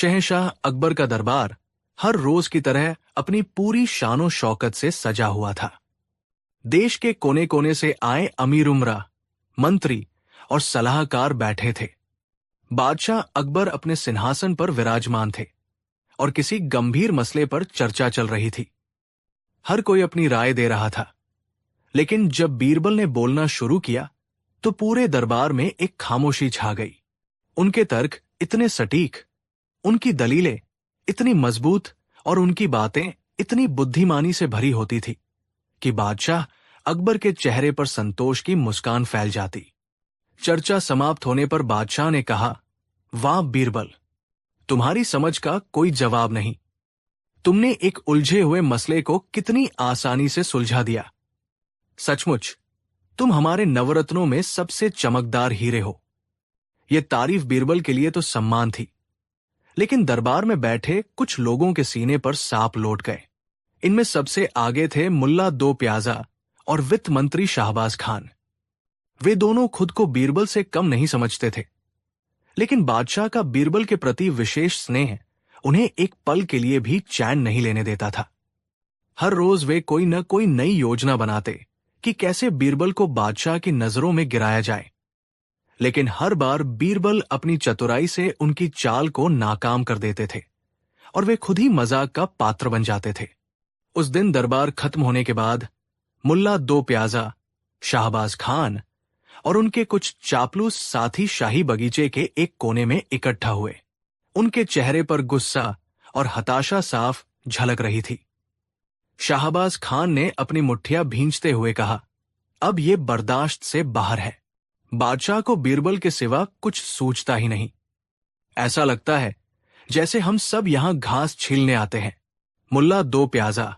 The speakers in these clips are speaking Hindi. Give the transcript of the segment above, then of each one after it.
शहंशाह अकबर का दरबार हर रोज की तरह अपनी पूरी शानो शौकत से सजा हुआ था। देश के कोने कोने से आए अमीर उमरा, मंत्री और सलाहकार बैठे थे। बादशाह अकबर अपने सिंहासन पर विराजमान थे और किसी गंभीर मसले पर चर्चा चल रही थी। हर कोई अपनी राय दे रहा था, लेकिन जब बीरबल ने बोलना शुरू किया तो पूरे दरबार में एक खामोशी छा गई। उनके तर्क इतने सटीक, उनकी दलीलें इतनी मजबूत और उनकी बातें इतनी बुद्धिमानी से भरी होती थी कि बादशाह अकबर के चेहरे पर संतोष की मुस्कान फैल जाती। चर्चा समाप्त होने पर बादशाह ने कहा, वाह बीरबल, तुम्हारी समझ का कोई जवाब नहीं। तुमने एक उलझे हुए मसले को कितनी आसानी से सुलझा दिया। सचमुच तुम हमारे नवरत्नों में सबसे चमकदार हीरे हो। यह तारीफ बीरबल के लिए तो सम्मान थी, लेकिन दरबार में बैठे कुछ लोगों के सीने पर सांप लौट गए। इनमें सबसे आगे थे मुल्ला दो प्याजा और वित्त मंत्री शाहबाज खान। वे दोनों खुद को बीरबल से कम नहीं समझते थे, लेकिन बादशाह का बीरबल के प्रति विशेष स्नेह उन्हें एक पल के लिए भी चैन नहीं लेने देता था। हर रोज वे कोई न कोई नई योजना बनाते कि कैसे बीरबल को बादशाह की नजरों में गिराया जाए, लेकिन हर बार बीरबल अपनी चतुराई से उनकी चाल को नाकाम कर देते थे और वे खुद ही मजाक का पात्र बन जाते थे। उस दिन दरबार खत्म होने के बाद मुल्ला दो प्याजा, शाहबाज खान और उनके कुछ चापलूस साथी शाही बगीचे के एक कोने में इकट्ठा हुए। उनके चेहरे पर गुस्सा और हताशा साफ झलक रही थी। शाहबाज खान ने अपनी मुट्ठियां भींचते हुए कहा, अब ये बर्दाश्त से बाहर है। बादशाह को बीरबल के सिवा कुछ सूझता ही नहीं। ऐसा लगता है जैसे हम सब यहां घास छीलने आते हैं। मुल्ला दो प्याजा,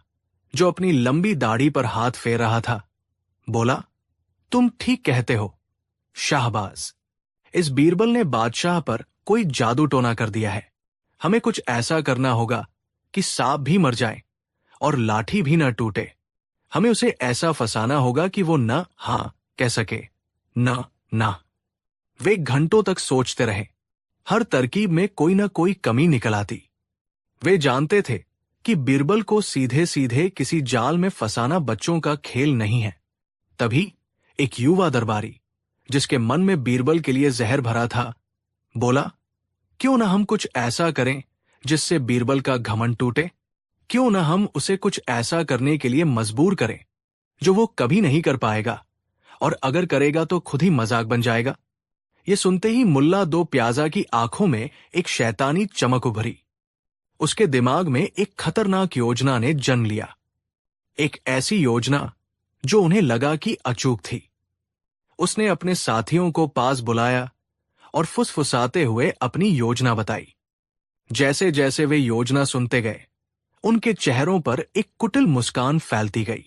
जो अपनी लंबी दाढ़ी पर हाथ फेर रहा था, बोला, तुम ठीक कहते हो शाहबाज। इस बीरबल ने बादशाह पर कोई जादू टोना कर दिया है। हमें कुछ ऐसा करना होगा कि सांप भी मर जाए और लाठी भी न टूटे। हमें उसे ऐसा फंसाना होगा कि वो न हां कह सके न ना। वे घंटों तक सोचते रहे। हर तरकीब में कोई न कोई कमी निकल आती। वे जानते थे कि बीरबल को सीधे सीधे किसी जाल में फंसाना बच्चों का खेल नहीं है। तभी एक युवा दरबारी, जिसके मन में बीरबल के लिए जहर भरा था, बोला, क्यों ना हम कुछ ऐसा करें जिससे बीरबल का घमंड टूटे? क्यों ना हम उसे कुछ ऐसा करने के लिए मजबूर करें जो वो कभी नहीं कर पाएगा, और अगर करेगा तो खुद ही मजाक बन जाएगा। ये सुनते ही मुल्ला दो प्याजा की आंखों में एक शैतानी चमक उभरी। उसके दिमाग में एक खतरनाक योजना ने जन्म लिया, एक ऐसी योजना जो उन्हें लगा कि अचूक थी। उसने अपने साथियों को पास बुलाया और फुसफुसाते हुए अपनी योजना बताई। जैसे जैसे वे योजना सुनते गए, उनके चेहरों पर एक कुटिल मुस्कान फैलती गई।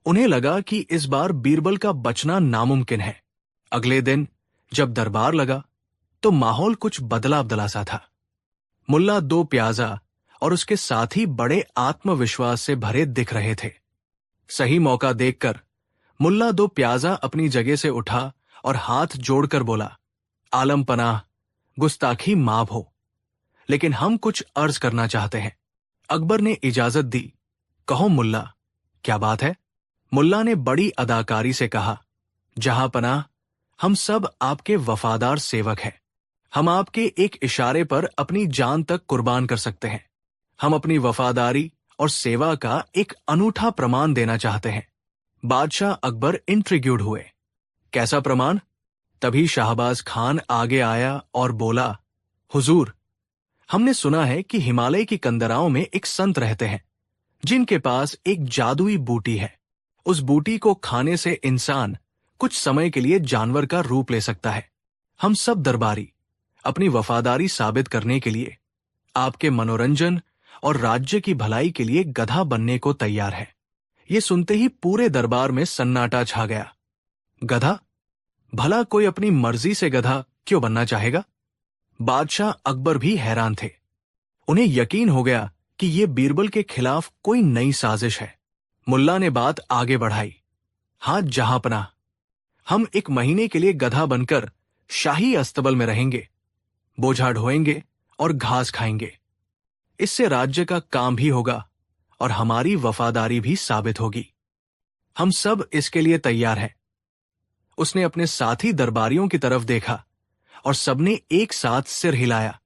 उन्हें लगा कि इस बार बीरबल का बचना नामुमकिन है। अगले दिन जब दरबार लगा तो माहौल कुछ बदला बदला सा था। मुल्ला दो प्याजा और उसके साथी बड़े आत्मविश्वास से भरे दिख रहे थे। सही मौका देखकर मुल्ला दो प्याजा अपनी जगह से उठा और हाथ जोड़कर बोला, आलम पनाह, गुस्ताखी माफ हो, लेकिन हम कुछ अर्ज करना चाहते हैं। अकबर ने इजाजत दी। कहो मुल्ला, क्या बात है? मुल्ला ने बड़ी अदाकारी से कहा, जहां पनाह, हम सब आपके वफादार सेवक हैं। हम आपके एक इशारे पर अपनी जान तक कुर्बान कर सकते हैं। हम अपनी वफादारी और सेवा का एक अनूठा प्रमाण देना चाहते हैं। बादशाह अकबर इंट्रिग्यूड हुए। कैसा प्रमाण? तभी शाहबाज खान आगे आया और बोला, हुजूर, हमने सुना है कि हिमालय की कंदराओं में एक संत रहते हैं जिनके पास एक जादुई बूटी है। उस बूटी को खाने से इंसान कुछ समय के लिए जानवर का रूप ले सकता है। हम सब दरबारी अपनी वफादारी साबित करने के लिए आपके मनोरंजन और राज्य की भलाई के लिए गधा बनने को तैयार है। ये सुनते ही पूरे दरबार में सन्नाटा छा गया। गधा? भला कोई अपनी मर्जी से गधा क्यों बनना चाहेगा? बादशाह अकबर भी हैरान थे। उन्हें यकीन हो गया कि ये बीरबल के खिलाफ कोई नई साजिश है। मुल्ला ने बात आगे बढ़ाई। हाँ जहांपनाह, हम 1 महीने के लिए गधा बनकर शाही अस्तबल में रहेंगे, बोझा ढोएंगे और घास खाएंगे। इससे राज्य का काम भी होगा और हमारी वफादारी भी साबित होगी। हम सब इसके लिए तैयार हैं। उसने अपने साथी दरबारियों की तरफ देखा और सबने एक साथ सिर हिलाया।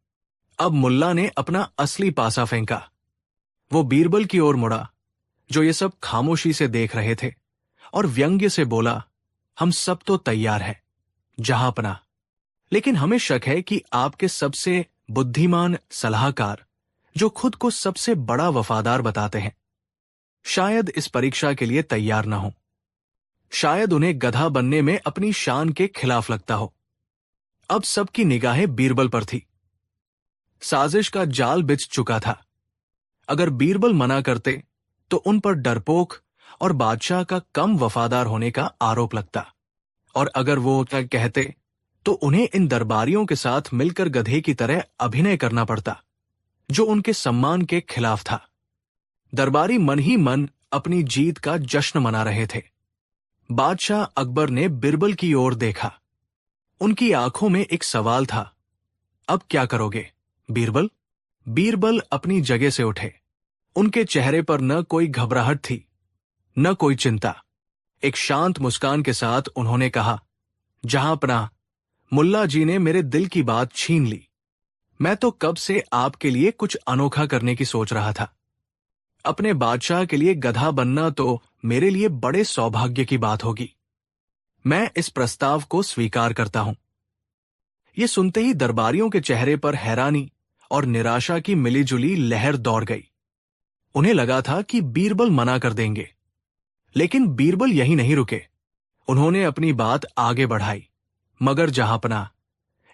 अब मुल्ला ने अपना असली पासा फेंका। वो बीरबल की ओर मुड़ा, जो ये सब खामोशी से देख रहे थे, और व्यंग्य से बोला, हम सब तो तैयार हैं, जहांपना। लेकिन हमें शक है कि आपके सबसे बुद्धिमान सलाहकार, जो खुद को सबसे बड़ा वफादार बताते हैं, शायद इस परीक्षा के लिए तैयार न हो। शायद उन्हें गधा बनने में अपनी शान के खिलाफ लगता हो। अब सबकी निगाहें बीरबल पर थी। साजिश का जाल बिछ चुका था। अगर बीरबल मना करते तो उन पर डरपोक और बादशाह का कम वफादार होने का आरोप लगता, और अगर वो कहते तो उन्हें इन दरबारियों के साथ मिलकर गधे की तरह अभिनय करना पड़ता, जो उनके सम्मान के खिलाफ था। दरबारी मन ही मन अपनी जीत का जश्न मना रहे थे। बादशाह अकबर ने बीरबल की ओर देखा। उनकी आंखों में एक सवाल था। अब क्या करोगे बीरबल? बीरबल अपनी जगह से उठे। उनके चेहरे पर न कोई घबराहट थी, न कोई चिंता। एक शांत मुस्कान के साथ उन्होंने कहा, जहांपनाह, मुल्ला जी ने मेरे दिल की बात छीन ली। मैं तो कब से आपके लिए कुछ अनोखा करने की सोच रहा था। अपने बादशाह के लिए गधा बनना तो मेरे लिए बड़े सौभाग्य की बात होगी। मैं इस प्रस्ताव को स्वीकार करता हूं। ये सुनते ही दरबारियों के चेहरे पर हैरानी और निराशा की मिलीजुली लहर दौड़ गई। उन्हें लगा था कि बीरबल मना कर देंगे, लेकिन बीरबल यहीं नहीं रुके। उन्होंने अपनी बात आगे बढ़ाई, मगर जहांपनाह,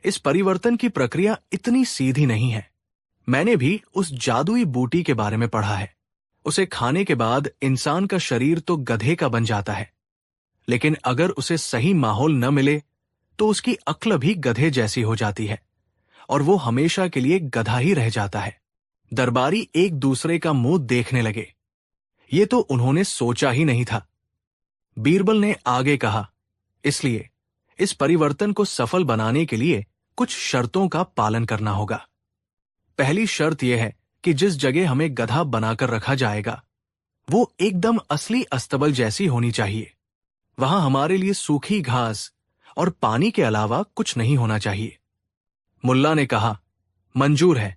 इस परिवर्तन की प्रक्रिया इतनी सीधी नहीं है। मैंने भी उस जादुई बूटी के बारे में पढ़ा है। उसे खाने के बाद इंसान का शरीर तो गधे का बन जाता है, लेकिन अगर उसे सही माहौल न मिले तो उसकी अक्ल भी गधे जैसी हो जाती है और वो हमेशा के लिए गधा ही रह जाता है। दरबारी एक दूसरे का मुंह देखने लगे। ये तो उन्होंने सोचा ही नहीं था। बीरबल ने आगे कहा, इसलिए इस परिवर्तन को सफल बनाने के लिए कुछ शर्तों का पालन करना होगा। पहली शर्त यह है कि जिस जगह हमें गधा बनाकर रखा जाएगा वो एकदम असली अस्तबल जैसी होनी चाहिए। वहां हमारे लिए सूखी घास और पानी के अलावा कुछ नहीं होना चाहिए। मुल्ला ने कहा, मंजूर है।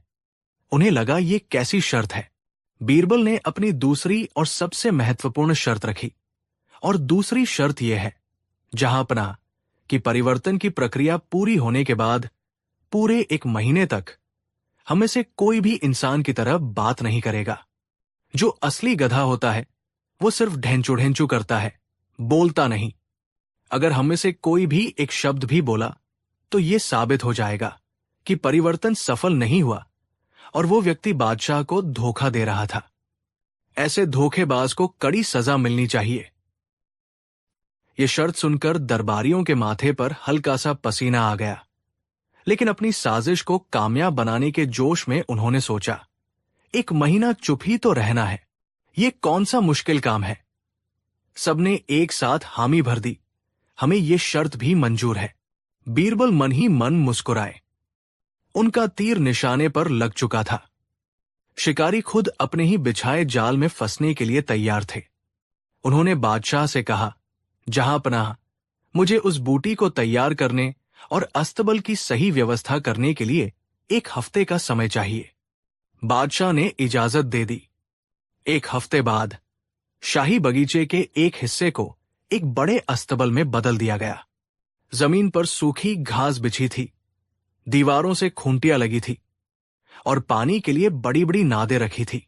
उन्हें लगा ये कैसी शर्त है। बीरबल ने अपनी दूसरी और सबसे महत्वपूर्ण शर्त रखी, और दूसरी शर्त यह है, जहांपनाह, कि परिवर्तन की प्रक्रिया पूरी होने के बाद पूरे 1 महीने तक हमें से कोई भी इंसान की तरह बात नहीं करेगा। जो असली गधा होता है वो सिर्फ ढेंचू ढेंचू करता है, बोलता नहीं। अगर हमें से कोई भी एक शब्द भी बोला तो ये साबित हो जाएगा कि परिवर्तन सफल नहीं हुआ और वो व्यक्ति बादशाह को धोखा दे रहा था। ऐसे धोखेबाज को कड़ी सजा मिलनी चाहिए। ये शर्त सुनकर दरबारियों के माथे पर हल्का सा पसीना आ गया, लेकिन अपनी साजिश को कामयाब बनाने के जोश में उन्होंने सोचा, 1 महीना चुप ही तो रहना है, ये कौन सा मुश्किल काम है। सबने एक साथ हामी भर दी, हमें ये शर्त भी मंजूर है। बीरबल मन ही मन मुस्कुराए। उनका तीर निशाने पर लग चुका था। शिकारी खुद अपने ही बिछाए जाल में फंसने के लिए तैयार थे। उन्होंने बादशाह से कहा, जहांपनाह, मुझे उस बूटी को तैयार करने और अस्तबल की सही व्यवस्था करने के लिए 1 हफ्ते का समय चाहिए। बादशाह ने इजाजत दे दी। 1 हफ्ते बाद शाही बगीचे के एक हिस्से को एक बड़े अस्तबल में बदल दिया गया। जमीन पर सूखी घास बिछी थी, दीवारों से खूंटियां लगी थी और पानी के लिए बड़ी बड़ी नादें रखी थी।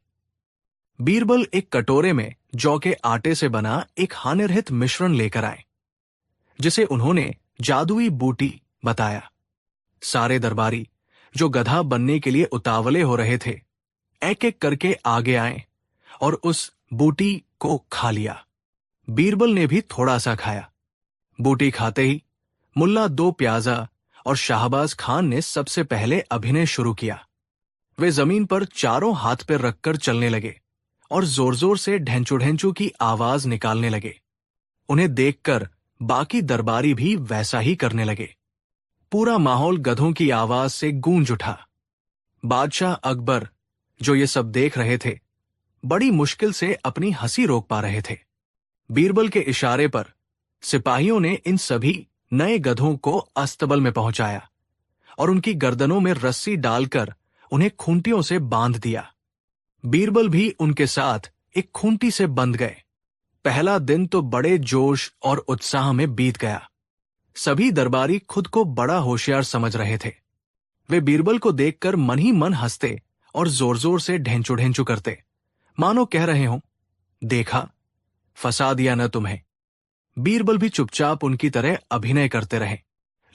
बीरबल एक कटोरे में जौ के आटे से बना एक हानिरहित मिश्रण लेकर आए, जिसे उन्होंने जादुई बूटी बताया। सारे दरबारी जो गधा बनने के लिए उतावले हो रहे थे, एक एक करके आगे आए और उस बूटी को खा लिया। बीरबल ने भी थोड़ा सा खाया। बूटी खाते ही मुल्ला 2 प्याजा और शाहबाज खान ने सबसे पहले अभिनय शुरू किया। वे जमीन पर चारों हाथ पैर रखकर चलने लगे और जोर जोर से ढेंचू ढेंचू की आवाज निकालने लगे। उन्हें देखकर बाकी दरबारी भी वैसा ही करने लगे। पूरा माहौल गधों की आवाज से गूंज उठा। बादशाह अकबर, जो ये सब देख रहे थे, बड़ी मुश्किल से अपनी हंसी रोक पा रहे थे। बीरबल के इशारे पर सिपाहियों ने इन सभी नए गधों को अस्तबल में पहुंचाया और उनकी गर्दनों में रस्सी डालकर उन्हें खूंटियों से बांध दिया। बीरबल भी उनके साथ एक खूंटी से बंध गए। पहला दिन तो बड़े जोश और उत्साह में बीत गया। सभी दरबारी खुद को बड़ा होशियार समझ रहे थे। वे बीरबल को देखकर मन ही मन हंसते और जोर जोर से ढेंचू ढेंचू करते, मानो कह रहे हों, देखा, फंसा दिया न तुम्हें। बीरबल भी चुपचाप उनकी तरह अभिनय करते रहे।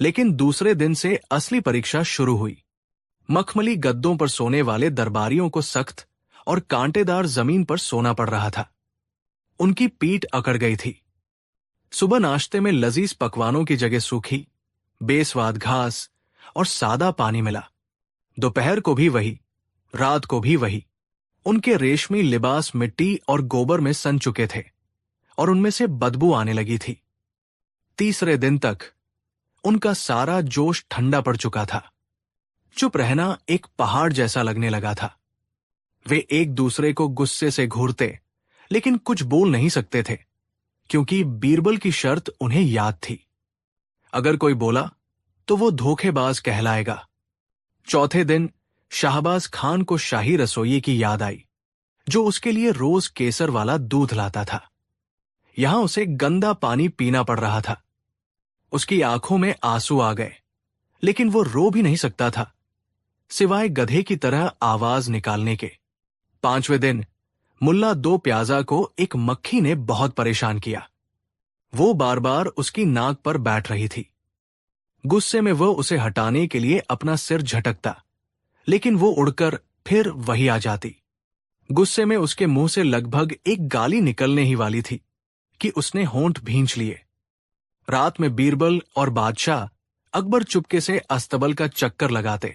लेकिन दूसरे दिन से असली परीक्षा शुरू हुई। मखमली गद्दों पर सोने वाले दरबारियों को सख्त और कांटेदार जमीन पर सोना पड़ रहा था। उनकी पीठ अकड़ गई थी। सुबह नाश्ते में लजीज पकवानों की जगह सूखी, बेस्वाद घास और सादा पानी मिला। दोपहर को भी वही, रात को भी वही। उनके रेशमी लिबास मिट्टी और गोबर में सन चुके थे और उनमें से बदबू आने लगी थी। तीसरे दिन तक उनका सारा जोश ठंडा पड़ चुका था। चुप रहना एक पहाड़ जैसा लगने लगा था। वे एक दूसरे को गुस्से से घूरते, लेकिन कुछ बोल नहीं सकते थे, क्योंकि बीरबल की शर्त उन्हें याद थी। अगर कोई बोला तो वो धोखेबाज कहलाएगा। चौथे दिन शाहबाज खान को शाही रसोई की याद आई, जो उसके लिए रोज केसर वाला दूध लाता था। यहां उसे गंदा पानी पीना पड़ रहा था। उसकी आंखों में आंसू आ गए, लेकिन वो रो भी नहीं सकता था, सिवाय गधे की तरह आवाज निकालने के। पांचवें दिन मुल्ला दो प्याजा को एक मक्खी ने बहुत परेशान किया। वो बार बार उसकी नाक पर बैठ रही थी। गुस्से में वो उसे हटाने के लिए अपना सिर झटकता, लेकिन वो उड़कर फिर वही आ जाती। गुस्से में उसके मुंह से लगभग एक गाली निकलने ही वाली थी कि उसने होंठ भींच लिए। रात में बीरबल और बादशाह अकबर चुपके से अस्तबल का चक्कर लगाते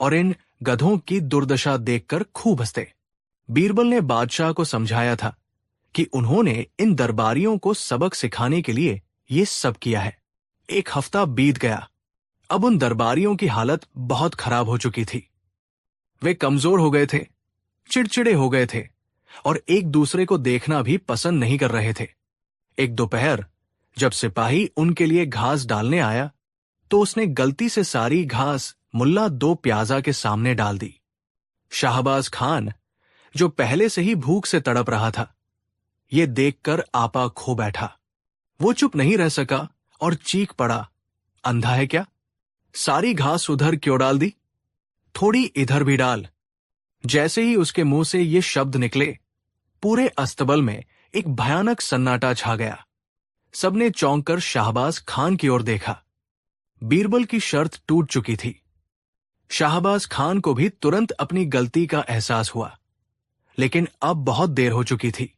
और इन गधों की दुर्दशा देखकर खूब हंसते। बीरबल ने बादशाह को समझाया था कि उन्होंने इन दरबारियों को सबक सिखाने के लिए ये सब किया है। एक हफ्ता बीत गया। अब उन दरबारियों की हालत बहुत खराब हो चुकी थी। वे कमजोर हो गए थे, चिड़चिड़े हो गए थे और एक दूसरे को देखना भी पसंद नहीं कर रहे थे। एक दोपहर जब सिपाही उनके लिए घास डालने आया, तो उसने गलती से सारी घास मुल्ला दो प्याजा के सामने डाल दी। शाहबाज खान, जो पहले से ही भूख से तड़प रहा था, ये देखकर आपा खो बैठा। वो चुप नहीं रह सका और चीख पड़ा, अंधा है क्या? सारी घास उधर क्यों डाल दी? थोड़ी इधर भी डाल। जैसे ही उसके मुंह से ये शब्द निकले, पूरे अस्तबल में एक भयानक सन्नाटा छा गया। सबने चौंक कर शाहबाज खान की ओर देखा। बीरबल की शर्त टूट चुकी थी। शाहबाज खान को भी तुरंत अपनी गलती का एहसास हुआ, लेकिन अब बहुत देर हो चुकी थी।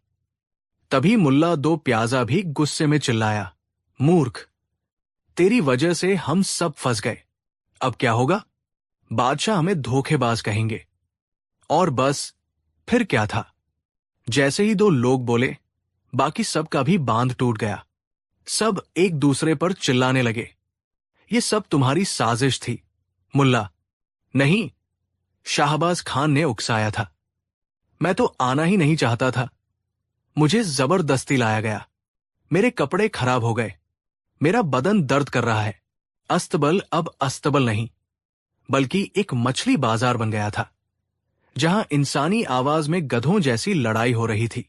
तभी मुल्ला दो प्याजा भी गुस्से में चिल्लाया, मूर्ख, तेरी वजह से हम सब फंस गए। अब क्या होगा? बादशाह हमें धोखेबाज कहेंगे। और बस फिर क्या था? जैसे ही दो लोग बोले, बाकी सबका भी बांध टूट गया। सब एक दूसरे पर चिल्लाने लगे, ये सब तुम्हारी साजिश थी मुल्ला। नहीं, शाहबाज खान ने उकसाया था। मैं तो आना ही नहीं चाहता था। मुझे जबरदस्ती लाया गया। मेरे कपड़े खराब हो गए। मेरा बदन दर्द कर रहा है। अस्तबल अब अस्तबल नहीं, बल्कि एक मछली बाजार बन गया था, जहां इंसानी आवाज में गधों जैसी लड़ाई हो रही थी।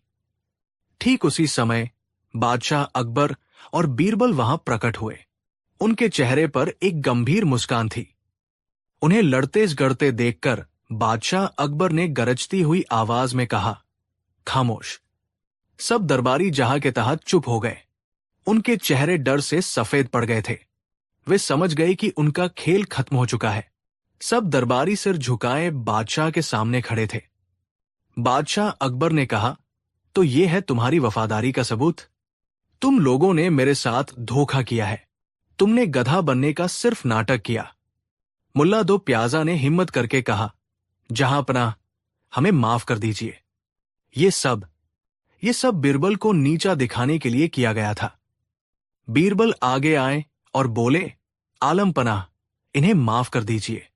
ठीक उसी समय बादशाह अकबर और बीरबल वहां प्रकट हुए। उनके चेहरे पर एक गंभीर मुस्कान थी। उन्हें लड़ते गड़ते देखकर बादशाह अकबर ने गरजती हुई आवाज में कहा, खामोश। सब दरबारी जहां के तहां चुप हो गए। उनके चेहरे डर से सफेद पड़ गए थे। वे समझ गए कि उनका खेल खत्म हो चुका है। सब दरबारी सिर झुकाए बादशाह के सामने खड़े थे। बादशाह अकबर ने कहा, तो ये है तुम्हारी वफादारी का सबूत? तुम लोगों ने मेरे साथ धोखा किया है। तुमने गधा बनने का सिर्फ नाटक किया। मुल्ला दो प्याजा ने हिम्मत करके कहा, जहांपनाह, हमें माफ कर दीजिए। ये सब बीरबल को नीचा दिखाने के लिए किया गया था। बीरबल आगे आए और बोले, आलम पनाह, इन्हें माफ कर दीजिए।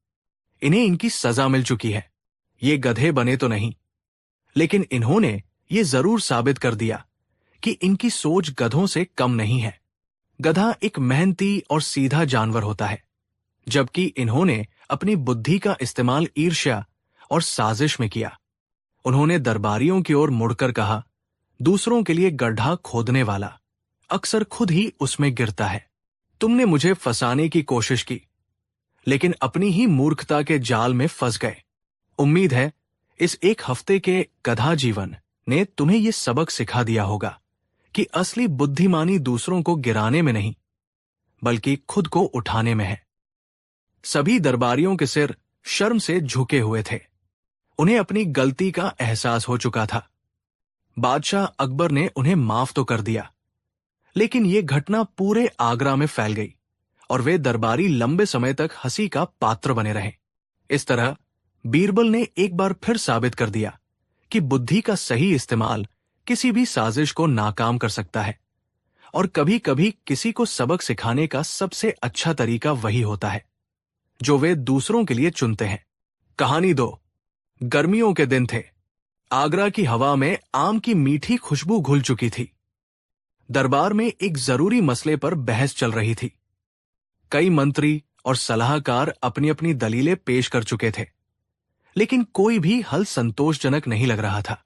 इन्हें इनकी सजा मिल चुकी है। ये गधे बने तो नहीं, लेकिन इन्होंने ये जरूर साबित कर दिया कि इनकी सोच गधों से कम नहीं है। गधा एक मेहनती और सीधा जानवर होता है, जबकि इन्होंने अपनी बुद्धि का इस्तेमाल ईर्ष्या और साजिश में किया। उन्होंने दरबारियों की ओर मुड़कर कहा, दूसरों के लिए गड्ढा खोदने वाला अक्सर खुद ही उसमें गिरता है। तुमने मुझे फंसाने की कोशिश की, लेकिन अपनी ही मूर्खता के जाल में फंस गए। उम्मीद है इस एक हफ्ते के गधा जीवन ने तुम्हें यह सबक सिखा दिया होगा कि असली बुद्धिमानी दूसरों को गिराने में नहीं, बल्कि खुद को उठाने में है। सभी दरबारियों के सिर शर्म से झुके हुए थे। उन्हें अपनी गलती का एहसास हो चुका था। बादशाह अकबर ने उन्हें माफ तो कर दिया, लेकिन यह घटना पूरे आगरा में फैल गई और वे दरबारी लंबे समय तक हंसी का पात्र बने रहे। इस तरह बीरबल ने एक बार फिर साबित कर दिया कि बुद्धि का सही इस्तेमाल किसी भी साजिश को नाकाम कर सकता है, और कभी कभी किसी को सबक सिखाने का सबसे अच्छा तरीका वही होता है जो वे दूसरों के लिए चुनते हैं। कहानी 2। गर्मियों के दिन थे। आगरा की हवा में आम की मीठी खुशबू घुल चुकी थी। दरबार में एक जरूरी मसले पर बहस चल रही थी। कई मंत्री और सलाहकार अपनी अपनी दलीलें पेश कर चुके थे, लेकिन कोई भी हल संतोषजनक नहीं लग रहा था।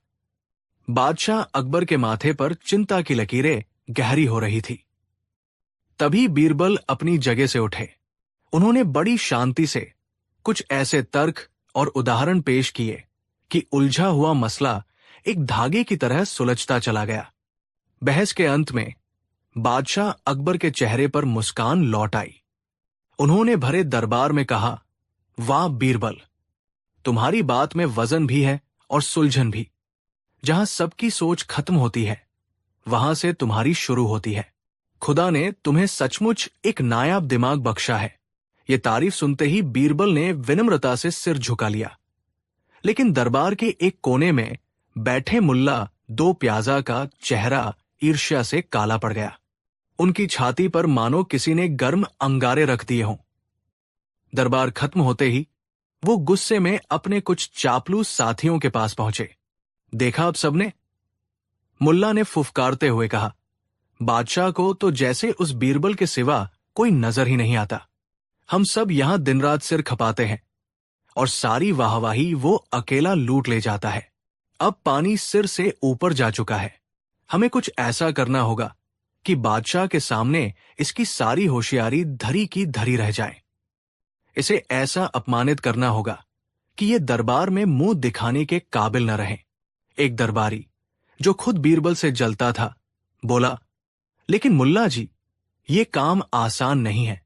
बादशाह अकबर के माथे पर चिंता की लकीरें गहरी हो रही थी। तभी बीरबल अपनी जगह से उठे। उन्होंने बड़ी शांति से कुछ ऐसे तर्क और उदाहरण पेश किए कि उलझा हुआ मसला एक धागे की तरह सुलझता चला गया। बहस के अंत में बादशाह अकबर के चेहरे पर मुस्कान लौट आई। उन्होंने भरे दरबार में कहा, वाह बीरबल, तुम्हारी बात में वजन भी है और सुलझन भी। जहां सबकी खोज खत्म होती है, वहां से तुम्हारी शुरू होती है। खुदा ने तुम्हें सचमुच एक नायाब दिमाग बख्शा है। यह तारीफ सुनते ही बीरबल ने विनम्रता से सिर झुका लिया। लेकिन दरबार के एक कोने में बैठे मुल्ला दो प्याजा का चेहरा ईर्ष्या से काला पड़ गया। उनकी छाती पर मानो किसी ने गर्म अंगारे रख दिए हों। दरबार खत्म होते ही वो गुस्से में अपने कुछ चापलूस साथियों के पास पहुंचे। देखा अब सबने? मुल्ला ने फुफकारते हुए कहा, बादशाह को तो जैसे उस बीरबल के सिवा कोई नजर ही नहीं आता। हम सब यहां दिन रात सिर खपाते हैं और सारी वाहवाही वो अकेला लूट ले जाता है। अब पानी सिर से ऊपर जा चुका है। हमें कुछ ऐसा करना होगा कि बादशाह के सामने इसकी सारी होशियारी धरी की धरी रह जाए। इसे ऐसा अपमानित करना होगा कि ये दरबार में मुंह दिखाने के काबिल न रहे। एक दरबारी जो खुद बीरबल से जलता था बोला, लेकिन मुल्ला जी, ये काम आसान नहीं है।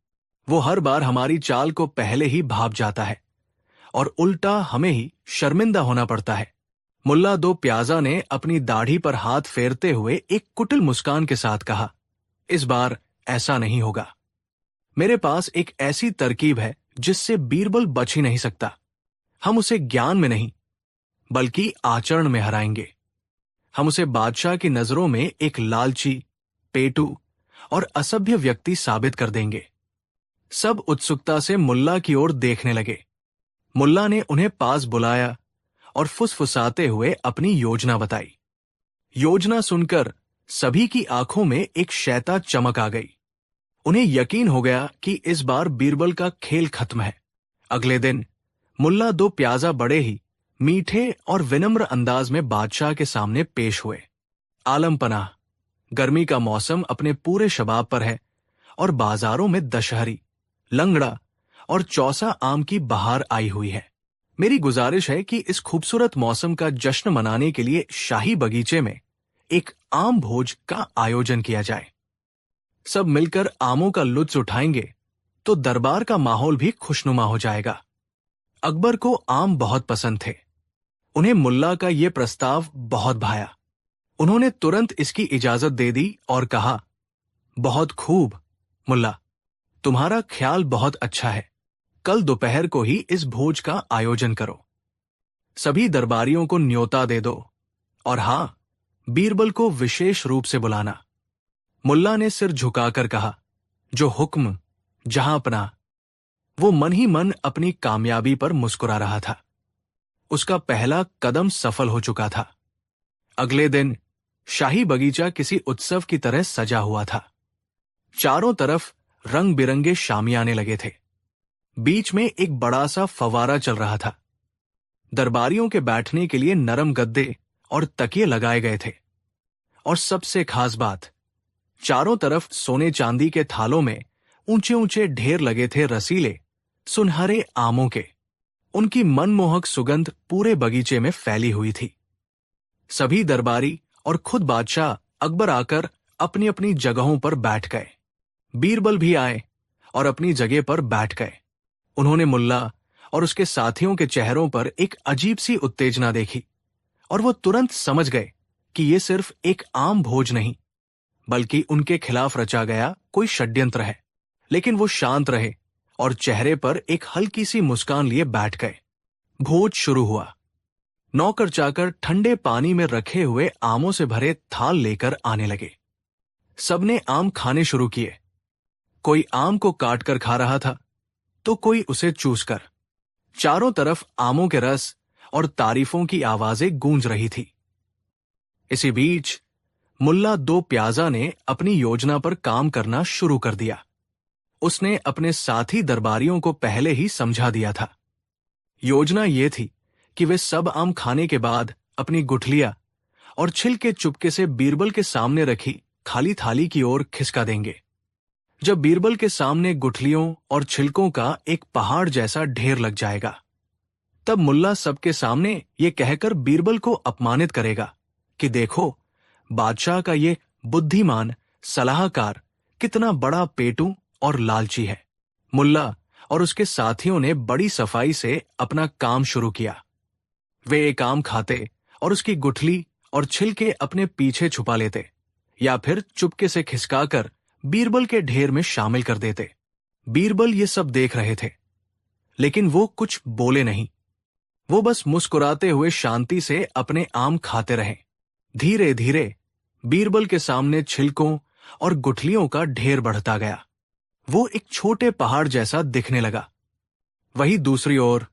वो हर बार हमारी चाल को पहले ही भाप जाता है और उल्टा हमें ही शर्मिंदा होना पड़ता है। मुल्ला दो प्याजा ने अपनी दाढ़ी पर हाथ फेरते हुए एक कुटिल मुस्कान के साथ कहा, इस बार ऐसा नहीं होगा। मेरे पास एक ऐसी तरकीब है जिससे बीरबल बच ही नहीं सकता। हम उसे ज्ञान में नहीं बल्कि आचरण में हराएंगे। हम उसे बादशाह की नजरों में एक लालची, पेटू और असभ्य व्यक्ति साबित कर देंगे। सब उत्सुकता से मुल्ला की ओर देखने लगे। मुल्ला ने उन्हें पास बुलाया और फुसफुसाते हुए अपनी योजना बताई। योजना सुनकर सभी की आंखों में एक शैता चमक आ गई। उन्हें यकीन हो गया कि इस बार बीरबल का खेल खत्म है। अगले दिन मुल्ला दो प्याजा बड़े ही मीठे और विनम्र अंदाज में बादशाह के सामने पेश हुए। आलम पनाह, गर्मी का मौसम अपने पूरे शबाब पर है और बाजारों में दशहरी, लंगड़ा और चौसा आम की बहार आई हुई है। मेरी गुजारिश है कि इस खूबसूरत मौसम का जश्न मनाने के लिए शाही बगीचे में एक आम भोज का आयोजन किया जाए। सब मिलकर आमों का लुत्फ उठाएंगे तो दरबार का माहौल भी खुशनुमा हो जाएगा। अकबर को आम बहुत पसंद थे। उन्हें मुल्ला का यह प्रस्ताव बहुत भाया। उन्होंने तुरंत इसकी इजाजत दे दी और कहा, बहुत खूब मुल्ला, तुम्हारा ख्याल बहुत अच्छा है। कल दोपहर को ही इस भोज का आयोजन करो। सभी दरबारियों को न्योता दे दो और हां, बीरबल को विशेष रूप से बुलाना। मुल्ला ने सिर झुकाकर कहा, जो हुक्म, जहां अपना। वो मन ही मन अपनी कामयाबी पर मुस्कुरा रहा था। उसका पहला कदम सफल हो चुका था। अगले दिन शाही बगीचा किसी उत्सव की तरह सजा हुआ था। चारों तरफ रंग बिरंगे शामियाने लगे थे। बीच में एक बड़ा सा फव्वारा चल रहा था। दरबारियों के बैठने के लिए नरम गद्दे और तकिए लगाए गए थे। और सबसे खास बात, चारों तरफ सोने चांदी के थालों में ऊंचे ऊंचे ढेर लगे थे रसीले सुनहरे आमों के। उनकी मनमोहक सुगंध पूरे बगीचे में फैली हुई थी। सभी दरबारी और खुद बादशाह अकबर आकर अपनी अपनी जगहों पर बैठ गए। बीरबल भी आए और अपनी जगह पर बैठ गए। उन्होंने मुल्ला और उसके साथियों के चेहरों पर एक अजीब सी उत्तेजना देखी और वो तुरंत समझ गए कि ये सिर्फ एक आम भोज नहीं, बल्कि उनके खिलाफ रचा गया कोई षड्यंत्र है। लेकिन वो शांत रहे और चेहरे पर एक हल्की सी मुस्कान लिए बैठ गए। भोज शुरू हुआ। नौकर चाकर ठंडे पानी में रखे हुए आमों से भरे थाल लेकर आने लगे। सबने आम खाने शुरू किए। कोई आम को काट कर खा रहा था तो कोई उसे चूस कर। चारों तरफ आमों के रस और तारीफों की आवाजें गूंज रही थी। इसी बीच मुल्ला दो प्याजा ने अपनी योजना पर काम करना शुरू कर दिया। उसने अपने साथी दरबारियों को पहले ही समझा दिया था। योजना ये थी कि वे सब आम खाने के बाद अपनी गुठलियां और छिलके चुपके से बीरबल के सामने रखी खाली थाली की ओर खिसका देंगे। जब बीरबल के सामने गुठलियों और छिलकों का एक पहाड़ जैसा ढेर लग जाएगा, तब मुल्ला सबके सामने ये कहकर बीरबल को अपमानित करेगा कि देखो, बादशाह का ये बुद्धिमान सलाहकार कितना बड़ा पेटू और लालची है। मुल्ला और उसके साथियों ने बड़ी सफाई से अपना काम शुरू किया। वे एक आम खाते और उसकी गुठली और छिलके अपने पीछे छुपा लेते या फिर चुपके से खिसकाकर बीरबल के ढेर में शामिल कर देते। बीरबल ये सब देख रहे थे, लेकिन वो कुछ बोले नहीं। वो बस मुस्कुराते हुए शांति से अपने आम खाते रहे। धीरे धीरे बीरबल के सामने छिलकों और गुठलियों का ढेर बढ़ता गया। वो एक छोटे पहाड़ जैसा दिखने लगा। वहीं दूसरी ओर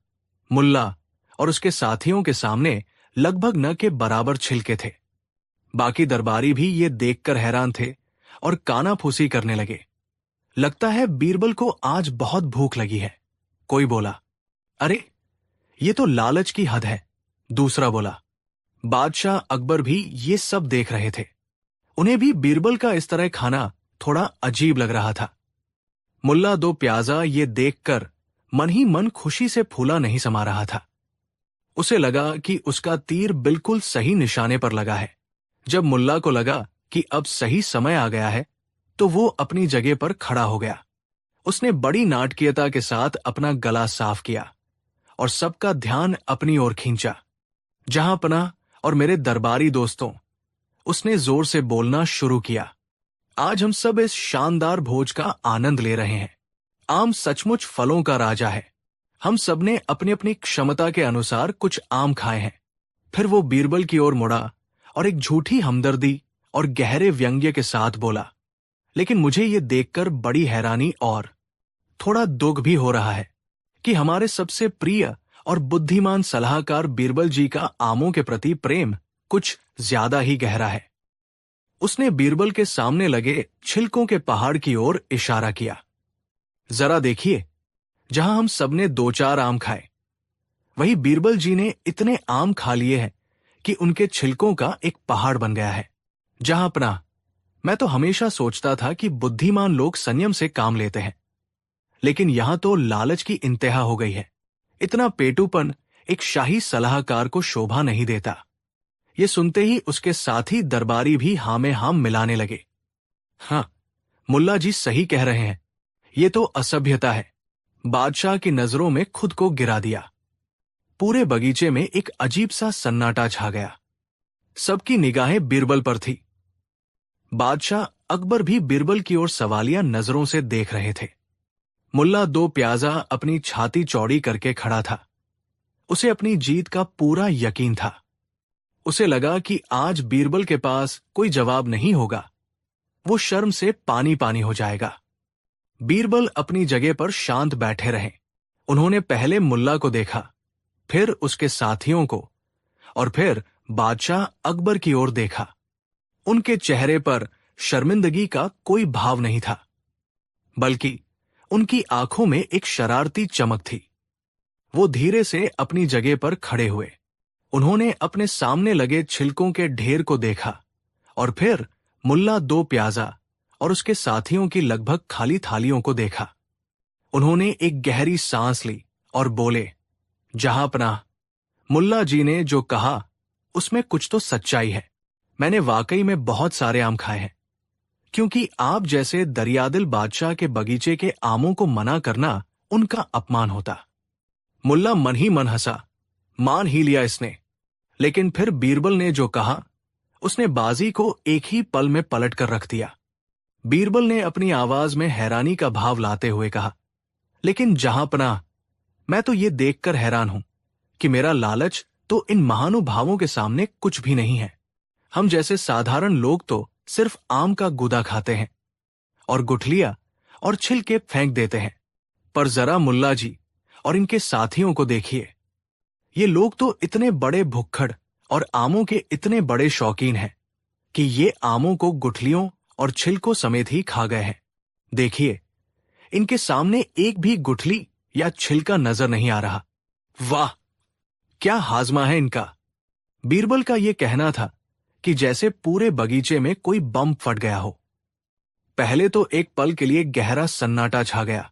मुल्ला और उसके साथियों के सामने लगभग न के बराबर छिलके थे। बाकी दरबारी भी ये देखकर हैरान थे और कानाफूसी करने लगे। लगता है बीरबल को आज बहुत भूख लगी है। कोई बोला, अरे ये तो लालच की हद है। दूसरा बोला। बादशाह अकबर भी ये सब देख रहे थे। उन्हें भी बीरबल का इस तरह खाना थोड़ा अजीब लग रहा था। मुल्ला दो प्याजा ये देखकर मन ही मन खुशी से फूला नहीं समा रहा था। उसे लगा कि उसका तीर बिल्कुल सही निशाने पर लगा है। जब मुल्ला को लगा कि अब सही समय आ गया है, तो वो अपनी जगह पर खड़ा हो गया। उसने बड़ी नाटकीयता के साथ अपना गला साफ किया और सबका ध्यान अपनी ओर खींचा। जहां पना और मेरे दरबारी दोस्तों, उसने जोर से बोलना शुरू किया। आज हम सब इस शानदार भोज का आनंद ले रहे हैं। आम सचमुच फलों का राजा है। हम सबने अपनी अपनी क्षमता के अनुसार कुछ आम खाए हैं। फिर वो बीरबल की ओर मुड़ा और एक झूठी हमदर्दी और गहरे व्यंग्य के साथ बोला, लेकिन मुझे ये देखकर बड़ी हैरानी और थोड़ा दुख भी हो रहा है कि हमारे सबसे प्रिय और बुद्धिमान सलाहकार बीरबल जी का आमों के प्रति प्रेम कुछ ज्यादा ही गहरा है। उसने बीरबल के सामने लगे छिलकों के पहाड़ की ओर इशारा किया। जरा देखिए, जहां हम सबने दो चार आम खाए, वही बीरबल जी ने इतने आम खा लिए हैं कि उनके छिलकों का एक पहाड़ बन गया है। जहां अपना, मैं तो हमेशा सोचता था कि बुद्धिमान लोग संयम से काम लेते हैं, लेकिन यहां तो लालच की इंतहा हो गई है। इतना पेटूपन एक शाही सलाहकार को शोभा नहीं देता। ये सुनते ही उसके साथी दरबारी भी हां में हां मिलाने लगे। हाँ, मुल्ला जी सही कह रहे हैं। ये तो असभ्यता है। बादशाह की नजरों में खुद को गिरा दिया। पूरे बगीचे में एक अजीब सा सन्नाटा छा गया। सबकी निगाहें बीरबल पर थी। बादशाह अकबर भी बीरबल की ओर सवालिया नजरों से देख रहे थे। मुल्ला दो प्याजा अपनी छाती चौड़ी करके खड़ा था। उसे अपनी जीत का पूरा यकीन था। उसे लगा कि आज बीरबल के पास कोई जवाब नहीं होगा। वो शर्म से पानी पानी हो जाएगा। बीरबल अपनी जगह पर शांत बैठे रहे। उन्होंने पहले मुल्ला को देखा, फिर उसके साथियों को, और फिर बादशाह अकबर की ओर देखा। उनके चेहरे पर शर्मिंदगी का कोई भाव नहीं था, बल्कि उनकी आंखों में एक शरारती चमक थी। वो धीरे से अपनी जगह पर खड़े हुए। उन्होंने अपने सामने लगे छिलकों के ढेर को देखा और फिर मुल्ला दो प्याजा और उसके साथियों की लगभग खाली थालियों को देखा। उन्होंने एक गहरी सांस ली और बोले, जहांपनाह, मुल्ला जी ने जो कहा उसमें कुछ तो सच्चाई है। मैंने वाकई में बहुत सारे आम खाए हैं, क्योंकि आप जैसे दरियादिल बादशाह के बगीचे के आमों को मना करना उनका अपमान होता। मुल्ला मन ही मन हंसा, मान ही लिया इसने। लेकिन फिर बीरबल ने जो कहा उसने बाजी को एक ही पल में पलट कर रख दिया। बीरबल ने अपनी आवाज में हैरानी का भाव लाते हुए कहा, लेकिन जहांपनाह, मैं तो ये देखकर हैरान हूं कि मेरा लालच तो इन महानुभावों के सामने कुछ भी नहीं है। हम जैसे साधारण लोग तो सिर्फ आम का गूदा खाते हैं और गुठलियां और छिलके फेंक देते हैं, पर जरा मुल्ला जी और इनके साथियों को देखिए। ये लोग तो इतने बड़े भुक्खड़ और आमों के इतने बड़े शौकीन हैं कि ये आमों को गुठलियों और छिलकों समेत ही खा गए हैं। देखिए, इनके सामने एक भी गुठली या छिलका नजर नहीं आ रहा। वाह, क्या हाजमा है इनका। बीरबल का यह कहना था कि जैसे पूरे बगीचे में कोई बम फट गया हो। पहले तो एक पल के लिए गहरा सन्नाटा छा गया,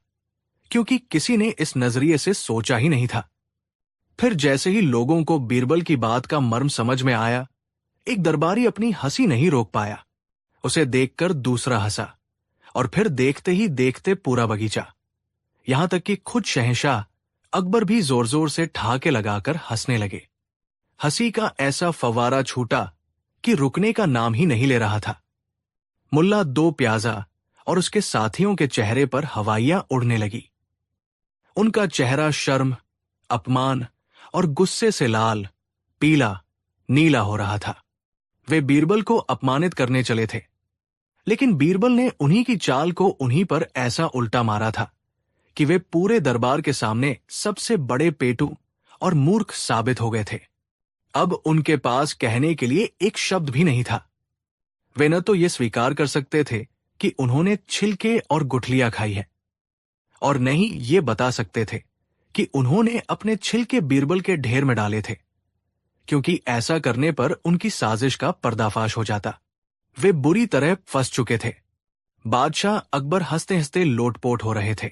क्योंकि किसी ने इस नजरिए से सोचा ही नहीं था। फिर जैसे ही लोगों को बीरबल की बात का मर्म समझ में आया, एक दरबारी अपनी हंसी नहीं रोक पाया। उसे देखकर दूसरा हंसा और फिर देखते ही देखते पूरा बगीचा, यहां तक कि खुद शहंशाह अकबर भी जोर जोर से ठहाके लगाकर हंसने लगे। हंसी का ऐसा फव्वारा छूटा कि रुकने का नाम ही नहीं ले रहा था। मुल्ला दो प्याजा और उसके साथियों के चेहरे पर हवाइयां उड़ने लगी। उनका चेहरा शर्म, अपमान और गुस्से से लाल, पीला, नीला हो रहा था। वे बीरबल को अपमानित करने चले थे, लेकिन बीरबल ने उन्हीं की चाल को उन्हीं पर ऐसा उल्टा मारा था कि वे पूरे दरबार के सामने सबसे बड़े पेटू और मूर्ख साबित हो गए थे। अब उनके पास कहने के लिए एक शब्द भी नहीं था। वे न तो ये स्वीकार कर सकते थे कि उन्होंने छिलके और गुठलियां खाई है, और न ही ये बता सकते थे कि उन्होंने अपने छिलके बीरबल के ढेर में डाले थे, क्योंकि ऐसा करने पर उनकी साजिश का पर्दाफाश हो जाता। वे बुरी तरह फंस चुके थे। बादशाह अकबर हंसते हंसते लोटपोट हो रहे थे।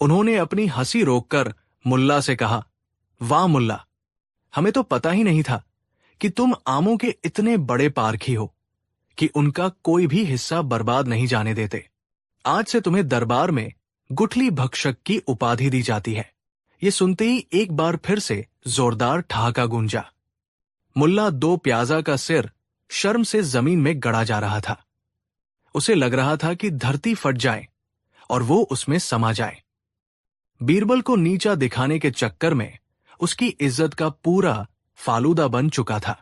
उन्होंने अपनी हंसी रोककर मुल्ला से कहा, वाह मुल्ला, हमें तो पता ही नहीं था कि तुम आमों के इतने बड़े पारखी हो कि उनका कोई भी हिस्सा बर्बाद नहीं जाने देते। आज से तुम्हें दरबार में गुठली भक्षक की उपाधि दी जाती है। ये सुनते ही एक बार फिर से जोरदार ठहाका गूंजा। मुल्ला दो प्याजा का सिर शर्म से जमीन में गड़ा जा रहा था। उसे लग रहा था कि धरती फट जाए और वो उसमें समा जाए। बीरबल को नीचा दिखाने के चक्कर में उसकी इज्जत का पूरा फालूदा बन चुका था।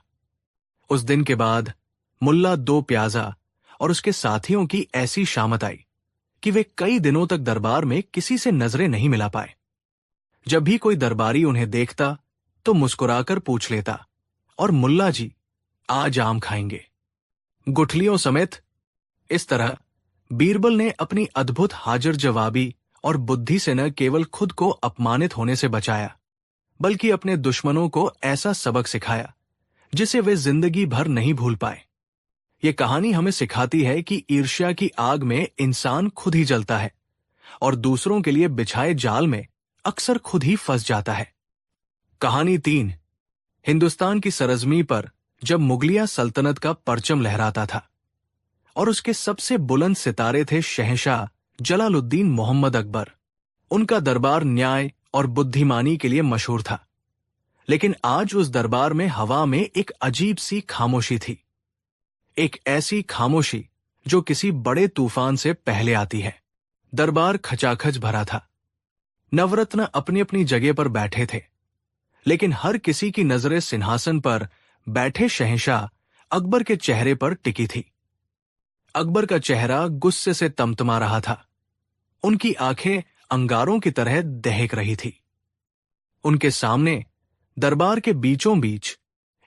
उस दिन के बाद मुल्ला दो प्याजा और उसके साथियों की ऐसी शामत आई कि वे कई दिनों तक दरबार में किसी से नजरें नहीं मिला पाए। जब भी कोई दरबारी उन्हें देखता तो मुस्कुराकर पूछ लेता, और मुल्ला जी आज आम खाएंगे गुठलियों समेत। इस तरह बीरबल ने अपनी अद्भुत हाजिर जवाबी और बुद्धि से न केवल खुद को अपमानित होने से बचाया, बल्कि अपने दुश्मनों को ऐसा सबक सिखाया जिसे वे जिंदगी भर नहीं भूल पाए। ये कहानी हमें सिखाती है कि ईर्ष्या की आग में इंसान खुद ही जलता है और दूसरों के लिए बिछाए जाल में अक्सर खुद ही फंस जाता है। कहानी 3। हिंदुस्तान की सरजमी पर जब मुगलिया सल्तनत का परचम लहराता था और उसके सबसे बुलंद सितारे थे शहंशाह जलालुद्दीन मोहम्मद अकबर। उनका दरबार न्याय और बुद्धिमानी के लिए मशहूर था, लेकिन आज उस दरबार में हवा में एक अजीब सी खामोशी थी। एक ऐसी खामोशी जो किसी बड़े तूफान से पहले आती है। दरबार खचाखच भरा था। नवरत्न अपनी अपनी जगह पर बैठे थे, लेकिन हर किसी की नजरें सिंहासन पर बैठे शहंशाह अकबर के चेहरे पर टिकी थी। अकबर का चेहरा गुस्से से तमतमा रहा था। उनकी आंखें अंगारों की तरह दहक रही थी। उनके सामने दरबार के बीचों बीच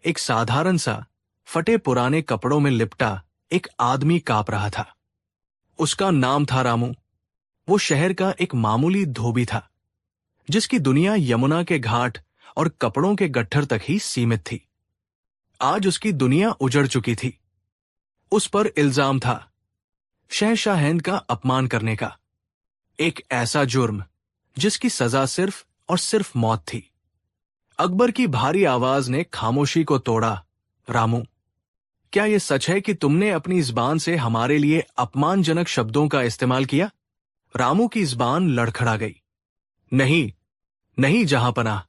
एक साधारण सा फटे पुराने कपड़ों में लिपटा एक आदमी कांप रहा था। उसका नाम था रामू। वो शहर का एक मामूली धोबी था, जिसकी दुनिया यमुना के घाट और कपड़ों के गट्ठर तक ही सीमित थी। आज उसकी दुनिया उजड़ चुकी थी। उस पर इल्जाम था शहंशाह हिंद का अपमान करने का, एक ऐसा जुर्म जिसकी सजा सिर्फ और सिर्फ मौत थी। अकबर की भारी आवाज ने खामोशी को तोड़ा। रामू, क्या यह सच है कि तुमने अपनी जुबान से हमारे लिए अपमानजनक शब्दों का इस्तेमाल किया? रामू की जुबान लड़खड़ा गई। नहीं, नहीं जहांपनाह,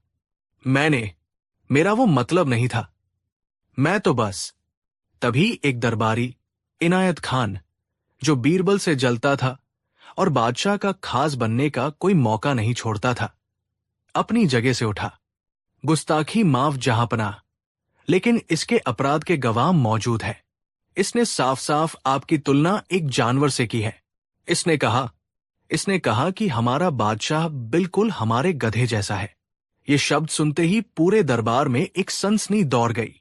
मेरा वो मतलब नहीं था। मैं तो बस। तभी एक दरबारी, इनायत खान, जो बीरबल से जलता था और बादशाह का खास बनने का कोई मौका नहीं छोड़ता था, अपनी जगह से उठा। गुस्ताखी माफ जहांपनाह, लेकिन इसके अपराध के गवाह मौजूद हैं। इसने साफ साफ आपकी तुलना एक जानवर से की है। इसने कहा कि हमारा बादशाह बिल्कुल हमारे गधे जैसा है। ये शब्द सुनते ही पूरे दरबार में एक सनसनी दौड़ गई।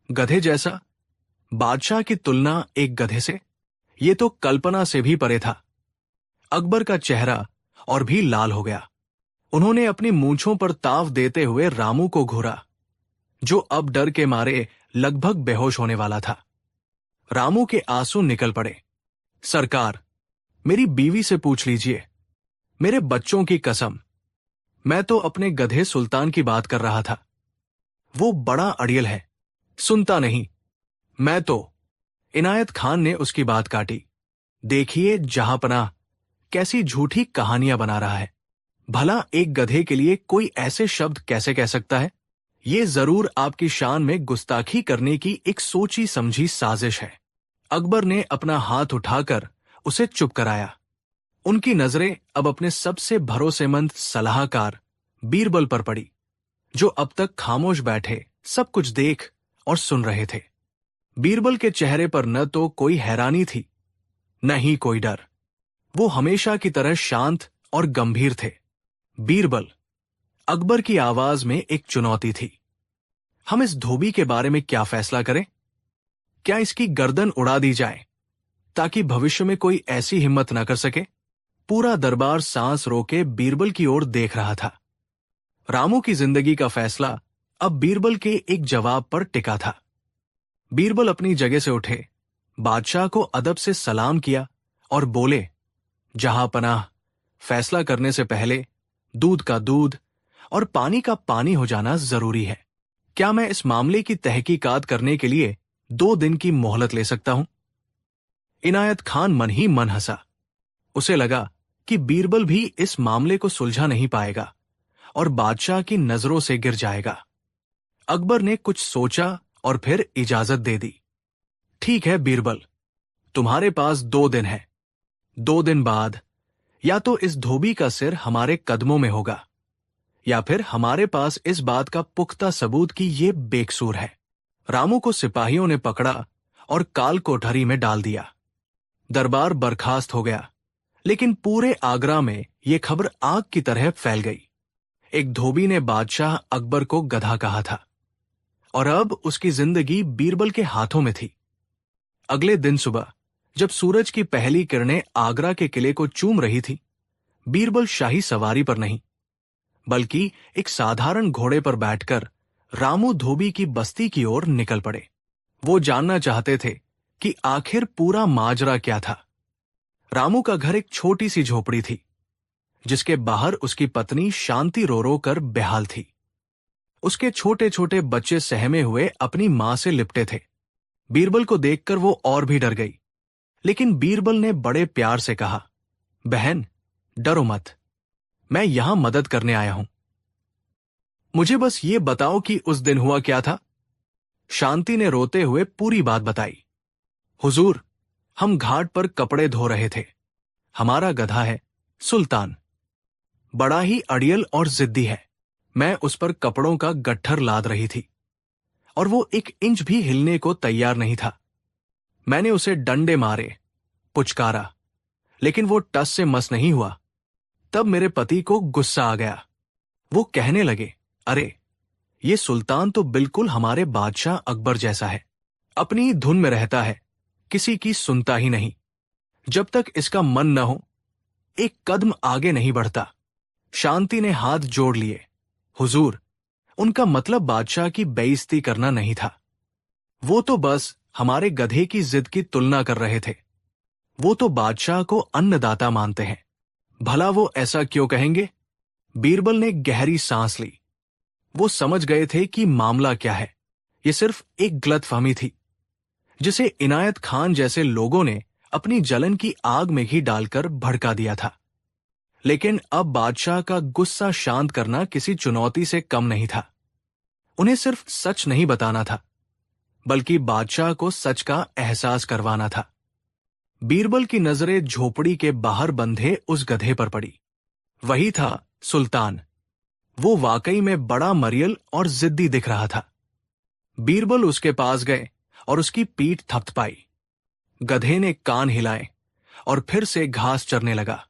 गधे जैसा? बादशाह की तुलना एक गधे से? ये तो कल्पना से भी परे था। अकबर का चेहरा और भी लाल हो गया। उन्होंने अपनी मूंछों पर ताव देते हुए रामू को घूरा, जो अब डर के मारे लगभग बेहोश होने वाला था। रामू के आंसू निकल पड़े। सरकार, मेरी बीवी से पूछ लीजिए, मेरे बच्चों की कसम, मैं तो अपने गधे सुल्तान की बात कर रहा था। वो बड़ा अड़ियल है, सुनता नहीं। मैं तो। इनायत खान ने उसकी बात काटी। देखिए जहांपनाह, कैसी झूठी कहानियां बना रहा है। भला एक गधे के लिए कोई ऐसे शब्द कैसे कह सकता है? ये जरूर आपकी शान में गुस्ताखी करने की एक सोची समझी साजिश है। अकबर ने अपना हाथ उठाकर उसे चुप कराया। उनकी नजरें अब अपने सबसे भरोसेमंद सलाहकार बीरबल पर पड़ी, जो अब तक खामोश बैठे सब कुछ देख और सुन रहे थे। बीरबल के चेहरे पर न तो कोई हैरानी थी, न ही कोई डर। वो हमेशा की तरह शांत और गंभीर थे। बीरबल, अकबर की आवाज में एक चुनौती थी। हम इस धोबी के बारे में क्या फैसला करें? क्या इसकी गर्दन उड़ा दी जाए, ताकि भविष्य में कोई ऐसी हिम्मत न कर सके? पूरा दरबार सांस रोके बीरबल की ओर देख रहा था। रामू की जिंदगी का फैसला अब बीरबल के एक जवाब पर टिका था। बीरबल अपनी जगह से उठे, बादशाह को अदब से सलाम किया और बोले, जहांपनाह, फैसला करने से पहले दूध का दूध और पानी का पानी हो जाना जरूरी है। क्या मैं इस मामले की तहकीकात करने के लिए 2 दिन की मोहलत ले सकता हूं? इनायत खान मन ही मन हंसा। उसे लगा कि बीरबल भी इस मामले को सुलझा नहीं पाएगा और बादशाह की नजरों से गिर जाएगा। अकबर ने कुछ सोचा और फिर इजाजत दे दी। ठीक है बीरबल, तुम्हारे पास 2 दिन है। 2 दिन बाद या तो इस धोबी का सिर हमारे कदमों में होगा, या फिर हमारे पास इस बात का पुख्ता सबूत कि ये बेकसूर है। रामू को सिपाहियों ने पकड़ा और काल कोठरी में डाल दिया। दरबार बर्खास्त हो गया, लेकिन पूरे आगरा में यह खबर आग की तरह फैल गई। एक धोबी ने बादशाह अकबर को गधा कहा था, और अब उसकी जिंदगी बीरबल के हाथों में थी। अगले दिन सुबह जब सूरज की पहली किरणें आगरा के किले को चूम रही थी, बीरबल शाही सवारी पर नहीं, बल्कि एक साधारण घोड़े पर बैठकर रामू धोबी की बस्ती की ओर निकल पड़े। वो जानना चाहते थे कि आखिर पूरा माजरा क्या था। रामू का घर एक छोटी सी झोपड़ी थी, जिसके बाहर उसकी पत्नी शांति रो रो कर बेहाल थी। उसके छोटे छोटे बच्चे सहमे हुए अपनी मां से लिपटे थे। बीरबल को देखकर वो और भी डर गई, लेकिन बीरबल ने बड़े प्यार से कहा, बहन, डरो मत, मैं यहां मदद करने आया हूं। मुझे बस ये बताओ कि उस दिन हुआ क्या था। शांति ने रोते हुए पूरी बात बताई। हुजूर, हम घाट पर कपड़े धो रहे थे। हमारा गधा है सुल्तान, बड़ा ही अड़ियल और जिद्दी है। मैं उस पर कपड़ों का गट्ठर लाद रही थी और वो 1 इंच भी हिलने को तैयार नहीं था। मैंने उसे डंडे मारे, पुचकारा, लेकिन वो टस से मस नहीं हुआ। तब मेरे पति को गुस्सा आ गया। वो कहने लगे, अरे ये सुल्तान तो बिल्कुल हमारे बादशाह अकबर जैसा है, अपनी धुन में रहता है, किसी की सुनता ही नहीं। जब तक इसका मन न हो एक कदम आगे नहीं बढ़ता। शांति ने हाथ जोड़ लिए। हुजूर, उनका मतलब बादशाह की बेइज्जती करना नहीं था। वो तो बस हमारे गधे की जिद की तुलना कर रहे थे। वो तो बादशाह को अन्नदाता मानते हैं। भला वो ऐसा क्यों कहेंगे? बीरबल ने गहरी सांस ली। वो समझ गए थे कि मामला क्या है। ये सिर्फ एक गलतफहमी थी, जिसे इनायत खान जैसे लोगों ने अपनी जलन की आग में ही डालकर भड़का दिया था। लेकिन अब बादशाह का गुस्सा शांत करना किसी चुनौती से कम नहीं था। उन्हें सिर्फ सच नहीं बताना था, बल्कि बादशाह को सच का एहसास करवाना था। बीरबल की नजरें झोपड़ी के बाहर बंधे उस गधे पर पड़ी। वही था सुल्तान। वो वाकई में बड़ा मरियल और जिद्दी दिख रहा था। बीरबल उसके पास गए और उसकी पीठ थपथपाई। गधे ने कान हिलाए और फिर से घास चरने लगा,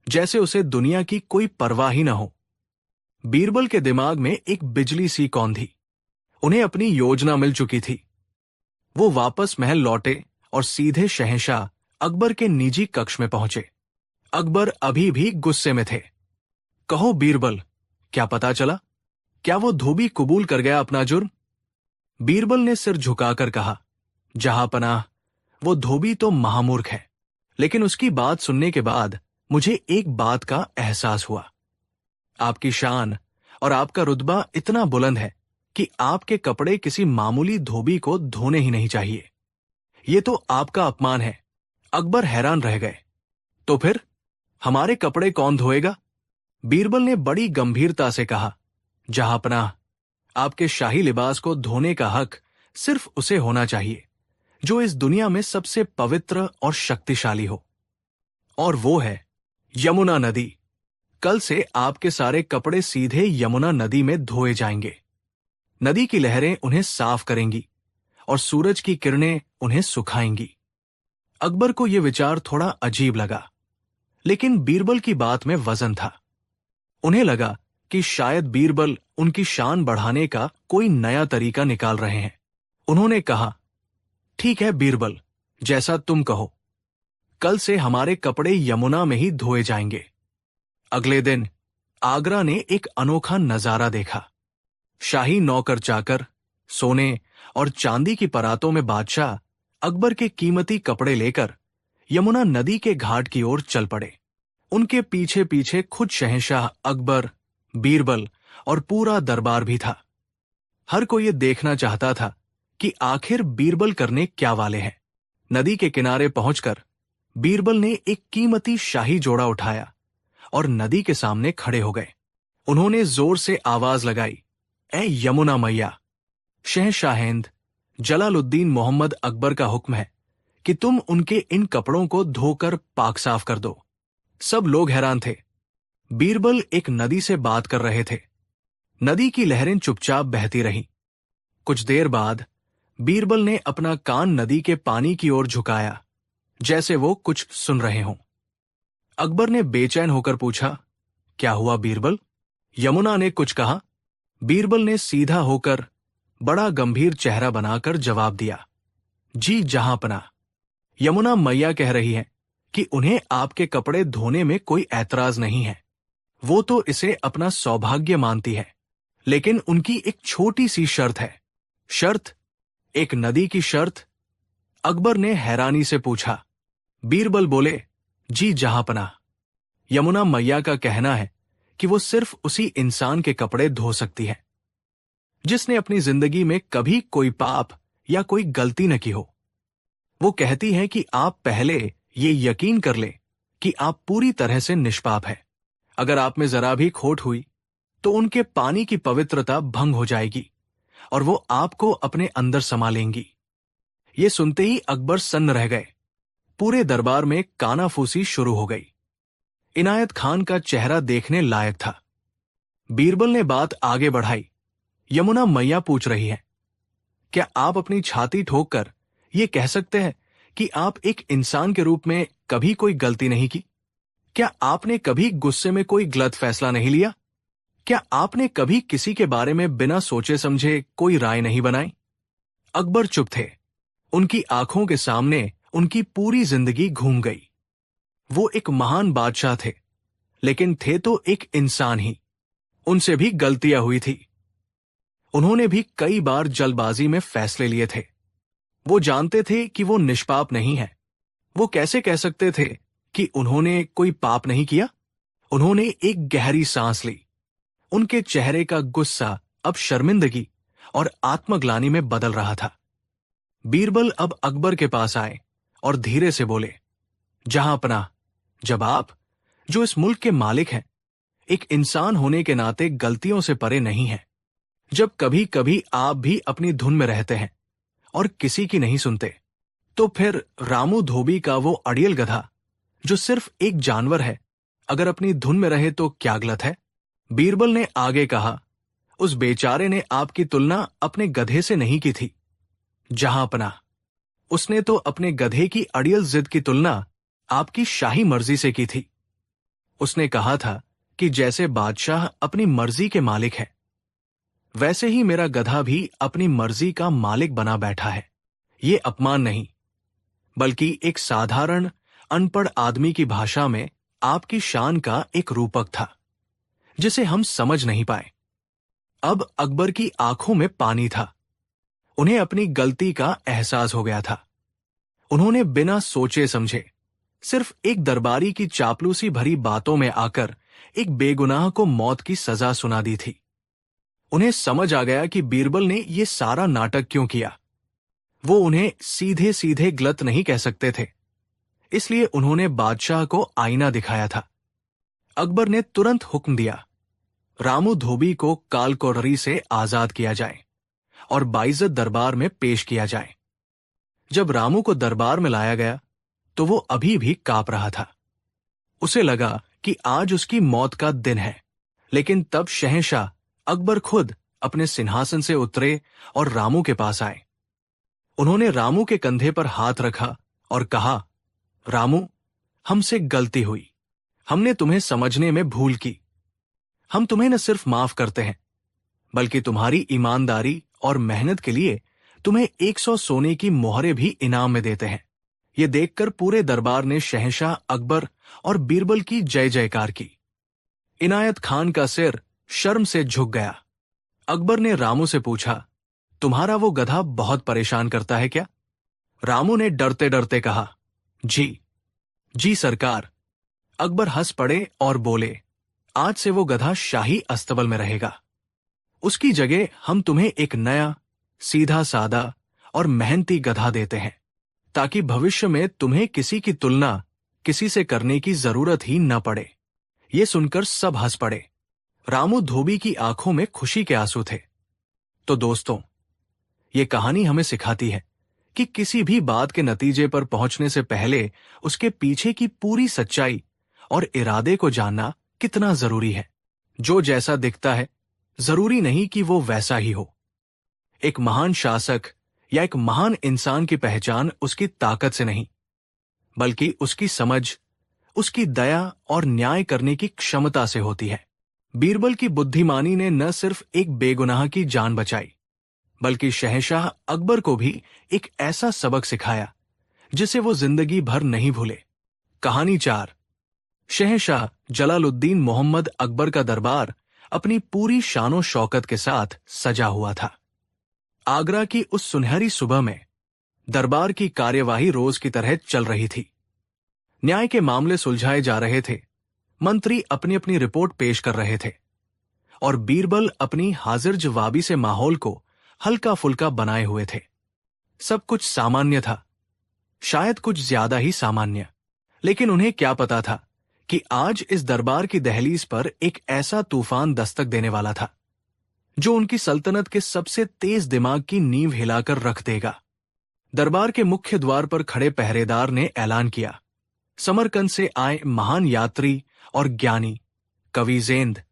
जैसे उसे दुनिया की कोई परवाह ही न हो। बीरबल के दिमाग में एक बिजली सी कौंधी। उन्हें अपनी योजना मिल चुकी थी। वो वापस महल लौटे और सीधे शहंशाह अकबर के निजी कक्ष में पहुंचे। अकबर अभी भी गुस्से में थे। कहो बीरबल, क्या पता चला? क्या वो धोबी कबूल कर गया अपना जुर्म? बीरबल ने सिर झुकाकर कहा, जहांपनाह, वो धोबी तो महामूर्ख है, लेकिन उसकी बात सुनने के बाद मुझे एक बात का एहसास हुआ। आपकी शान और आपका रुतबा इतना बुलंद है कि आपके कपड़े किसी मामूली धोबी को धोने ही नहीं चाहिए। ये तो आपका अपमान है। अकबर हैरान रह गए। तो फिर हमारे कपड़े कौन धोएगा? बीरबल ने बड़ी गंभीरता से कहा, जहांपनाह, आपके शाही लिबास को धोने का हक सिर्फ उसे होना चाहिए जो इस दुनिया में सबसे पवित्र और शक्तिशाली हो, और वो है यमुना नदी। कल से आपके सारे कपड़े सीधे यमुना नदी में धोए जाएंगे। नदी की लहरें उन्हें साफ करेंगी और सूरज की किरणें उन्हें सुखाएंगी। अकबर को यह विचार थोड़ा अजीब लगा, लेकिन बीरबल की बात में वजन था। उन्हें लगा कि शायद बीरबल उनकी शान बढ़ाने का कोई नया तरीका निकाल रहे हैं। उन्होंने कहा, ठीक है बीरबल, जैसा तुम कहो। कल से हमारे कपड़े यमुना में ही धोए जाएंगे। अगले दिन आगरा ने एक अनोखा नजारा देखा। शाही नौकर चाकर सोने और चांदी की परातों में बादशाह अकबर के कीमती कपड़े लेकर यमुना नदी के घाट की ओर चल पड़े। उनके पीछे पीछे खुद शहंशाह अकबर, बीरबल और पूरा दरबार भी था। हर कोई ये देखना चाहता था कि आखिर बीरबल करने क्या वाले हैं। नदी के किनारे पहुंचकर बीरबल ने एक कीमती शाही जोड़ा उठाया और नदी के सामने खड़े हो गए। उन्होंने जोर से आवाज लगाई, ए यमुना मैया! शहंशाहेंद जलालुद्दीन मोहम्मद अकबर का हुक्म है कि तुम उनके इन कपड़ों को धोकर पाक साफ कर दो। सब लोग हैरान थे। बीरबल एक नदी से बात कर रहे थे। नदी की लहरें चुपचाप बहती रहीं। कुछ देर बाद बीरबल ने अपना कान नदी के पानी की ओर झुकाया, जैसे वो कुछ सुन रहे हों। अकबर ने बेचैन होकर पूछा, क्या हुआ बीरबल? यमुना ने कुछ कहा। बीरबल ने सीधा होकर बड़ा गंभीर चेहरा बनाकर जवाब दिया, जी जहांपनाह, यमुना मैया कह रही है कि उन्हें आपके कपड़े धोने में कोई ऐतराज नहीं है। वो तो इसे अपना सौभाग्य मानती है, लेकिन उनकी एक छोटी सी शर्त है। शर्त? एक नदी की शर्त? अकबर ने हैरानी से पूछा। बीरबल बोले, जी जहांपनाह, यमुना मैया का कहना है कि वो सिर्फ उसी इंसान के कपड़े धो सकती है जिसने अपनी जिंदगी में कभी कोई पाप या कोई गलती न की हो। वो कहती है कि आप पहले ये यकीन कर लें कि आप पूरी तरह से निष्पाप है। अगर आप में जरा भी खोट हुई तो उनके पानी की पवित्रता भंग हो जाएगी और वो आपको अपने अंदर समा लेंगी। ये सुनते ही अकबर सन्न रह गए। पूरे दरबार में कानाफूसी शुरू हो गई। इनायत खान का चेहरा देखने लायक था। बीरबल ने बात आगे बढ़ाई। यमुना मैया पूछ रही है, क्या आप अपनी छाती ठोककर ये कह सकते हैं कि आप एक इंसान के रूप में कभी कोई गलती नहीं की? क्या आपने कभी गुस्से में कोई गलत फैसला नहीं लिया? क्या आपने कभी किसी के बारे में बिना सोचे समझे कोई राय नहीं बनाई? अकबर चुप थे। उनकी आंखों के सामने उनकी पूरी जिंदगी घूम गई। वो एक महान बादशाह थे, लेकिन थे तो एक इंसान ही। उनसे भी गलतियां हुई थी। उन्होंने भी कई बार जल्दबाजी में फैसले लिए थे। वो जानते थे कि वो निष्पाप नहीं है। वो कैसे कह सकते थे कि उन्होंने कोई पाप नहीं किया? उन्होंने एक गहरी सांस ली। उनके चेहरे का गुस्सा अब शर्मिंदगी और आत्मग्लानि में बदल रहा था। बीरबल अब अकबर के पास आए और धीरे से बोले, जहांपनाह, जब आप, जो इस मुल्क के मालिक हैं, एक इंसान होने के नाते गलतियों से परे नहीं हैं, जब कभी कभी आप भी अपनी धुन में रहते हैं और किसी की नहीं सुनते, तो फिर रामू धोबी का वो अड़ियल गधा, जो सिर्फ एक जानवर है, अगर अपनी धुन में रहे तो क्या गलत है? बीरबल ने आगे कहा, उस बेचारे ने आपकी तुलना अपने गधे से नहीं की थी। जहांपनाह, उसने तो अपने गधे की अड़ियल जिद की तुलना आपकी शाही मर्जी से की थी। उसने कहा था कि जैसे बादशाह अपनी मर्जी के मालिक है, वैसे ही मेरा गधा भी अपनी मर्जी का मालिक बना बैठा है। ये अपमान नहीं, बल्कि एक साधारण अनपढ़ आदमी की भाषा में आपकी शान का एक रूपक था, जिसे हम समझ नहीं पाए। अब अकबर की आंखों में पानी था। उन्हें अपनी गलती का एहसास हो गया था। उन्होंने बिना सोचे समझे सिर्फ एक दरबारी की चापलूसी भरी बातों में आकर एक बेगुनाह को मौत की सजा सुना दी थी। उन्हें समझ आ गया कि बीरबल ने यह सारा नाटक क्यों किया। वो उन्हें सीधे सीधे गलत नहीं कह सकते थे, इसलिए उन्होंने बादशाह को आईना दिखाया था। अकबर ने तुरंत हुक्म दिया, रामू धोबी को कालकोठरी से आजाद किया जाए और बाइज्जत दरबार में पेश किया जाए। जब रामू को दरबार में लाया गया तो वो अभी भी कांप रहा था। उसे लगा कि आज उसकी मौत का दिन है, लेकिन तब शहंशाह अकबर खुद अपने सिंहासन से उतरे और रामू के पास आए। उन्होंने रामू के कंधे पर हाथ रखा और कहा, रामू, हमसे गलती हुई। हमने तुम्हें समझने में भूल की। हम तुम्हें न सिर्फ माफ करते हैं, बल्कि तुम्हारी ईमानदारी और मेहनत के लिए तुम्हें 100 सोने की मोहरें भी इनाम में देते हैं। ये देखकर पूरे दरबार ने शहंशाह अकबर और बीरबल की जय जयकार की। इनायत खान का सिर शर्म से झुक गया। अकबर ने रामू से पूछा, तुम्हारा वो गधा बहुत परेशान करता है क्या? रामू ने डरते डरते कहा, जी सरकार। अकबर हंस पड़े और बोले, आज से वो गधा शाही अस्तबल में रहेगा। उसकी जगह हम तुम्हें एक नया, सीधा सादा और मेहनती गधा देते हैं, ताकि भविष्य में तुम्हें किसी की तुलना किसी से करने की जरूरत ही न पड़े। ये सुनकर सब हंस पड़े। रामू धोबी की आंखों में खुशी के आंसू थे। तो दोस्तों, ये कहानी हमें सिखाती है कि किसी भी बात के नतीजे पर पहुंचने से पहले उसके पीछे की पूरी सच्चाई और इरादे को जानना कितना जरूरी है। जो जैसा दिखता है, जरूरी नहीं कि वो वैसा ही हो। एक महान शासक या एक महान इंसान की पहचान उसकी ताकत से नहीं, बल्कि उसकी समझ, उसकी दया और न्याय करने की क्षमता से होती है। बीरबल की बुद्धिमानी ने न सिर्फ एक बेगुनाह की जान बचाई, बल्कि शहंशाह अकबर को भी एक ऐसा सबक सिखाया जिसे वो जिंदगी भर नहीं भूले। कहानी 4। शहंशाह जलालुद्दीन मोहम्मद अकबर का दरबार अपनी पूरी शानो शौकत के साथ सजा हुआ था। आगरा की उस सुनहरी सुबह में दरबार की कार्यवाही रोज की तरह चल रही थी। न्याय के मामले सुलझाए जा रहे थे, मंत्री अपनी अपनी रिपोर्ट पेश कर रहे थे और बीरबल अपनी हाजिर जवाबी से माहौल को हल्का फुल्का बनाए हुए थे। सब कुछ सामान्य था, शायद कुछ ज्यादा ही सामान्य, लेकिन उन्हें क्या पता था कि आज इस दरबार की दहलीज पर एक ऐसा तूफान दस्तक देने वाला था जो उनकी सल्तनत के सबसे तेज दिमाग की नींव हिलाकर रख देगा। दरबार के मुख्य द्वार पर खड़े पहरेदार ने ऐलान किया, समरकंद से आए महान यात्री और ज्ञानी कविजेंद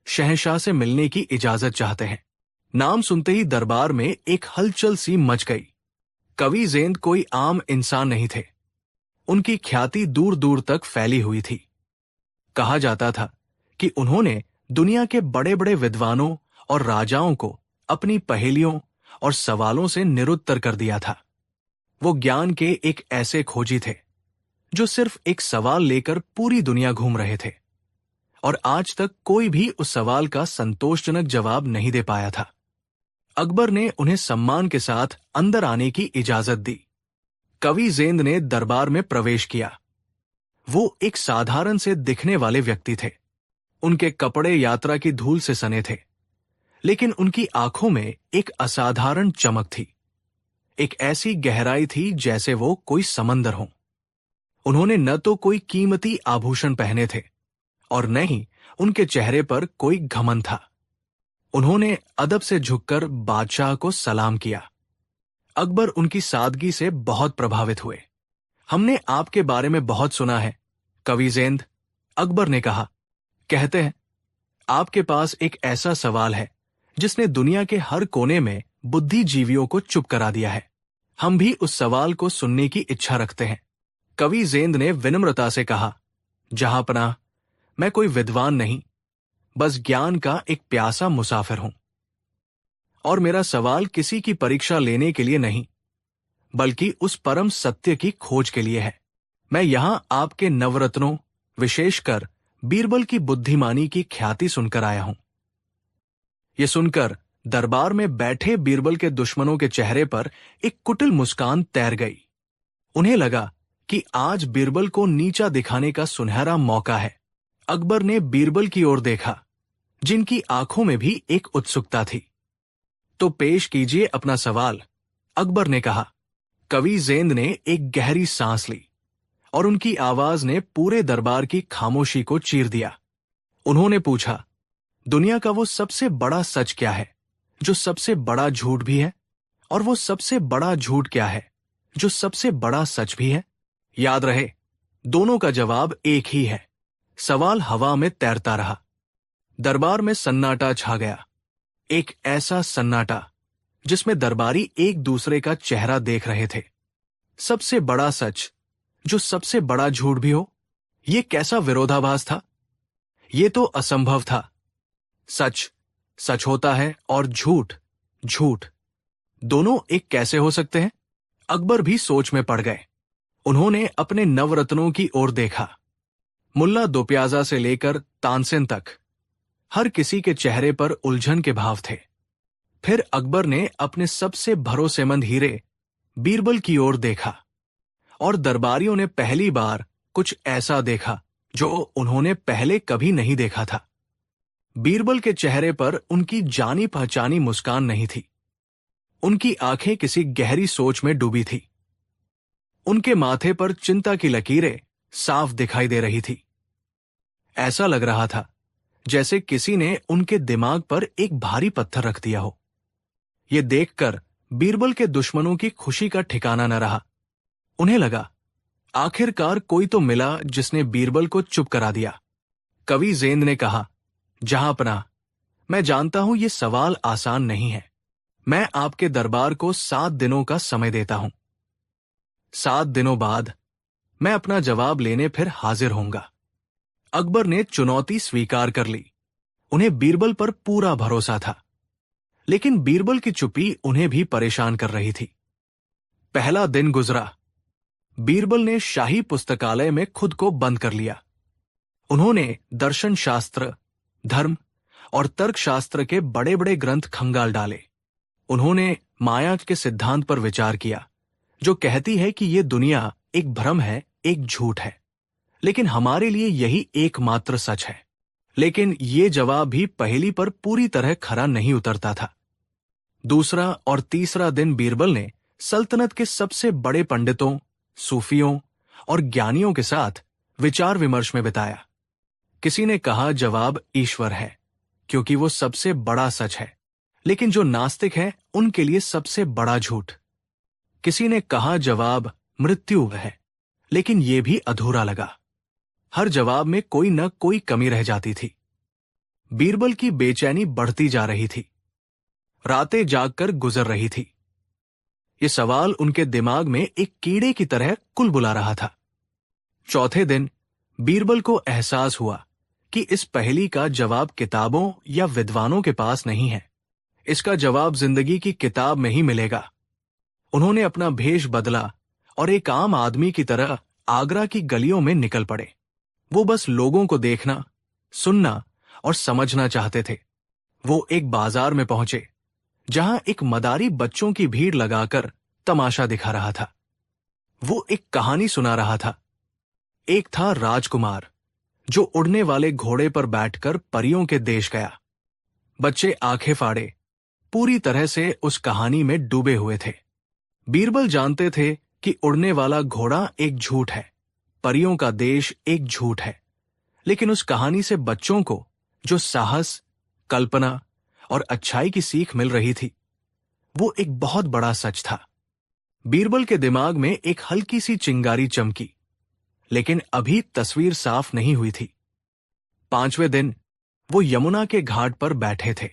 शहंशाह से मिलने की इजाजत चाहते हैं। नाम सुनते ही दरबार में एक हलचल सी मच गई। कवि ज़ेंद कोई आम इंसान नहीं थे। उनकी ख्याति दूर दूर तक फैली हुई थी। कहा जाता था कि उन्होंने दुनिया के बड़े बड़े विद्वानों और राजाओं को अपनी पहेलियों और सवालों से निरुत्तर कर दिया था। वो ज्ञान के एक ऐसे खोजी थे जो सिर्फ एक सवाल लेकर पूरी दुनिया घूम रहे थे, और आज तक कोई भी उस सवाल का संतोषजनक जवाब नहीं दे पाया था। अकबर ने उन्हें सम्मान के साथ अंदर आने की इजाजत दी। कवि ज़ेंद ने दरबार में प्रवेश किया। वो एक साधारण से दिखने वाले व्यक्ति थे। उनके कपड़े यात्रा की धूल से सने थे, लेकिन उनकी आंखों में एक असाधारण चमक थी। एक ऐसी गहराई थी जैसे वो कोई समंदर हो। उन्होंने न तो कोई कीमती आभूषण पहने थे और न ही उनके चेहरे पर कोई घमंड था। उन्होंने अदब से झुककर बादशाह को सलाम किया। अकबर उनकी सादगी से बहुत प्रभावित हुए। हमने आपके बारे में बहुत सुना है, कवि ज़ेंद, अकबर ने कहा। कहते हैं आपके पास एक ऐसा सवाल है जिसने दुनिया के हर कोने में बुद्धिजीवियों को चुप करा दिया है। हम भी उस सवाल को सुनने की इच्छा रखते हैं। कवि ज़ेंद ने विनम्रता से कहा, जहांपनाह, मैं कोई विद्वान नहीं, बस ज्ञान का एक प्यासा मुसाफिर हूं। और मेरा सवाल किसी की परीक्षा लेने के लिए नहीं, बल्कि उस परम सत्य की खोज के लिए है। मैं यहां आपके नवरत्नों, विशेषकर बीरबल की बुद्धिमानी की ख्याति सुनकर आया हूं। यह सुनकर दरबार में बैठे बीरबल के दुश्मनों के चेहरे पर एक कुटिल मुस्कान तैर गई। उन्हें लगा कि आज बीरबल को नीचा दिखाने का सुनहरा मौका है। अकबर ने बीरबल की ओर देखा, जिनकी आंखों में भी एक उत्सुकता थी। तो पेश कीजिए अपना सवाल, अकबर ने कहा। कवि ज़ेंद ने एक गहरी सांस ली और उनकी आवाज ने पूरे दरबार की खामोशी को चीर दिया। उन्होंने पूछा, दुनिया का वो सबसे बड़ा सच क्या है जो सबसे बड़ा झूठ भी है, और वो सबसे बड़ा झूठ क्या है जो सबसे बड़ा सच भी है? याद रहे, दोनों का जवाब एक ही है। सवाल हवा में तैरता रहा। दरबार में सन्नाटा छा गया। एक ऐसा सन्नाटा जिसमें दरबारी एक दूसरे का चेहरा देख रहे थे। सबसे बड़ा सच जो सबसे बड़ा झूठ भी हो, यह कैसा विरोधाभास था? यह तो असंभव था। सच सच होता है और झूठ झूठ। दोनों एक कैसे हो सकते हैं? अकबर भी सोच में पड़ गए। उन्होंने अपने नवरत्नों की ओर देखा। मुल्ला दोप्याजा से लेकर तानसेन तक हर किसी के चेहरे पर उलझन के भाव थे। फिर अकबर ने अपने सबसे भरोसेमंद हीरे बीरबल की ओर देखा, और दरबारियों ने पहली बार कुछ ऐसा देखा जो उन्होंने पहले कभी नहीं देखा था। बीरबल के चेहरे पर उनकी जानी पहचानी मुस्कान नहीं थी। उनकी आंखें किसी गहरी सोच में डूबी थी। उनके माथे पर चिंता की लकीरें साफ दिखाई दे रही थी। ऐसा लग रहा था जैसे किसी ने उनके दिमाग पर एक भारी पत्थर रख दिया हो। यह देखकर बीरबल के दुश्मनों की खुशी का ठिकाना न रहा। उन्हें लगा, आखिरकार कोई तो मिला जिसने बीरबल को चुप करा दिया। कवि ज़ेंद ने कहा, जहांपनाह, मैं जानता हूं यह सवाल आसान नहीं है। मैं आपके दरबार को 7 दिनों का समय देता हूं। 7 दिनों बाद मैं अपना जवाब लेने फिर हाजिर होऊंगा। अकबर ने चुनौती स्वीकार कर ली। उन्हें बीरबल पर पूरा भरोसा था, लेकिन बीरबल की चुप्पी उन्हें भी परेशान कर रही थी। पहला दिन गुजरा। बीरबल ने शाही पुस्तकालय में खुद को बंद कर लिया। उन्होंने दर्शन शास्त्र, धर्म और तर्कशास्त्र के बड़े बड़े ग्रंथ खंगाल डाले। उन्होंने माया के सिद्धांत पर विचार किया, जो कहती है कि यह दुनिया एक भ्रम है, एक झूठ है, लेकिन हमारे लिए यही एकमात्र सच है। लेकिन यह जवाब भी पहेली पर पूरी तरह खरा नहीं उतरता था। दूसरा और तीसरा दिन बीरबल ने सल्तनत के सबसे बड़े पंडितों, सूफियों और ज्ञानियों के साथ विचार विमर्श में बिताया। किसी ने कहा जवाब ईश्वर है, क्योंकि वो सबसे बड़ा सच है, लेकिन जो नास्तिक हैं उनके लिए सबसे बड़ा झूठ। किसी ने कहा जवाब मृत्यु है, लेकिन यह भी अधूरा लगा। हर जवाब में कोई न कोई कमी रह जाती थी। बीरबल की बेचैनी बढ़ती जा रही थी। रातें जागकर गुजर रही थी। ये सवाल उनके दिमाग में एक कीड़े की तरह कुलबुला रहा था। चौथे दिन बीरबल को एहसास हुआ कि इस पहेली का जवाब किताबों या विद्वानों के पास नहीं है। इसका जवाब जिंदगी की किताब में ही मिलेगा। उन्होंने अपना भेष बदला और एक आम आदमी की तरह आगरा की गलियों में निकल पड़े। वो बस लोगों को देखना, सुनना और समझना चाहते थे। वो एक बाजार में पहुंचे जहां एक मदारी बच्चों की भीड़ लगाकर तमाशा दिखा रहा था। वो एक कहानी सुना रहा था। एक था राजकुमार जो उड़ने वाले घोड़े पर बैठकर परियों के देश गया। बच्चे आंखें फाड़े पूरी तरह से उस कहानी में डूबे हुए थे। बीरबल जानते थे कि उड़ने वाला घोड़ा एक झूठ है, परियों का देश एक झूठ है, लेकिन उस कहानी से बच्चों को जो साहस, कल्पना और अच्छाई की सीख मिल रही थी, वो एक बहुत बड़ा सच था। बीरबल के दिमाग में एक हल्की सी चिंगारी चमकी, लेकिन अभी तस्वीर साफ नहीं हुई थी। 5वें दिन वो यमुना के घाट पर बैठे थे।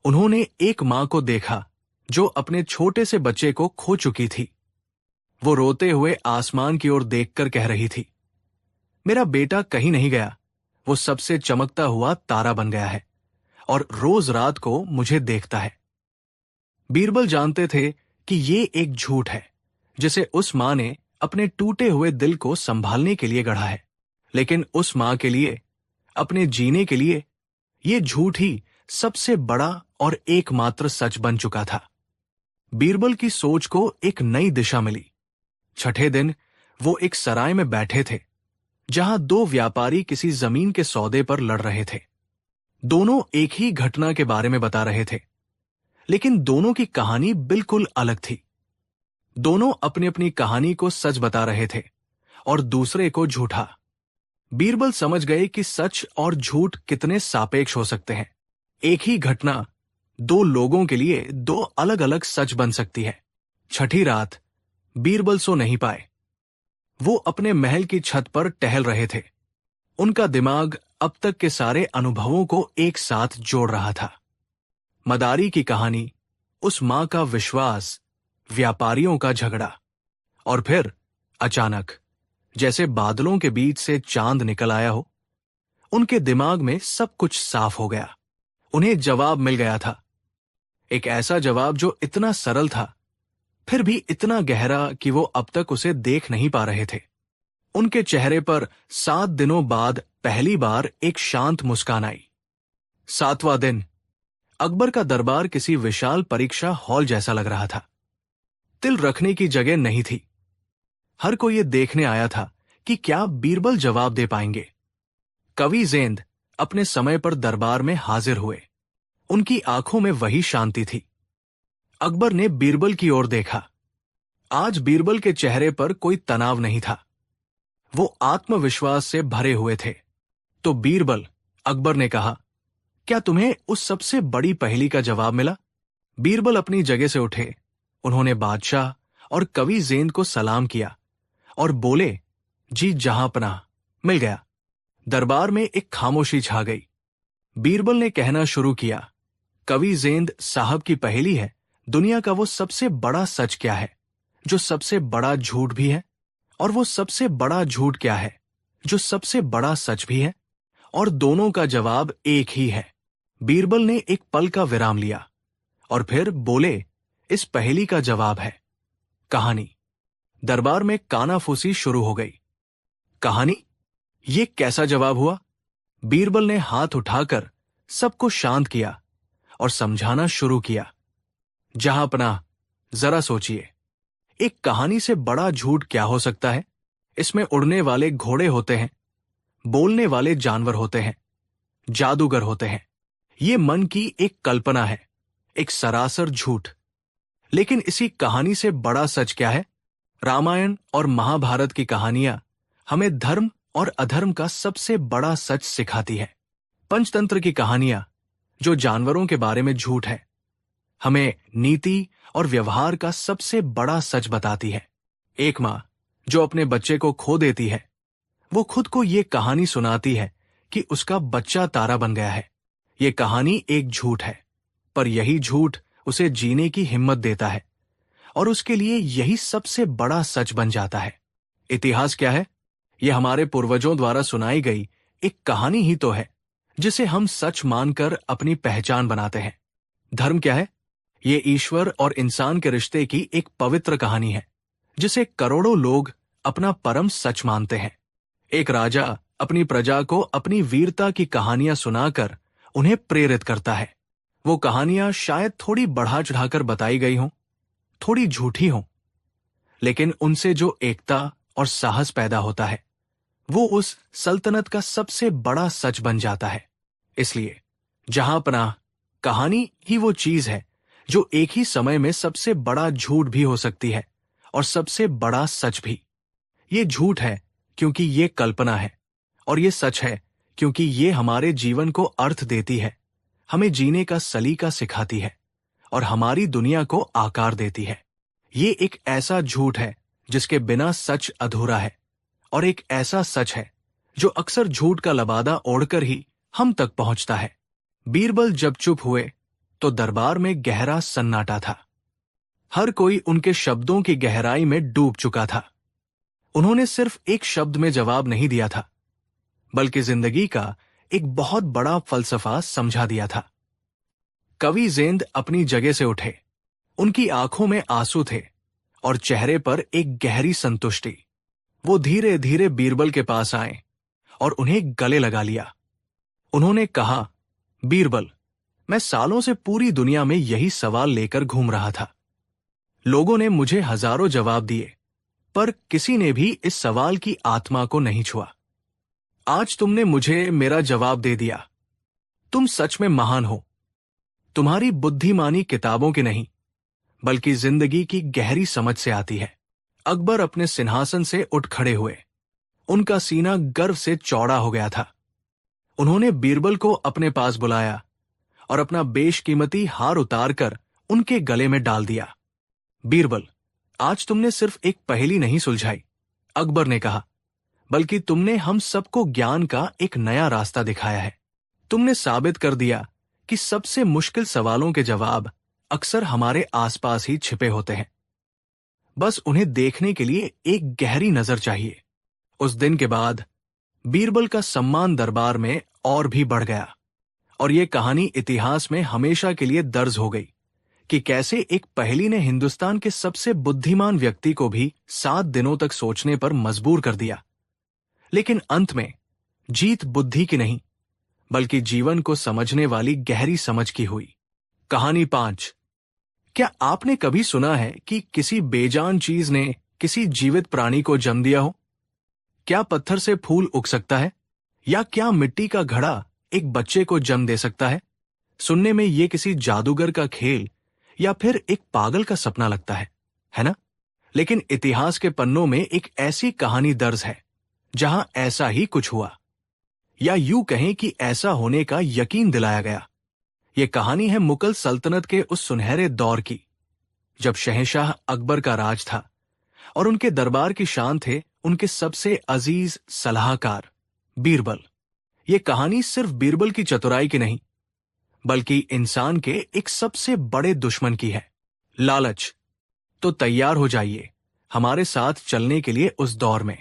उन्होंने एक मां को देखा जो अपने छोटे से बच्चे को खो चुकी थी। वो रोते हुए आसमान की ओर देखकर कह रही थी, मेरा बेटा कहीं नहीं गया, वो सबसे चमकता हुआ तारा बन गया है और रोज रात को मुझे देखता है। बीरबल जानते थे कि ये एक झूठ है जिसे उस मां ने अपने टूटे हुए दिल को संभालने के लिए गढ़ा है, लेकिन उस मां के लिए, अपने जीने के लिए, ये झूठ ही सबसे बड़ा और एकमात्र सच बन चुका था। बीरबल की सोच को एक नई दिशा मिली। छठे दिन वो एक सराय में बैठे थे जहां 2 व्यापारी किसी जमीन के सौदे पर लड़ रहे थे। दोनों एक ही घटना के बारे में बता रहे थे, लेकिन दोनों की कहानी बिल्कुल अलग थी। दोनों अपनी अपनी कहानी को सच बता रहे थे और दूसरे को झूठा। बीरबल समझ गए कि सच और झूठ कितने सापेक्ष हो सकते हैं। एक ही घटना 2 लोगों के लिए 2 अलग अलग सच बन सकती है। छठी रात बीरबल सो नहीं पाए। वो अपने महल की छत पर टहल रहे थे। उनका दिमाग अब तक के सारे अनुभवों को एक साथ जोड़ रहा था। मदारी की कहानी, उस मां का विश्वास, व्यापारियों का झगड़ा, और फिर अचानक जैसे बादलों के बीच से चांद निकल आया हो। उनके दिमाग में सब कुछ साफ हो गया। उन्हें जवाब मिल गया था। एक ऐसा जवाब जो इतना सरल था, फिर भी इतना गहरा कि वो अब तक उसे देख नहीं पा रहे थे। उनके चेहरे पर 7 दिनों बाद पहली बार एक शांत मुस्कान आई। 7वां दिन अकबर का दरबार किसी विशाल परीक्षा हॉल जैसा लग रहा था। तिल रखने की जगह नहीं थी। हर कोई ये देखने आया था कि क्या बीरबल जवाब दे पाएंगे। कवि ज़ेंद अपने समय पर दरबार में हाजिर हुए। उनकी आंखों में वही शांति थी। अकबर ने बीरबल की ओर देखा। आज बीरबल के चेहरे पर कोई तनाव नहीं था। वो आत्मविश्वास से भरे हुए थे। तो बीरबल, अकबर ने कहा, क्या तुम्हें उस सबसे बड़ी पहेली का जवाब मिला? बीरबल अपनी जगह से उठे। उन्होंने बादशाह और कवि ज़ेंद को सलाम किया और बोले, जी जहांपनाह, मिल गया। दरबार में एक खामोशी छा गई। बीरबल ने कहना शुरू किया, कवि ज़ेंद साहब की पहेली है, दुनिया का वो सबसे बड़ा सच क्या है जो सबसे बड़ा झूठ भी है, और वो सबसे बड़ा झूठ क्या है जो सबसे बड़ा सच भी है, और दोनों का जवाब एक ही है। बीरबल ने एक पल का विराम लिया और फिर बोले, इस पहेली का जवाब है कहानी। दरबार में कानाफूसी शुरू हो गई। कहानी? ये कैसा जवाब हुआ? बीरबल ने हाथ उठाकर सबको शांत किया और समझाना शुरू किया। जहांपनाह, जरा सोचिए, एक कहानी से बड़ा झूठ क्या हो सकता है? इसमें उड़ने वाले घोड़े होते हैं, बोलने वाले जानवर होते हैं, जादूगर होते हैं। ये मन की एक कल्पना है, एक सरासर झूठ। लेकिन इसी कहानी से बड़ा सच क्या है? रामायण और महाभारत की कहानियां हमें धर्म और अधर्म का सबसे बड़ा सच सिखाती है। पंचतंत्र की कहानियां, जो जानवरों के बारे में झूठ है, हमें नीति और व्यवहार का सबसे बड़ा सच बताती है। एक मां जो अपने बच्चे को खो देती है, वो खुद को ये कहानी सुनाती है कि उसका बच्चा तारा बन गया है। ये कहानी एक झूठ है, पर यही झूठ उसे जीने की हिम्मत देता है और उसके लिए यही सबसे बड़ा सच बन जाता है। इतिहास क्या है? यह हमारे पूर्वजों द्वारा सुनाई गई एक कहानी ही तो है, जिसे हम सच मानकर अपनी पहचान बनाते हैं। धर्म क्या है? ये ईश्वर और इंसान के रिश्ते की एक पवित्र कहानी है, जिसे करोड़ों लोग अपना परम सच मानते हैं। एक राजा अपनी प्रजा को अपनी वीरता की कहानियां सुनाकर उन्हें प्रेरित करता है। वो कहानियां शायद थोड़ी बढ़ा चढ़ाकर बताई गई हों, थोड़ी झूठी हों, लेकिन उनसे जो एकता और साहस पैदा होता है, वो उस सल्तनत का सबसे बड़ा सच बन जाता है। इसलिए जहांपनाह कहानी ही वो चीज है जो एक ही समय में सबसे बड़ा झूठ भी हो सकती है और सबसे बड़ा सच भी। ये झूठ है क्योंकि ये कल्पना है, और ये सच है क्योंकि ये हमारे जीवन को अर्थ देती है, हमें जीने का सलीका सिखाती है और हमारी दुनिया को आकार देती है। ये एक ऐसा झूठ है जिसके बिना सच अधूरा है, और एक ऐसा सच है जो अक्सर झूठ का लबादा ओढ़कर ही हम तक पहुंचता है। बीरबल जब चुप हुए तो दरबार में गहरा सन्नाटा था। हर कोई उनके शब्दों की गहराई में डूब चुका था। उन्होंने सिर्फ एक शब्द में जवाब नहीं दिया था, बल्कि जिंदगी का एक बहुत बड़ा फलसफा समझा दिया था। कवि जेंद अपनी जगह से उठे। उनकी आंखों में आंसू थे और चेहरे पर एक गहरी संतुष्टि। वो धीरे धीरे बीरबल के पास आए और उन्हें गले लगा लिया। उन्होंने कहा, बीरबल, मैं सालों से पूरी दुनिया में यही सवाल लेकर घूम रहा था। लोगों ने मुझे हजारों जवाब दिए, पर किसी ने भी इस सवाल की आत्मा को नहीं छुआ। आज तुमने मुझे मेरा जवाब दे दिया। तुम सच में महान हो। तुम्हारी बुद्धिमानी किताबों की नहीं, बल्कि जिंदगी की गहरी समझ से आती है। अकबर अपने सिंहासन से उठ खड़े हुए। उनका सीना गर्व से चौड़ा हो गया था। उन्होंने बीरबल को अपने पास बुलाया और अपना बेशकीमती हार उतारकर उनके गले में डाल दिया। बीरबल, आज तुमने सिर्फ एक पहेली नहीं सुलझाई, अकबर ने कहा, बल्कि तुमने हम सबको ज्ञान का एक नया रास्ता दिखाया है। तुमने साबित कर दिया कि सबसे मुश्किल सवालों के जवाब अक्सर हमारे आसपास ही छिपे होते हैं। बस उन्हें देखने के लिए एक गहरी नजर चाहिए। उस दिन के बाद बीरबल का सम्मान दरबार में और भी बढ़ गया, और यह कहानी इतिहास में हमेशा के लिए दर्ज हो गई कि कैसे एक पहेली ने हिंदुस्तान के सबसे बुद्धिमान व्यक्ति को भी 7 दिनों तक सोचने पर मजबूर कर दिया। लेकिन अंत में जीत बुद्धि की नहीं, बल्कि जीवन को समझने वाली गहरी समझ की हुई। कहानी 5। क्या आपने कभी सुना है कि किसी बेजान चीज ने किसी जीवित प्राणी को जन्म दिया हो? क्या पत्थर से फूल उग सकता है? या क्या मिट्टी का घड़ा एक बच्चे को जन्म दे सकता है? सुनने में यह किसी जादूगर का खेल या फिर एक पागल का सपना लगता है ना? लेकिन इतिहास के पन्नों में एक ऐसी कहानी दर्ज है जहां ऐसा ही कुछ हुआ, या यूं कहें कि ऐसा होने का यकीन दिलाया गया। यह कहानी है मुगल सल्तनत के उस सुनहरे दौर की, जब शहंशाह अकबर का राज था और उनके दरबार की शान थे उनके सबसे अजीज सलाहकार बीरबल। यह कहानी सिर्फ बीरबल की चतुराई की नहीं, बल्कि इंसान के एक सबसे बड़े दुश्मन की है, लालच। तो तैयार हो जाइए हमारे साथ चलने के लिए उस दौर में,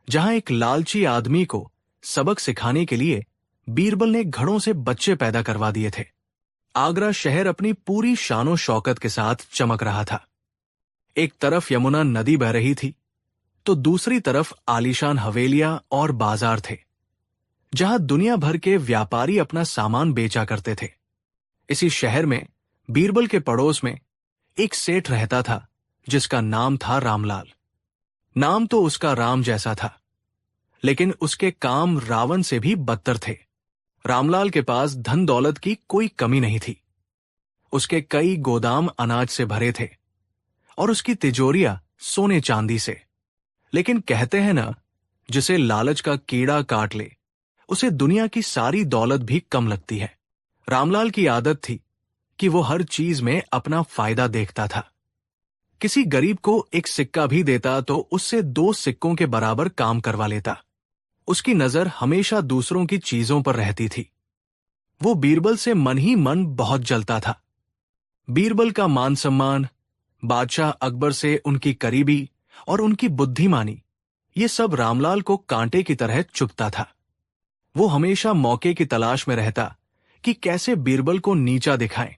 जहां एक लालची आदमी को सबक सिखाने के लिए बीरबल ने घड़ों से बच्चे पैदा करवा दिए थे। आगरा शहर अपनी पूरी शानो शौकत के साथ चमक रहा था। एक तरफ यमुना नदी बह रही थी, तो दूसरी तरफ आलीशान हवेलियां और बाजार थे, जहां दुनिया भर के व्यापारी अपना सामान बेचा करते थे। इसी शहर में बीरबल के पड़ोस में एक सेठ रहता था, जिसका नाम था रामलाल। नाम तो उसका राम जैसा था, लेकिन उसके काम रावण से भी बदतर थे। रामलाल के पास धन दौलत की कोई कमी नहीं थी। उसके कई गोदाम अनाज से भरे थे और उसकी तिजोरियां सोने चांदी से। लेकिन कहते हैं ना, जिसे लालच का कीड़ा काट ले, उसे दुनिया की सारी दौलत भी कम लगती है। रामलाल की आदत थी कि वो हर चीज में अपना फायदा देखता था। किसी गरीब को एक सिक्का भी देता तो उससे 2 सिक्कों के बराबर काम करवा लेता। उसकी नजर हमेशा दूसरों की चीजों पर रहती थी। वो बीरबल से मन ही मन बहुत जलता था। बीरबल का मान सम्मान, बादशाह अकबर से उनकी करीबी और उनकी बुद्धिमानी, ये सब रामलाल को कांटे की तरह चुभता था। वो हमेशा मौके की तलाश में रहता कि कैसे बीरबल को नीचा दिखाएं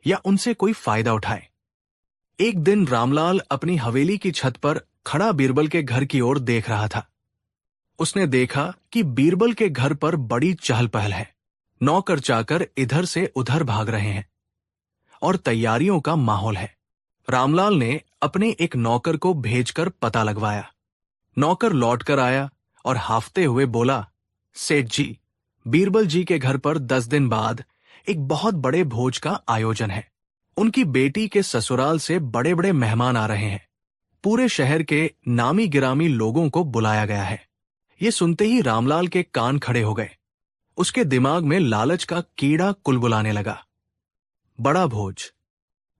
या उनसे कोई फायदा उठाए। एक दिन रामलाल अपनी हवेली की छत पर खड़ा बीरबल के घर की ओर देख रहा था। उसने देखा कि बीरबल के घर पर बड़ी चहल पहल है। नौकर चाकर इधर से उधर भाग रहे हैं और तैयारियों का माहौल है। रामलाल ने अपने एक नौकर को भेजकर पता लगवाया। नौकर लौटकर आया और हाफते हुए बोला, सेठ जी, बीरबल जी के घर पर 10 दिन बाद एक बहुत बड़े भोज का आयोजन है। उनकी बेटी के ससुराल से बड़े बड़े मेहमान आ रहे हैं। पूरे शहर के नामी गिरामी लोगों को बुलाया गया है। ये सुनते ही रामलाल के कान खड़े हो गए। उसके दिमाग में लालच का कीड़ा कुलबुलाने लगा। बड़ा भोज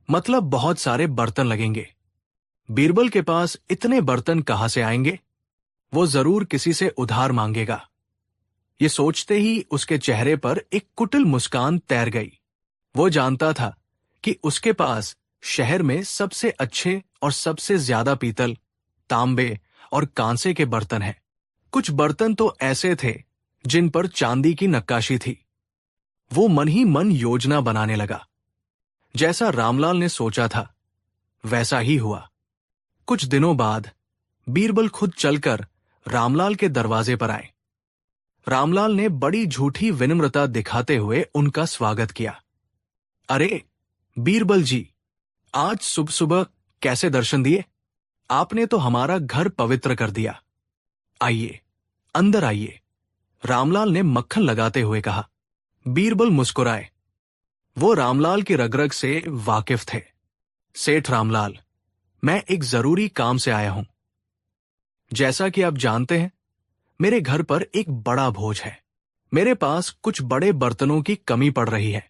मतलब बहुत सारे बर्तन लगेंगे। बीरबल के पास इतने बर्तन कहां से आएंगे? वो जरूर किसी से उधार मांगेगा। ये सोचते ही उसके चेहरे पर एक कुटिल मुस्कान तैर गई। वो जानता था कि उसके पास शहर में सबसे अच्छे और सबसे ज्यादा पीतल, तांबे और कांसे के बर्तन हैं। कुछ बर्तन तो ऐसे थे जिन पर चांदी की नक्काशी थी। वो मन ही मन योजना बनाने लगा। जैसा रामलाल ने सोचा था वैसा ही हुआ। कुछ दिनों बाद बीरबल खुद चलकर रामलाल के दरवाजे पर आए। रामलाल ने बड़ी झूठी विनम्रता दिखाते हुए उनका स्वागत किया। अरे बीरबल जी, आज सुबह सुबह कैसे दर्शन दिए? आपने तो हमारा घर पवित्र कर दिया। आइए, अंदर आइए, रामलाल ने मक्खन लगाते हुए कहा। बीरबल मुस्कुराए। वो रामलाल की रगरग से वाकिफ थे। सेठ रामलाल, मैं एक जरूरी काम से आया हूं। जैसा कि आप जानते हैं, मेरे घर पर एक बड़ा भोज है। मेरे पास कुछ बड़े बर्तनों की कमी पड़ रही है।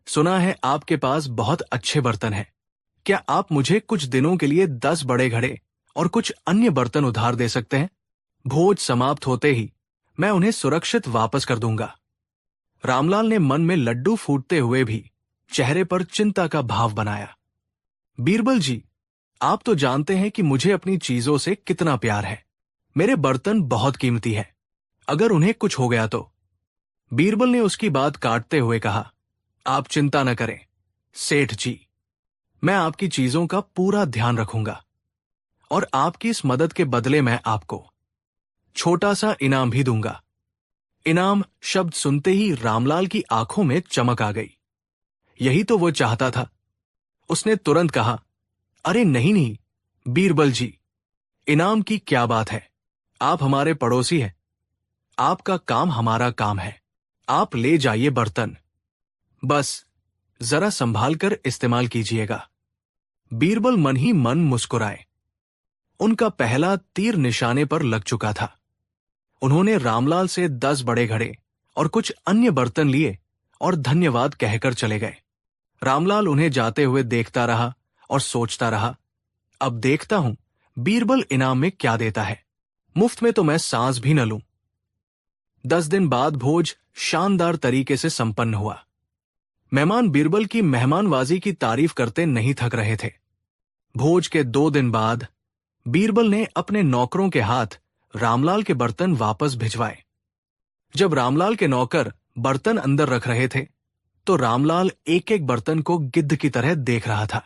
सुना है आपके पास बहुत अच्छे बर्तन हैं। क्या आप मुझे कुछ दिनों के लिए 10 बड़े घड़े और कुछ अन्य बर्तन उधार दे सकते हैं? भोज समाप्त होते ही मैं उन्हें सुरक्षित वापस कर दूंगा। रामलाल ने मन में लड्डू फूटते हुए भी चेहरे पर चिंता का भाव बनाया। बीरबल जी, आप तो जानते हैं कि मुझे अपनी चीजों से कितना प्यार है। मेरे बर्तन बहुत कीमती हैं। अगर उन्हें कुछ हो गया तो? बीरबल ने उसकी बात काटते हुए कहा, आप चिंता न करें सेठ जी, मैं आपकी चीजों का पूरा ध्यान रखूंगा और आपकी इस मदद के बदले मैं आपको छोटा सा इनाम भी दूंगा। इनाम शब्द सुनते ही रामलाल की आंखों में चमक आ गई। यही तो वो चाहता था। उसने तुरंत कहा, अरे नहीं नहीं बीरबल जी, इनाम की क्या बात है। आप हमारे पड़ोसी हैं। आपका काम हमारा काम है। आप ले जाइए बर्तन, बस जरा संभाल कर इस्तेमाल कीजिएगा। बीरबल मन ही मन मुस्कुराए। उनका पहला तीर निशाने पर लग चुका था। उन्होंने रामलाल से 10 बड़े घड़े और कुछ अन्य बर्तन लिए और धन्यवाद कहकर चले गए। रामलाल उन्हें जाते हुए देखता रहा और सोचता रहा, अब देखता हूं बीरबल इनाम में क्या देता है। मुफ्त में तो मैं सांस भी न लूं। 10 दिन बाद भोज शानदार तरीके से संपन्न हुआ। मेहमान बीरबल की मेहमानवाजी की तारीफ करते नहीं थक रहे थे। भोज के 2 दिन बाद बीरबल ने अपने नौकरों के हाथ रामलाल के बर्तन वापस भिजवाए। जब रामलाल के नौकर बर्तन अंदर रख रहे थे तो रामलाल एक एक बर्तन को गिद्ध की तरह देख रहा था।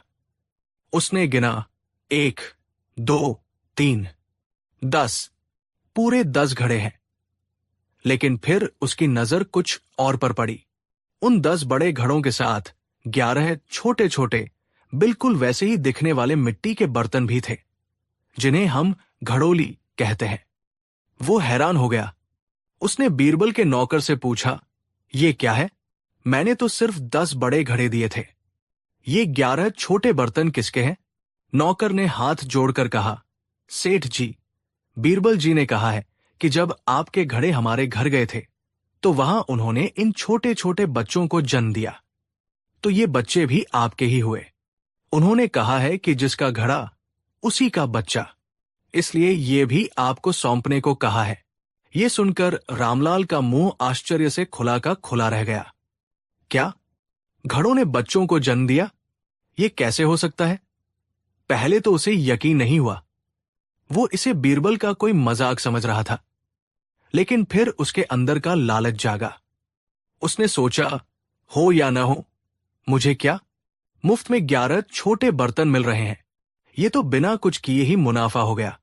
उसने गिना, 1, 2, 3, 10, पूरे 10 घड़े हैं। लेकिन फिर उसकी नजर कुछ और पर पड़ी। उन 10 बड़े घड़ों के साथ 11 छोटे छोटे बिल्कुल वैसे ही दिखने वाले मिट्टी के बर्तन भी थे, जिन्हें हम घड़ोली कहते हैं। वो हैरान हो गया। उसने बीरबल के नौकर से पूछा, ये क्या है? मैंने तो सिर्फ 10 बड़े घड़े दिए थे। ये 11 छोटे बर्तन किसके हैं? नौकर ने हाथ जोड़कर कहा, सेठ जी, बीरबल जी ने कहा है कि जब आपके घड़े हमारे घर गए थे तो वहां उन्होंने इन छोटे छोटे बच्चों को जन्म दिया, तो ये बच्चे भी आपके ही हुए। उन्होंने कहा है कि जिसका घड़ा उसी का बच्चा, इसलिए ये भी आपको सौंपने को कहा है। ये सुनकर रामलाल का मुंह आश्चर्य से खुला का खुला रह गया। क्या घड़ों ने बच्चों को जन्म दिया? ये कैसे हो सकता है? पहले तो उसे यकीन नहीं हुआ। वो इसे बीरबल का कोई मजाक समझ रहा था। लेकिन फिर उसके अंदर का लालच जागा। उसने सोचा, हो या न हो, मुझे क्या, मुफ्त में 11 छोटे बर्तन मिल रहे हैं, ये तो बिना कुछ किए ही मुनाफा हो गया।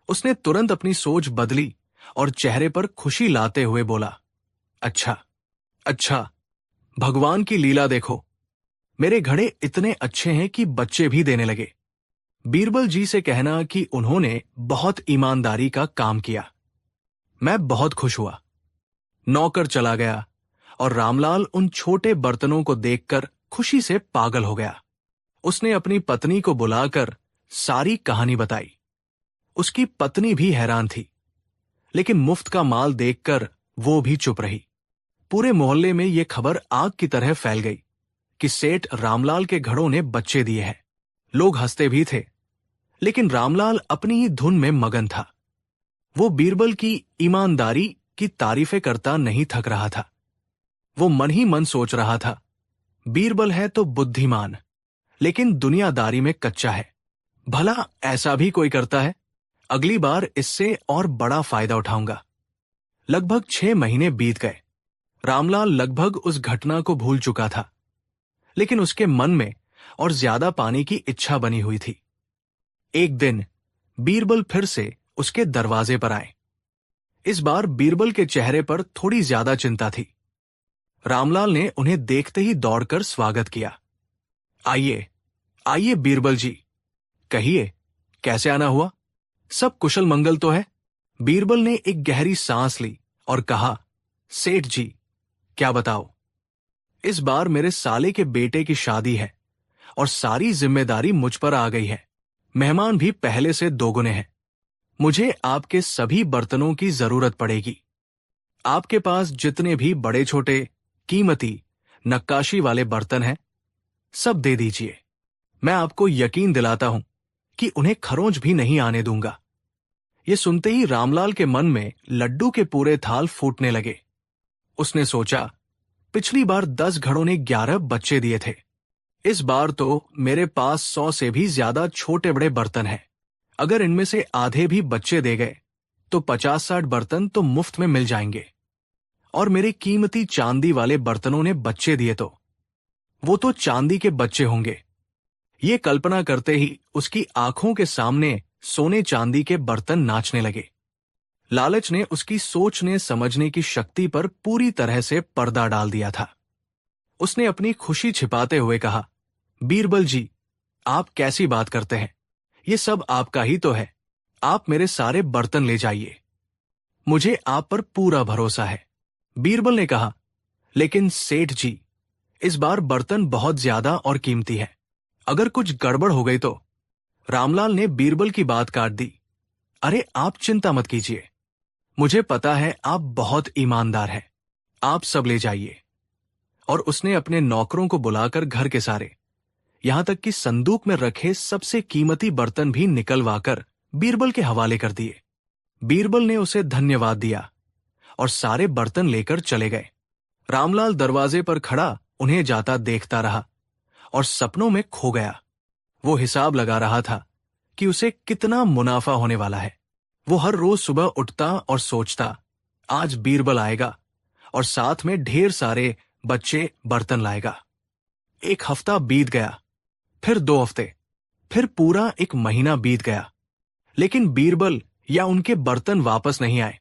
उसने तुरंत अपनी सोच बदली और चेहरे पर खुशी लाते हुए बोला, अच्छा अच्छा, भगवान की लीला देखो, मेरे घड़े इतने अच्छे हैं कि बच्चे भी देने लगे। बीरबल जी से कहना कि उन्होंने बहुत ईमानदारी का काम किया। मैं बहुत खुश हुआ। नौकर चला गया और रामलाल उन छोटे बर्तनों को देखकर खुशी से पागल हो गया। उसने अपनी पत्नी को बुलाकर सारी कहानी बताई। उसकी पत्नी भी हैरान थी, लेकिन मुफ्त का माल देखकर वो भी चुप रही। पूरे मोहल्ले में ये खबर आग की तरह फैल गई कि सेठ रामलाल के घड़ों ने बच्चे दिए हैं। लोग हंसते भी थे, लेकिन रामलाल अपनी ही धुन में मगन था। वो बीरबल की ईमानदारी की तारीफें करता नहीं थक रहा था। वो मन ही मन सोच रहा था, बीरबल है तो बुद्धिमान, लेकिन दुनियादारी में कच्चा है। भला ऐसा भी कोई करता है? अगली बार इससे और बड़ा फायदा उठाऊंगा। लगभग 6 महीने बीत गए। रामलाल लगभग उस घटना को भूल चुका था, लेकिन उसके मन में और ज्यादा पाने की इच्छा बनी हुई थी। एक दिन बीरबल फिर से उसके दरवाजे पर आए। इस बार बीरबल के चेहरे पर थोड़ी ज्यादा चिंता थी। रामलाल ने उन्हें देखते ही दौड़कर स्वागत किया। आइए आइए बीरबल जी, कहिए कैसे आना हुआ? सब कुशल मंगल तो है? बीरबल ने एक गहरी सांस ली और कहा, सेठ जी, क्या बताओ? इस बार मेरे साले के बेटे की शादी है और सारी जिम्मेदारी मुझ पर आ गई है। मेहमान भी पहले से दोगुने हैं। मुझे आपके सभी बर्तनों की जरूरत पड़ेगी। आपके पास जितने भी बड़े छोटे कीमती नक्काशी वाले बर्तन हैं, सब दे दीजिए। मैं आपको यकीन दिलाता हूं कि उन्हें खरोंच भी नहीं आने दूंगा। ये सुनते ही रामलाल के मन में लड्डू के पूरे थाल फूटने लगे। उसने सोचा, पिछली बार 10 घड़ों ने 11 बच्चे दिए थे। इस बार तो मेरे पास 100 से भी ज्यादा छोटे बड़े बर्तन हैं। अगर इनमें से आधे भी बच्चे दे गए तो 50-60 बर्तन तो मुफ्त में मिल जाएंगे। और मेरे कीमती चांदी वाले बर्तनों ने बच्चे दिए तो वो तो चांदी के बच्चे होंगे। ये कल्पना करते ही उसकी आंखों के सामने सोने चांदी के बर्तन नाचने लगे। लालच ने उसकी सोचने समझने की शक्ति पर पूरी तरह से पर्दा डाल दिया था। उसने अपनी खुशी छिपाते हुए कहा, बीरबल जी, आप कैसी बात करते हैं? ये सब आपका ही तो है। आप मेरे सारे बर्तन ले जाइए। मुझे आप पर पूरा भरोसा है। बीरबल ने कहा, लेकिन सेठ जी, इस बार बर्तन बहुत ज्यादा और कीमती है। अगर कुछ गड़बड़ हो गई तो? रामलाल ने बीरबल की बात काट दी। अरे आप चिंता मत कीजिए, मुझे पता है आप बहुत ईमानदार हैं। आप सब ले जाइए। और उसने अपने नौकरों को बुलाकर घर के सारे, यहां तक कि संदूक में रखे सबसे कीमती बर्तन भी निकलवाकर बीरबल के हवाले कर दिए। बीरबल ने उसे धन्यवाद दिया और सारे बर्तन लेकर चले गए। रामलाल दरवाजे पर खड़ा उन्हें जाता देखता रहा और सपनों में खो गया। वो हिसाब लगा रहा था कि उसे कितना मुनाफा होने वाला है। वो हर रोज सुबह उठता और सोचता, आज बीरबल आएगा और साथ में ढेर सारे बच्चे बर्तन लाएगा। 1 हफ्ता बीत गया, फिर 2 हफ्ते, फिर पूरा 1 महीना बीत गया, लेकिन बीरबल या उनके बर्तन वापस नहीं आए।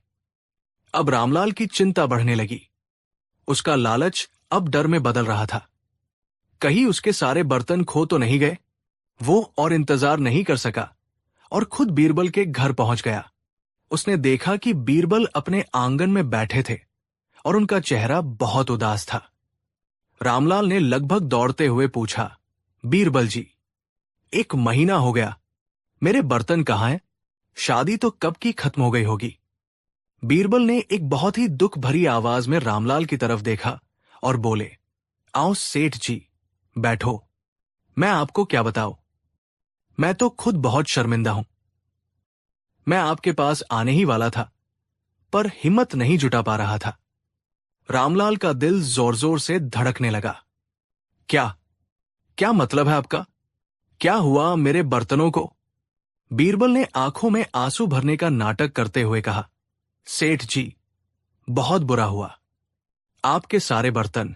अब रामलाल की चिंता बढ़ने लगी। उसका लालच अब डर में बदल रहा था। कहीं उसके सारे बर्तन खो तो नहीं गए? वो और इंतजार नहीं कर सका और खुद बीरबल के घर पहुंच गया। उसने देखा कि बीरबल अपने आंगन में बैठे थे और उनका चेहरा बहुत उदास था। रामलाल ने लगभग दौड़ते हुए पूछा, बीरबल जी, 1 महीना हो गया, मेरे बर्तन कहाँ हैं? शादी तो कब की खत्म हो गई होगी। बीरबल ने एक बहुत ही दुख भरी आवाज में रामलाल की तरफ देखा और बोले, आओ सेठ जी, बैठो। मैं आपको क्या बताऊं, मैं तो खुद बहुत शर्मिंदा हूं। मैं आपके पास आने ही वाला था, पर हिम्मत नहीं जुटा पा रहा था। रामलाल का दिल जोर जोर से धड़कने लगा। क्या क्या मतलब है आपका? क्या हुआ मेरे बर्तनों को? बीरबल ने आंखों में आंसू भरने का नाटक करते हुए कहा। सेठ जी, बहुत बुरा हुआ। आपके सारे बर्तन,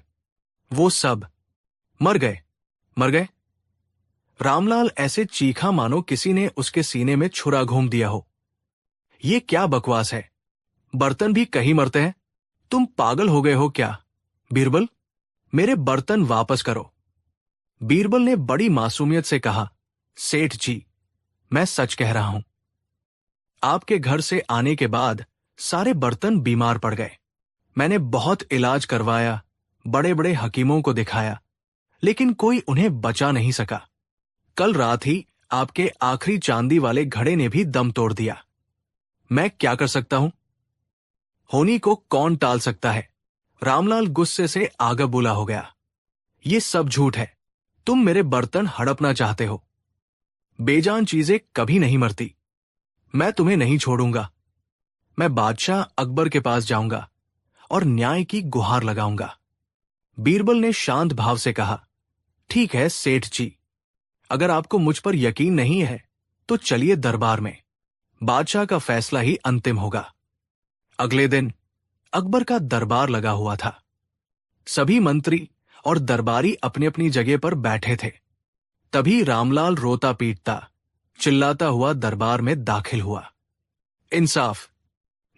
वो सब मर गए। मर गए? रामलाल ऐसे चीखा मानो किसी ने उसके सीने में छुरा घूम दिया हो। ये क्या बकवास है? बर्तन भी कहीं मरते हैं? तुम पागल हो गए हो क्या? बीरबल, मेरे बर्तन वापस करो। बीरबल ने बड़ी मासूमियत से कहा। सेठ जी, मैं सच कह रहा हूं। आपके घर से आने के बाद सारे बर्तन बीमार पड़ गए। मैंने बहुत इलाज करवाया, बड़े बड़े हकीमों को दिखाया, लेकिन कोई उन्हें बचा नहीं सका। कल रात ही आपके आखिरी चांदी वाले घड़े ने भी दम तोड़ दिया। मैं क्या कर सकता हूं? होनी को कौन टाल सकता है? रामलाल गुस्से से आग बुला हो गया। ये सब झूठ है। तुम मेरे बर्तन हड़पना चाहते हो। बेजान चीजें कभी नहीं मरती। मैं तुम्हें नहीं छोड़ूंगा। मैं बादशाह अकबर के पास जाऊंगा और न्याय की गुहार लगाऊंगा। बीरबल ने शांत भाव से कहा। ठीक है सेठ जी, अगर आपको मुझ पर यकीन नहीं है तो चलिए दरबार में। बादशाह का फैसला ही अंतिम होगा। अगले दिन अकबर का दरबार लगा हुआ था। सभी मंत्री और दरबारी अपनी अपनी जगह पर बैठे थे। तभी रामलाल रोता पीटता, चिल्लाता हुआ दरबार में दाखिल हुआ। इंसाफ,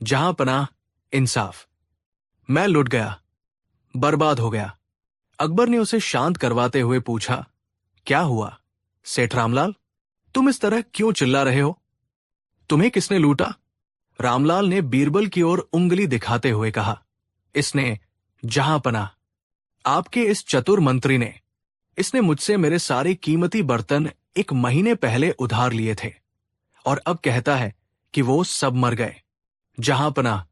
जहां पनाह, इंसाफ। मैं लुट गया, बर्बाद हो गया। अकबर ने उसे शांत करवाते हुए पूछा। क्या हुआ सेठ रामलाल? तुम इस तरह क्यों चिल्ला रहे हो? तुम्हें किसने लूटा? रामलाल ने बीरबल की ओर उंगली दिखाते हुए कहा। इसने, जहां पनाह, आपके इस चतुर मंत्री ने। इसने मुझसे मेरे सारे कीमती बर्तन 1 महीने पहले उधार लिए थे और अब कहता है कि वो सब मर गए। जहां पनाह,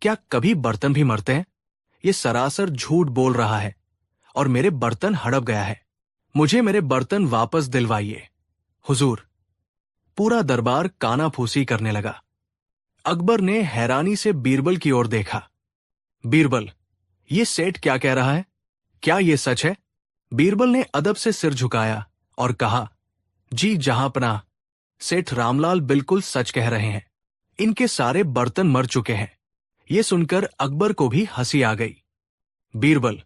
क्या कभी बर्तन भी मरते हैं? ये सरासर झूठ बोल रहा है और मेरे बर्तन हड़प गया है। मुझे मेरे बर्तन वापस दिलवाइए हुजूर। पूरा दरबार कानाफूसी करने लगा। अकबर ने हैरानी से बीरबल की ओर देखा। बीरबल, ये सेठ क्या कह रहा है? क्या ये सच है? बीरबल ने अदब से सिर झुकाया और कहा। जी जहां पनाह, सेठ रामलाल बिल्कुल सच कह रहे हैं। इनके सारे बर्तन मर चुके हैं। ये सुनकर अकबर को भी हंसी आ गई। बीरबल,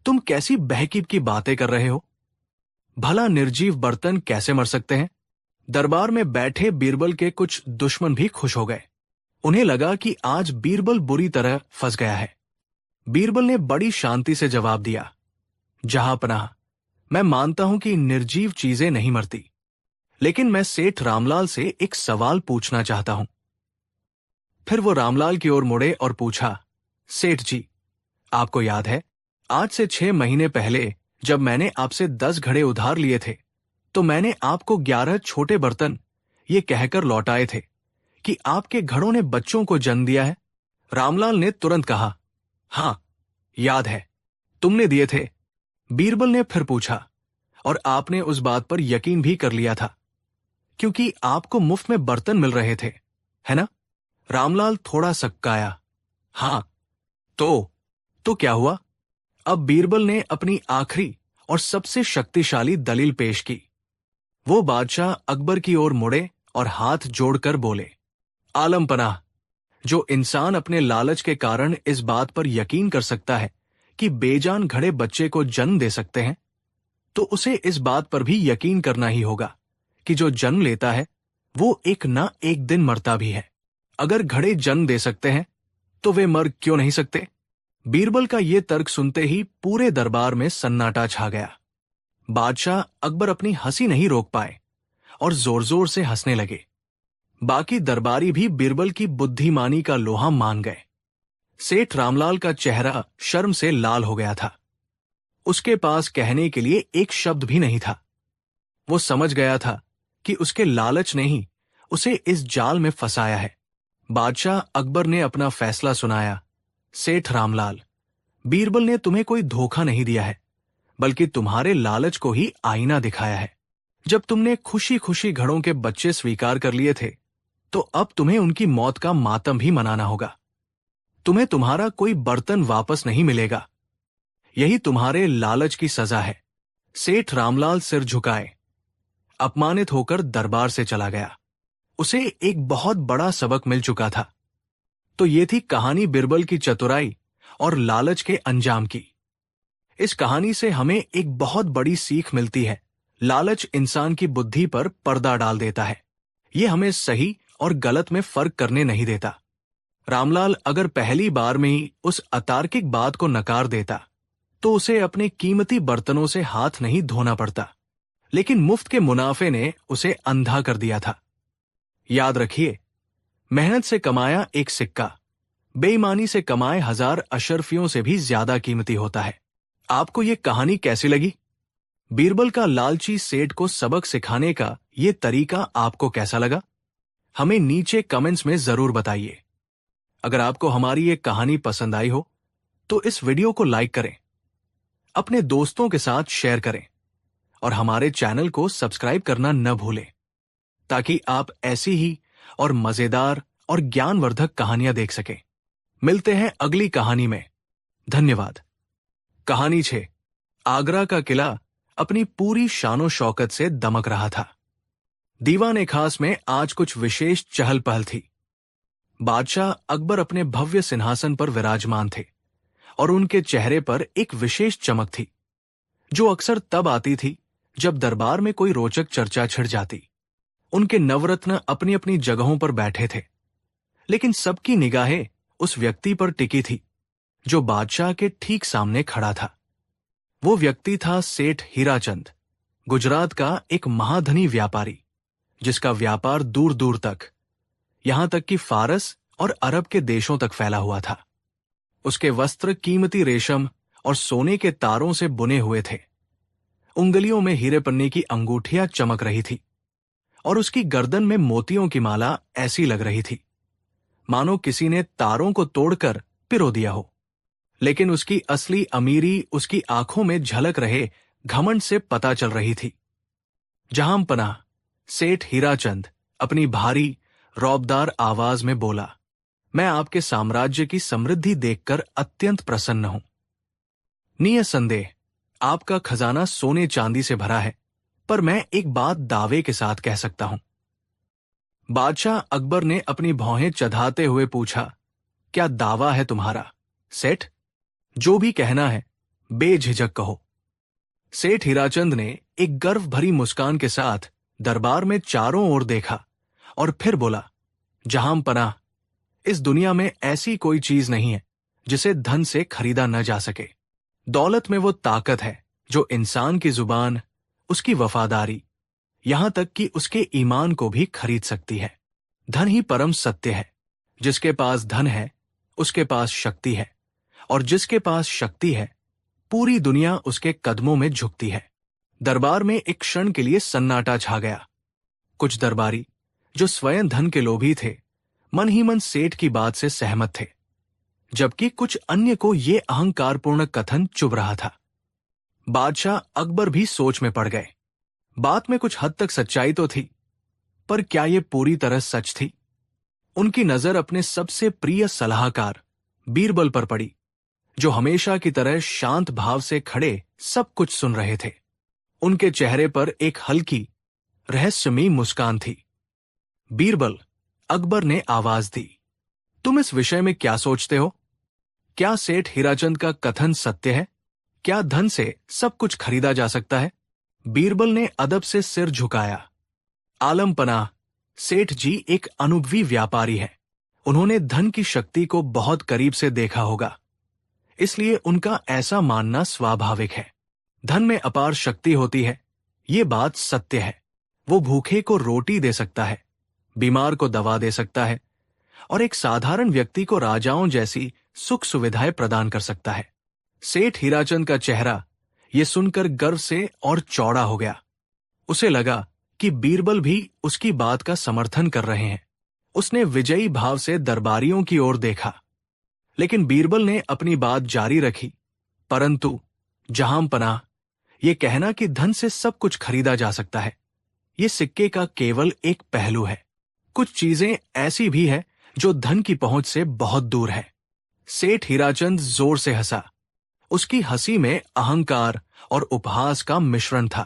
तुम कैसी बहकीब की बातें कर रहे हो? भला निर्जीव बर्तन कैसे मर सकते हैं? दरबार में बैठे बीरबल के कुछ दुश्मन भी खुश हो गए। उन्हें लगा कि आज बीरबल बुरी तरह फंस गया है। बीरबल ने बड़ी शांति से जवाब दिया। जहां पनाह, मैं मानता हूं कि निर्जीव चीजें नहीं मरती, लेकिन मैं सेठ रामलाल से एक सवाल पूछना चाहता हूं। फिर वो रामलाल की ओर मुड़े और पूछा। सेठ जी, आपको याद है आज से 6 महीने पहले जब मैंने आपसे 10 घड़े उधार लिए थे तो मैंने आपको 11 छोटे बर्तन ये कहकर लौटाए थे कि आपके घड़ों ने बच्चों को जन्म दिया है? रामलाल ने तुरंत कहा। हां, याद है, तुमने दिए थे। बीरबल ने फिर पूछा। और आपने उस बात पर यकीन भी कर लिया था क्योंकि आपको मुफ्त में बर्तन मिल रहे थे, है ना? रामलाल थोड़ा सक्काया। हां, तो क्या हुआ? अब बीरबल ने अपनी आखिरी और सबसे शक्तिशाली दलील पेश की। वो बादशाह अकबर की ओर मुड़े और हाथ जोड़कर बोले। आलम पनाह, जो इंसान अपने लालच के कारण इस बात पर यकीन कर सकता है कि बेजान घड़े बच्चे को जन्म दे सकते हैं, तो उसे इस बात पर भी यकीन करना ही होगा कि जो जन्म लेता है वो एक ना एक दिन मरता भी है। अगर घड़े जन्म दे सकते हैं तो वे मर क्यों नहीं सकते? बीरबल का ये तर्क सुनते ही पूरे दरबार में सन्नाटा छा गया। बादशाह अकबर अपनी हंसी नहीं रोक पाए और जोर जोर से हंसने लगे। बाकी दरबारी भी बीरबल की बुद्धिमानी का लोहा मान गए। सेठ रामलाल का चेहरा शर्म से लाल हो गया था। उसके पास कहने के लिए एक शब्द भी नहीं था। वो समझ गया था कि उसके लालच ने ही उसे इस जाल में फंसाया है। बादशाह अकबर ने अपना फैसला सुनाया। सेठ रामलाल, बीरबल ने तुम्हें कोई धोखा नहीं दिया है, बल्कि तुम्हारे लालच को ही आईना दिखाया है। जब तुमने खुशी खुशी घड़ों के बच्चे स्वीकार कर लिए थे, तो अब तुम्हें उनकी मौत का मातम भी मनाना होगा। तुम्हें तुम्हारा कोई बर्तन वापस नहीं मिलेगा। यही तुम्हारे लालच की सजा है। सेठ रामलाल सिर झुकाए। अपमानित होकर दरबार से चला गया। उसे एक बहुत बड़ा सबक मिल चुका था। तो ये थी कहानी बीरबल की चतुराई और लालच के अंजाम की। इस कहानी से हमें एक बहुत बड़ी सीख मिलती है। लालच इंसान की बुद्धि पर पर्दा डाल देता है। ये हमें सही और गलत में फर्क करने नहीं देता। रामलाल अगर पहली बार में ही उस अतार्किक बात को नकार देता तो उसे अपने कीमती बर्तनों से हाथ नहीं धोना पड़ता, लेकिन मुफ्त के मुनाफे ने उसे अंधा कर दिया था। याद रखिए, मेहनत से कमाया एक सिक्का बेईमानी से कमाए 1000 अशरफियों से भी ज्यादा कीमती होता है। आपको ये कहानी कैसी लगी? बीरबल का लालची सेठ को सबक सिखाने का ये तरीका आपको कैसा लगा? हमें नीचे कमेंट्स में जरूर बताइए। अगर आपको हमारी ये कहानी पसंद आई हो तो इस वीडियो को लाइक करें, अपने दोस्तों के साथ शेयर करें और हमारे चैनल को सब्सक्राइब करना न भूलें, ताकि आप ऐसी ही और मजेदार और ज्ञानवर्धक कहानियां देख सकें। मिलते हैं अगली कहानी में। धन्यवाद। कहानी 6। आगरा का किला अपनी पूरी शानो शौकत से दमक रहा था। दीवाने खास में आज कुछ विशेष चहल पहल थी। बादशाह अकबर अपने भव्य सिंहासन पर विराजमान थे और उनके चेहरे पर एक विशेष चमक थी, जो अक्सर तब आती थी जब दरबार में कोई रोचक चर्चा छिड़ जाती। उनके नवरत्न अपनी अपनी जगहों पर बैठे थे, लेकिन सबकी निगाहें उस व्यक्ति पर टिकी थी जो बादशाह के ठीक सामने खड़ा था। वो व्यक्ति था सेठ हीराचंद, गुजरात का एक महाधनी व्यापारी, जिसका व्यापार दूर दूर तक, यहां तक कि फारस और अरब के देशों तक फैला हुआ था। उसके वस्त्र कीमती रेशम और सोने के तारों से बुने हुए थे। उंगलियों में हीरे पन्नी की अंगूठियां चमक रही थी और उसकी गर्दन में मोतियों की माला ऐसी लग रही थी मानो किसी ने तारों को तोड़कर पिरो दिया हो। लेकिन उसकी असली अमीरी उसकी आंखों में झलक रहे घमंड से पता चल रही थी। जहांपनाह सेठ हीराचंद अपनी भारी रौबदार आवाज में बोला, मैं आपके साम्राज्य की समृद्धि देखकर अत्यंत प्रसन्न हूं। निसंदेह आपका खजाना सोने चांदी से भरा है, पर मैं एक बात दावे के साथ कह सकता हूं। बादशाह अकबर ने अपनी भौहें चढ़ाते हुए पूछा, क्या दावा है तुम्हारा सेठ? जो भी कहना है बेझिझक कहो। सेठ हीराचंद ने एक गर्व भरी मुस्कान के साथ दरबार में चारों ओर देखा और फिर बोला, जहांपनाह, इस दुनिया में ऐसी कोई चीज नहीं है जिसे धन से खरीदा न जा सके। दौलत में वो ताकत है जो इंसान की जुबान, उसकी वफादारी, यहां तक कि उसके ईमान को भी खरीद सकती है। धन ही परम सत्य है। जिसके पास धन है उसके पास शक्ति है, और जिसके पास शक्ति है पूरी दुनिया उसके कदमों में झुकती है। दरबार में एक क्षण के लिए सन्नाटा छा गया। कुछ दरबारी जो स्वयं धन के लोभी थे मन ही मन सेठ की बात से सहमत थे, जबकि कुछ अन्य को ये अहंकारपूर्ण कथन चुभ रहा था। बादशाह अकबर भी सोच में पड़ गए। बात में कुछ हद तक सच्चाई तो थी, पर क्या ये पूरी तरह सच थी? उनकी नजर अपने सबसे प्रिय सलाहकार बीरबल पर पड़ी, जो हमेशा की तरह शांत भाव से खड़े सब कुछ सुन रहे थे। उनके चेहरे पर एक हल्की रहस्यमयी मुस्कान थी। बीरबल, अकबर ने आवाज दी, तुम इस विषय में क्या सोचते हो? क्या सेठ हीराचंद का कथन सत्य है? क्या धन से सब कुछ खरीदा जा सकता है? बीरबल ने अदब से सिर झुकाया। आलमपनाह, सेठ जी एक अनुभवी व्यापारी है। उन्होंने धन की शक्ति को बहुत करीब से देखा होगा, इसलिए उनका ऐसा मानना स्वाभाविक है। धन में अपार शक्ति होती है, ये बात सत्य है। वो भूखे को रोटी दे सकता है, बीमार को दवा दे सकता है और एक साधारण व्यक्ति को राजाओं जैसी सुख सुविधाएं प्रदान कर सकता है। सेठ हीराचंद का चेहरा ये सुनकर गर्व से और चौड़ा हो गया। उसे लगा कि बीरबल भी उसकी बात का समर्थन कर रहे हैं। उसने विजयी भाव से दरबारियों की ओर देखा, लेकिन बीरबल ने अपनी बात जारी रखी, परंतु जहांपनाह, ये कहना कि धन से सब कुछ खरीदा जा सकता है, ये सिक्के का केवल एक पहलू है। कुछ चीजें ऐसी भी है जो धन की पहुंच से बहुत दूर है। सेठ हीराचंद जोर से हंसा। उसकी हंसी में अहंकार और उपहास का मिश्रण था।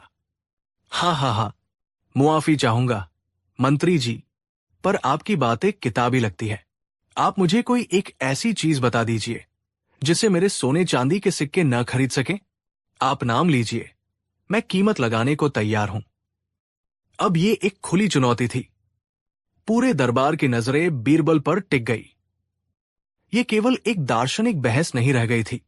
हा हा हा, मुआफी चाहूंगा मंत्री जी, पर आपकी बातें किताबी लगती है। आप मुझे कोई एक ऐसी चीज बता दीजिए जिसे मेरे सोने चांदी के सिक्के न खरीद सकें। आप नाम लीजिए, मैं कीमत लगाने को तैयार हूं। अब ये एक खुली चुनौती थी। पूरे दरबार की नजरें बीरबल पर टिक गई। ये केवल एक दार्शनिक बहस नहीं रह गई थी,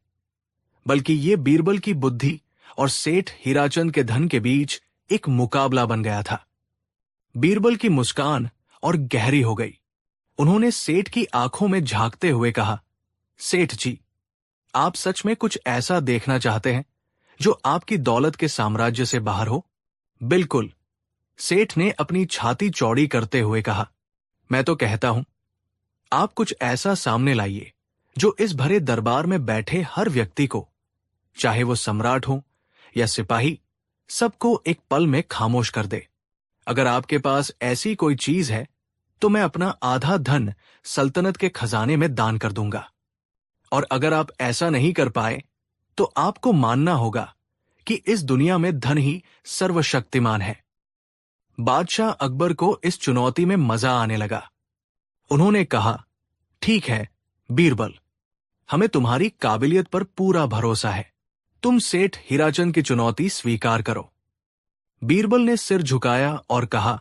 बल्कि ये बीरबल की बुद्धि और सेठ हीराचंद के धन के बीच एक मुकाबला बन गया था। बीरबल की मुस्कान और गहरी हो गई। उन्होंने सेठ की आंखों में झांकते हुए कहा, सेठ जी, आप सच में कुछ ऐसा देखना चाहते हैं जो आपकी दौलत के साम्राज्य से बाहर हो? बिल्कुल, सेठ ने अपनी छाती चौड़ी करते हुए कहा। मैं तो कहता हूं, आप कुछ ऐसा सामने लाइए जो इस भरे दरबार में बैठे हर व्यक्ति को, चाहे वो सम्राट हो या सिपाही, सबको एक पल में खामोश कर दे। अगर आपके पास ऐसी कोई चीज है तो मैं अपना आधा धन सल्तनत के खजाने में दान कर दूंगा। और अगर आप ऐसा नहीं कर पाए तो आपको मानना होगा कि इस दुनिया में धन ही सर्वशक्तिमान है। बादशाह अकबर को इस चुनौती में मजा आने लगा। उन्होंने कहा, ठीक है बीरबल, हमें तुम्हारी काबिलियत पर पूरा भरोसा है। तुम सेठ हीराचंद की चुनौती स्वीकार करो। बीरबल ने सिर झुकाया और कहा,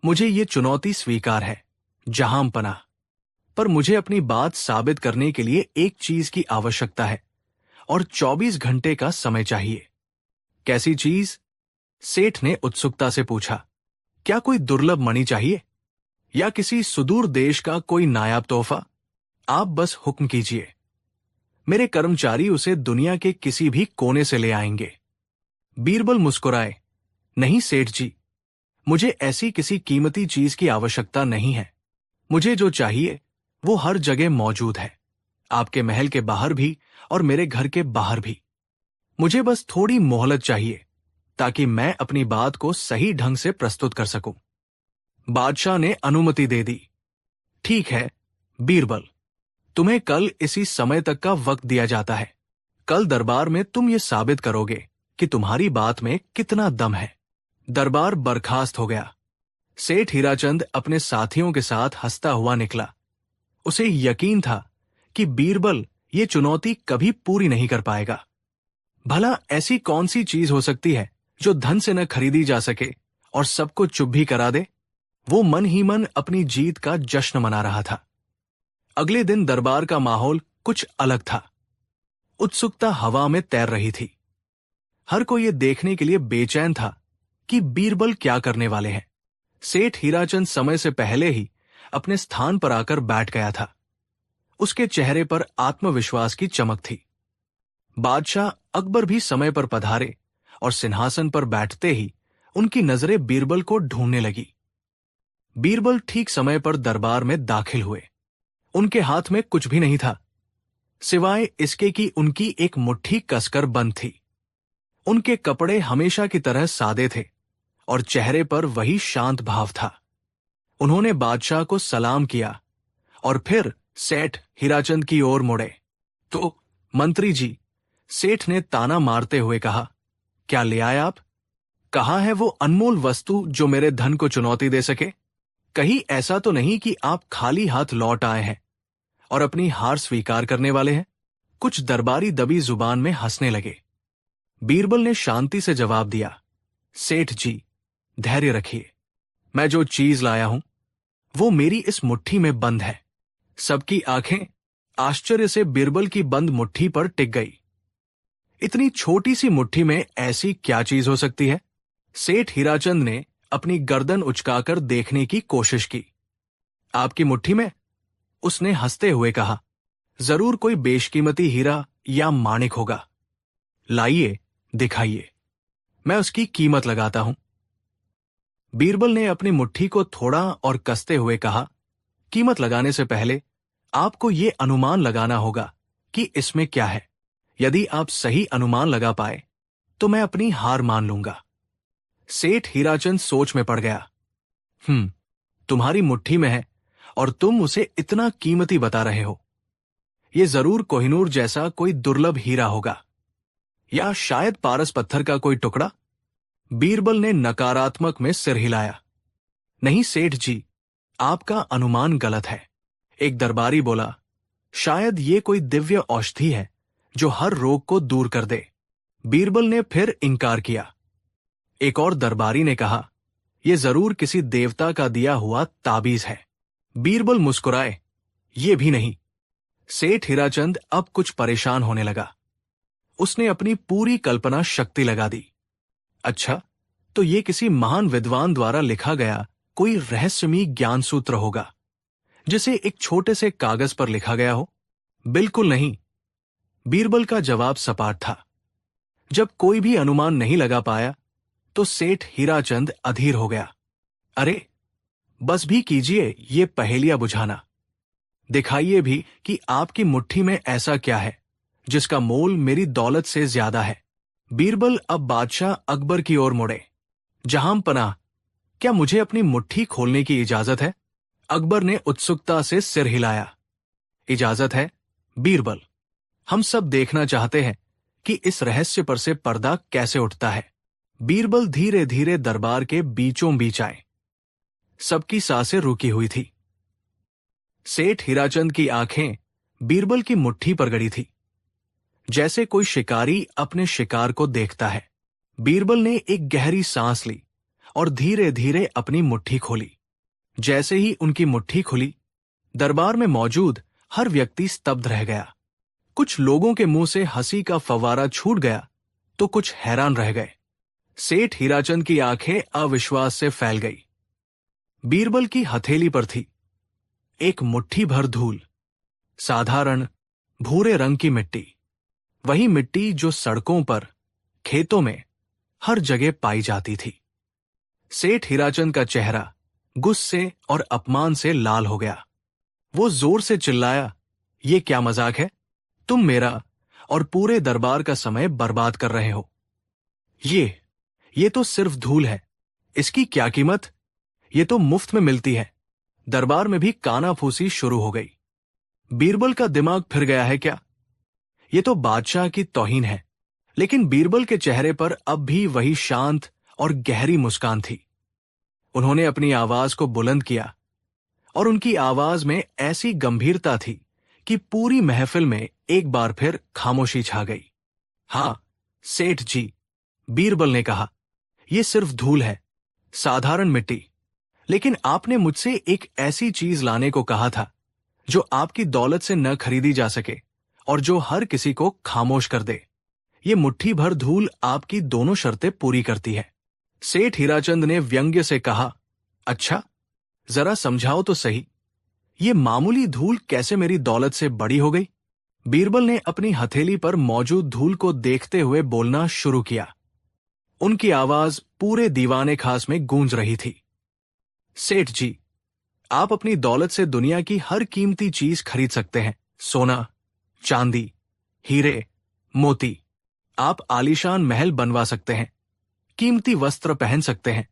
मुझे ये चुनौती स्वीकार है जहांपनाह, पर मुझे अपनी बात साबित करने के लिए एक चीज की आवश्यकता है और 24 घंटे का समय चाहिए। कैसी चीज? सेठ ने उत्सुकता से पूछा। क्या कोई दुर्लभ मणि चाहिए या किसी सुदूर देश का कोई नायाब तोहफा? आप बस हुक्म कीजिए, मेरे कर्मचारी उसे दुनिया के किसी भी कोने से ले आएंगे। बीरबल मुस्कुराए, नहीं सेठ जी, मुझे ऐसी किसी कीमती चीज की आवश्यकता नहीं है। मुझे जो चाहिए वो हर जगह मौजूद है, आपके महल के बाहर भी और मेरे घर के बाहर भी। मुझे बस थोड़ी मोहलत चाहिए ताकि मैं अपनी बात को सही ढंग से प्रस्तुत कर सकूं। बादशाह ने अनुमति दे दी। ठीक है बीरबल, तुम्हें कल इसी समय तक का वक्त दिया जाता है। कल दरबार में तुम ये साबित करोगे कि तुम्हारी बात में कितना दम है। दरबार बर्खास्त हो गया। सेठ हीराचंद अपने साथियों के साथ हंसता हुआ निकला। उसे यकीन था कि बीरबल ये चुनौती कभी पूरी नहीं कर पाएगा। भला ऐसी कौन सी चीज हो सकती है जो धन से न खरीदी जा सके और सबको चुप भी करा दे? वो मन ही मन अपनी जीत का जश्न मना रहा था। अगले दिन दरबार का माहौल कुछ अलग था। उत्सुकता हवा में तैर रही थी। हर कोई ये देखने के लिए बेचैन था कि बीरबल क्या करने वाले हैं। सेठ हीराचंद समय से पहले ही अपने स्थान पर आकर बैठ गया था। उसके चेहरे पर आत्मविश्वास की चमक थी। बादशाह अकबर भी समय पर पधारे और सिंहासन पर बैठते ही उनकी नजरें बीरबल को ढूंढने लगी। बीरबल ठीक समय पर दरबार में दाखिल हुए। उनके हाथ में कुछ भी नहीं था सिवाय इसके कि उनकी एक मुट्ठी कसकर बंद थी। उनके कपड़े हमेशा की तरह सादे थे और चेहरे पर वही शांत भाव था। उन्होंने बादशाह को सलाम किया और फिर सेठ हीराचंद की ओर मुड़े। तो मंत्री जी, सेठ ने ताना मारते हुए कहा, क्या ले आए आप? कहाँ है वो अनमोल वस्तु जो मेरे धन को चुनौती दे सके? कहीं ऐसा तो नहीं कि आप खाली हाथ लौट आए हैं और अपनी हार स्वीकार करने वाले हैं? कुछ दरबारी दबी जुबान में हंसने लगे। बीरबल ने शांति से जवाब दिया, सेठ जी, धैर्य रखिए। मैं जो चीज लाया हूं वो मेरी इस मुट्ठी में बंद है। सबकी आंखें आश्चर्य से बीरबल की बंद मुट्ठी पर टिक गई। इतनी छोटी सी मुट्ठी में ऐसी क्या चीज हो सकती है? सेठ हीराचंद ने अपनी गर्दन उचकाकर देखने की कोशिश की। आपकी मुट्ठी में? उसने हंसते हुए कहा, जरूर कोई बेशकीमती हीरा या माणिक होगा। लाइए, दिखाइए, मैं उसकी कीमत लगाता हूं। बीरबल ने अपनी मुट्ठी को थोड़ा और कसते हुए कहा, कीमत लगाने से पहले आपको यह अनुमान लगाना होगा कि इसमें क्या है। यदि आप सही अनुमान लगा पाए तो मैं अपनी हार मान लूंगा। सेठ हीराचंद सोच में पड़ गया। तुम्हारी मुट्ठी में है और तुम उसे इतना कीमती बता रहे हो। यह जरूर कोहिनूर जैसा कोई दुर्लभ हीरा होगा या शायद पारस पत्थर का कोई टुकड़ा। बीरबल ने नकारात्मक में सिर हिलाया। नहीं सेठ जी, आपका अनुमान गलत है। एक दरबारी बोला, शायद ये कोई दिव्य औषधि है जो हर रोग को दूर कर दे। बीरबल ने फिर इनकार किया। एक और दरबारी ने कहा, यह जरूर किसी देवता का दिया हुआ ताबीज है। बीरबल मुस्कुराए, ये भी नहीं। सेठ हीराचंद अब कुछ परेशान होने लगा। उसने अपनी पूरी कल्पना शक्ति लगा दी। अच्छा, तो ये किसी महान विद्वान द्वारा लिखा गया कोई रहस्यमयी ज्ञान सूत्र होगा जिसे एक छोटे से कागज पर लिखा गया हो? बिल्कुल नहीं। बीरबल का जवाब सपाट था। जब कोई भी अनुमान नहीं लगा पाया तो सेठ हीराचंद अधीर हो गया। अरे, बस भी कीजिए ये पहेलियां बुझाना। दिखाइए भी कि आपकी मुट्ठी में ऐसा क्या है जिसका मोल मेरी दौलत से ज्यादा है। बीरबल अब बादशाह अकबर की ओर मुड़े। जहां पनाह, क्या मुझे अपनी मुट्ठी खोलने की इजाजत है? अकबर ने उत्सुकता से सिर हिलाया। इजाजत है बीरबल। हम सब देखना चाहते हैं कि इस रहस्य पर से पर्दा कैसे उठता है। बीरबल धीरे धीरे दरबार के बीचों बीच आए। सबकी सांसें रुकी हुई थी। सेठ हीराचंद की आंखें बीरबल की मुट्ठी पर गड़ी थी, जैसे कोई शिकारी अपने शिकार को देखता है। बीरबल ने एक गहरी सांस ली और धीरे धीरे अपनी मुट्ठी खोली। जैसे ही उनकी मुट्ठी खुली, दरबार में मौजूद हर व्यक्ति स्तब्ध रह गया। कुछ लोगों के मुंह से हंसी का फव्वारा छूट गया तो कुछ हैरान रह गए। सेठ हीराचंद की आंखें अविश्वास से फैल गई। बीरबल की हथेली पर थी एक मुट्ठी भर धूल, साधारण भूरे रंग की मिट्टी। वही मिट्टी जो सड़कों पर, खेतों में हर जगह पाई जाती थी। सेठ हीराचंद का चेहरा गुस्से और अपमान से लाल हो गया। वो जोर से चिल्लाया, ये क्या मजाक है? तुम मेरा और पूरे दरबार का समय बर्बाद कर रहे हो। ये तो सिर्फ धूल है। इसकी क्या कीमत? ये तो मुफ्त में मिलती है। दरबार में भी कानाफूसी शुरू हो गई। बीरबल का दिमाग फिर गया है क्या? ये तो बादशाह की तौहीन है। लेकिन बीरबल के चेहरे पर अब भी वही शांत और गहरी मुस्कान थी। उन्होंने अपनी आवाज को बुलंद किया और उनकी आवाज में ऐसी गंभीरता थी कि पूरी महफिल में एक बार फिर खामोशी छा गई। हाँ सेठ जी, बीरबल ने कहा, यह सिर्फ धूल है, साधारण मिट्टी। लेकिन आपने मुझसे एक ऐसी चीज लाने को कहा था जो आपकी दौलत से न खरीदी जा सके और जो हर किसी को खामोश कर दे। ये मुट्ठी भर धूल आपकी दोनों शर्तें पूरी करती है। सेठ हीराचंद ने व्यंग्य से कहा, अच्छा, जरा समझाओ तो सही, ये मामूली धूल कैसे मेरी दौलत से बड़ी हो गई? बीरबल ने अपनी हथेली पर मौजूद धूल को देखते हुए बोलना शुरू किया। उनकी आवाज पूरे दीवाने खास में गूंज रही थी। सेठ जी, आप अपनी दौलत से दुनिया की हर कीमती चीज खरीद सकते हैं। सोना, चांदी, हीरे, मोती। आप आलीशान महल बनवा सकते हैं, कीमती वस्त्र पहन सकते हैं,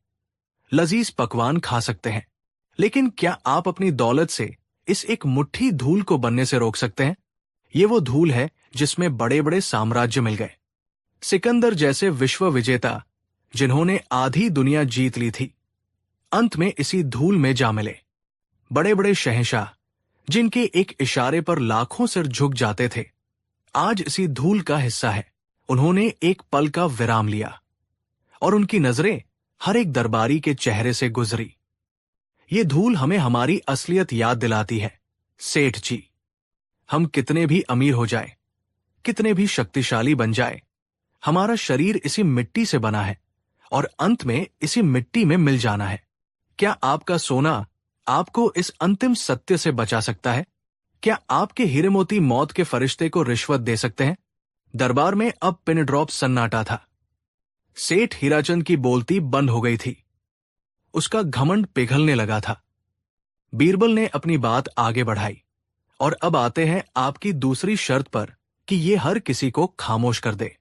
लजीज पकवान खा सकते हैं। लेकिन क्या आप अपनी दौलत से इस एक मुट्ठी धूल को बनने से रोक सकते हैं? ये वो धूल है जिसमें बड़े बड़े साम्राज्य मिल गए। सिकंदर जैसे विश्व विजेता जिन्होंने आधी दुनिया जीत ली थी, अंत में इसी धूल में जा मिले। बड़े बड़े शहंशाह जिनके एक इशारे पर लाखों सिर झुक जाते थे, आज इसी धूल का हिस्सा है। उन्होंने एक पल का विराम लिया और उनकी नजरें हर एक दरबारी के चेहरे से गुजरी। ये धूल हमें हमारी असलियत याद दिलाती है सेठ जी। हम कितने भी अमीर हो जाए, कितने भी शक्तिशाली बन जाए, हमारा शरीर इसी मिट्टी से बना है और अंत में इसी मिट्टी में मिल जाना है। क्या आपका सोना आपको इस अंतिम सत्य से बचा सकता है? क्या आपके हीरे मोती मौत के फरिश्ते को रिश्वत दे सकते हैं? दरबार में अब पिन ड्रॉप सन्नाटा था। सेठ हीराचंद की बोलती बंद हो गई थी। उसका घमंड पिघलने लगा था। बीरबल ने अपनी बात आगे बढ़ाई, और अब आते हैं आपकी दूसरी शर्त पर कि यह हर किसी को खामोश कर दे।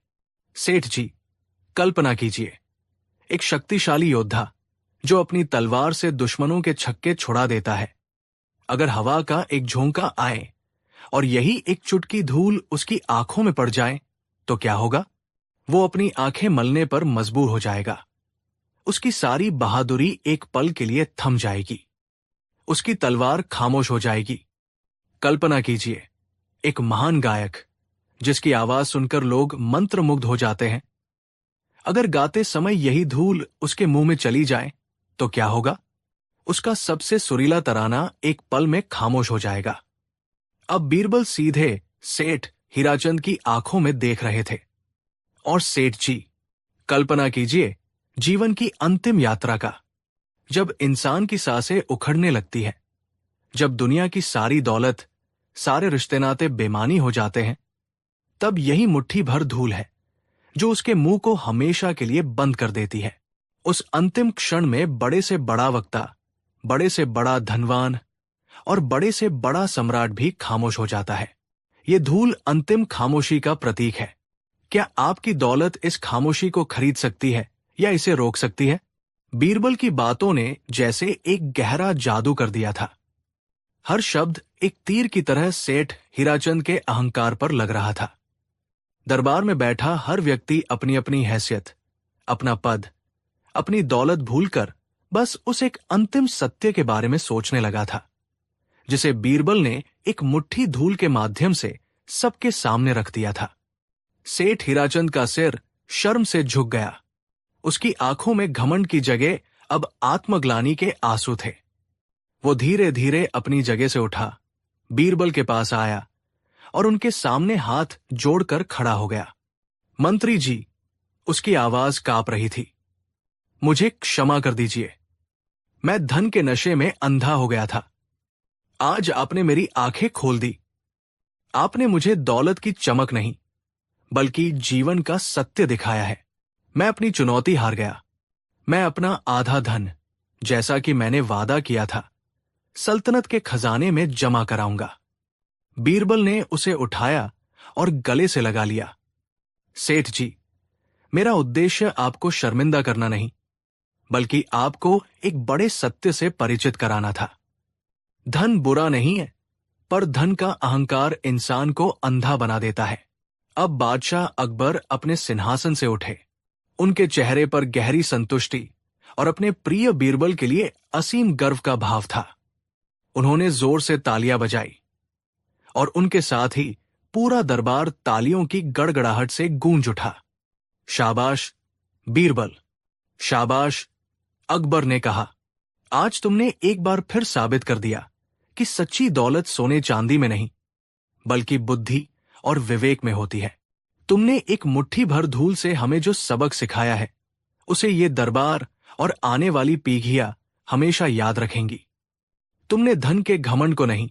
सेठ जी, कल्पना कीजिए, एक शक्तिशाली योद्धा जो अपनी तलवार से दुश्मनों के छक्के छुड़ा देता है। अगर हवा का एक झोंका आए और यही एक चुटकी धूल उसकी आंखों में पड़ जाए तो क्या होगा? वो अपनी आंखें मलने पर मजबूर हो जाएगा। उसकी सारी बहादुरी एक पल के लिए थम जाएगी। उसकी तलवार खामोश हो जाएगी। कल्पना कीजिए, एक महान गायक जिसकी आवाज सुनकर लोग मंत्रमुग्ध हो जाते हैं, अगर गाते समय यही धूल उसके मुंह में चली जाए तो क्या होगा? उसका सबसे सुरीला तराना एक पल में खामोश हो जाएगा। अब बीरबल सीधे सेठ हीराचंद की आंखों में देख रहे थे। और सेठ जी, कल्पना कीजिए जीवन की अंतिम यात्रा का, जब इंसान की सांसें उखड़ने लगती है, जब दुनिया की सारी दौलत, सारे रिश्ते नाते बेमानी हो जाते हैं, तब यही मुट्ठी भर धूल है जो उसके मुंह को हमेशा के लिए बंद कर देती है। उस अंतिम क्षण में बड़े से बड़ा वक्ता, बड़े से बड़ा धनवान और बड़े से बड़ा सम्राट भी खामोश हो जाता है। ये धूल अंतिम खामोशी का प्रतीक है। क्या आपकी दौलत इस खामोशी को खरीद सकती है या इसे रोक सकती है? बीरबल की बातों ने जैसे एक गहरा जादू कर दिया था। हर शब्द एक तीर की तरह सेठ हीराचंद के अहंकार पर लग रहा था। दरबार में बैठा हर व्यक्ति अपनी अपनी हैसियत, अपना पद, अपनी दौलत भूलकर बस उस एक अंतिम सत्य के बारे में सोचने लगा था, जिसे बीरबल ने एक मुट्ठी धूल के माध्यम से सबके सामने रख दिया था। सेठ हीराचंद का सिर शर्म से झुक गया। उसकी आंखों में घमंड की जगह अब आत्मग्लानि के आंसू थे। वो धीरे धीरे अपनी जगह से उठा, बीरबल के पास आया और उनके सामने हाथ जोड़कर खड़ा हो गया। मंत्री जी, उसकी आवाज कांप रही थी, मुझे क्षमा कर दीजिए। मैं धन के नशे में अंधा हो गया था। आज आपने मेरी आंखें खोल दी। आपने मुझे दौलत की चमक नहीं, बल्कि जीवन का सत्य दिखाया है। मैं अपनी चुनौती हार गया। मैं अपना आधा धन, जैसा कि मैंने वादा किया था, सल्तनत के खजाने में जमा कराऊंगा। बीरबल ने उसे उठाया और गले से लगा लिया। सेठ जी, मेरा उद्देश्य आपको शर्मिंदा करना नहीं, बल्कि आपको एक बड़े सत्य से परिचित कराना था। धन बुरा नहीं है, पर धन का अहंकार इंसान को अंधा बना देता है। अब बादशाह अकबर अपने सिंहासन से उठे। उनके चेहरे पर गहरी संतुष्टि और अपने प्रिय बीरबल के लिए असीम गर्व का भाव था। उन्होंने जोर से तालियां बजाई और उनके साथ ही पूरा दरबार तालियों की गड़गड़ाहट से गूंज उठा। शाबाश बीरबल, शाबाश। अकबर ने कहा, आज तुमने एक बार फिर साबित कर दिया कि सच्ची दौलत सोने चांदी में नहीं, बल्कि बुद्धि और विवेक में होती है। तुमने एक मुट्ठी भर धूल से हमें जो सबक सिखाया है, उसे ये दरबार और आने वाली पीढ़ियां हमेशा याद रखेंगी। तुमने धन के घमंड को नहीं,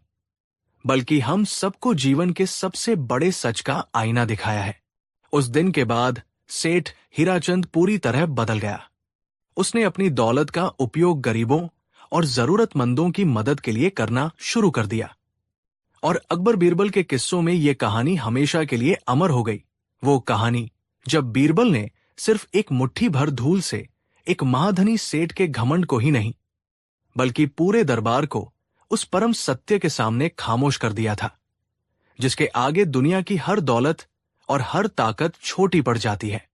बल्कि हम सबको जीवन के सबसे बड़े सच का आईना दिखाया है। उस दिन के बाद सेठ हीराचंद पूरी तरह बदल गया। उसने अपनी दौलत का उपयोग गरीबों और जरूरतमंदों की मदद के लिए करना शुरू कर दिया। और अकबर बीरबल के किस्सों में यह कहानी हमेशा के लिए अमर हो गई। वो कहानी जब बीरबल ने सिर्फ एक मुट्ठी भर धूल से एक महाधनी सेठ के घमंड को ही नहीं, बल्कि पूरे दरबार को उस परम सत्य के सामने खामोश कर दिया था, जिसके आगे दुनिया की हर दौलत और हर ताकत छोटी पड़ जाती है।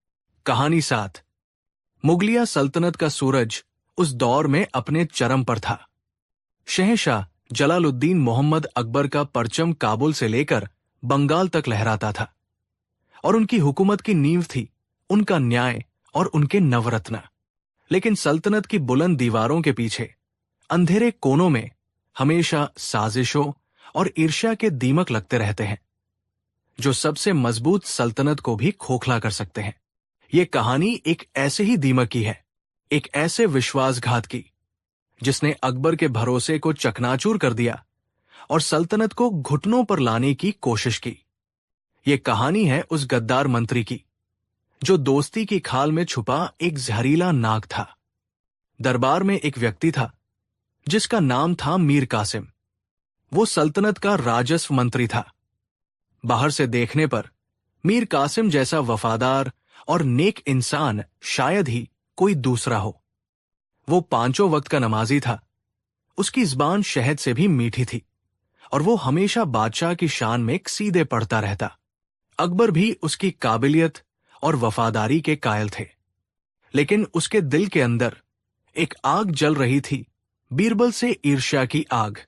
कहानी 7। मुगलिया सल्तनत का सूरज उस दौर में अपने चरम पर था। शहंशाह जलालुद्दीन मोहम्मद अकबर का परचम काबुल से लेकर बंगाल तक लहराता था, और उनकी हुकूमत की नींव थी उनका न्याय और उनके नवरत्न। लेकिन सल्तनत की बुलंद दीवारों के पीछे अंधेरे कोनों में हमेशा साजिशों और ईर्ष्या के दीमक लगते रहते हैं, जो सबसे मजबूत सल्तनत को भी खोखला कर सकते हैं। ये कहानी एक ऐसे ही दीमक की है, एक ऐसे विश्वासघात की, जिसने अकबर के भरोसे को चकनाचूर कर दिया और सल्तनत को घुटनों पर लाने की कोशिश की। ये कहानी है उस गद्दार मंत्री की, जो दोस्ती की खाल में छुपा एक जहरीला नाग था। दरबार में एक व्यक्ति था जिसका नाम था मीर कासिम। वो सल्तनत का राजस्व मंत्री था। बाहर से देखने पर मीर कासिम जैसा वफादार और नेक इंसान शायद ही कोई दूसरा हो। वो 5 वक्त का नमाजी था। उसकी जुबान शहद से भी मीठी थी और वो हमेशा बादशाह की शान में सीधे पढ़ता रहता। अकबर भी उसकी काबिलियत और वफादारी के कायल थे। लेकिन उसके दिल के अंदर एक आग जल रही थी, बीरबल से ईर्ष्या की आग।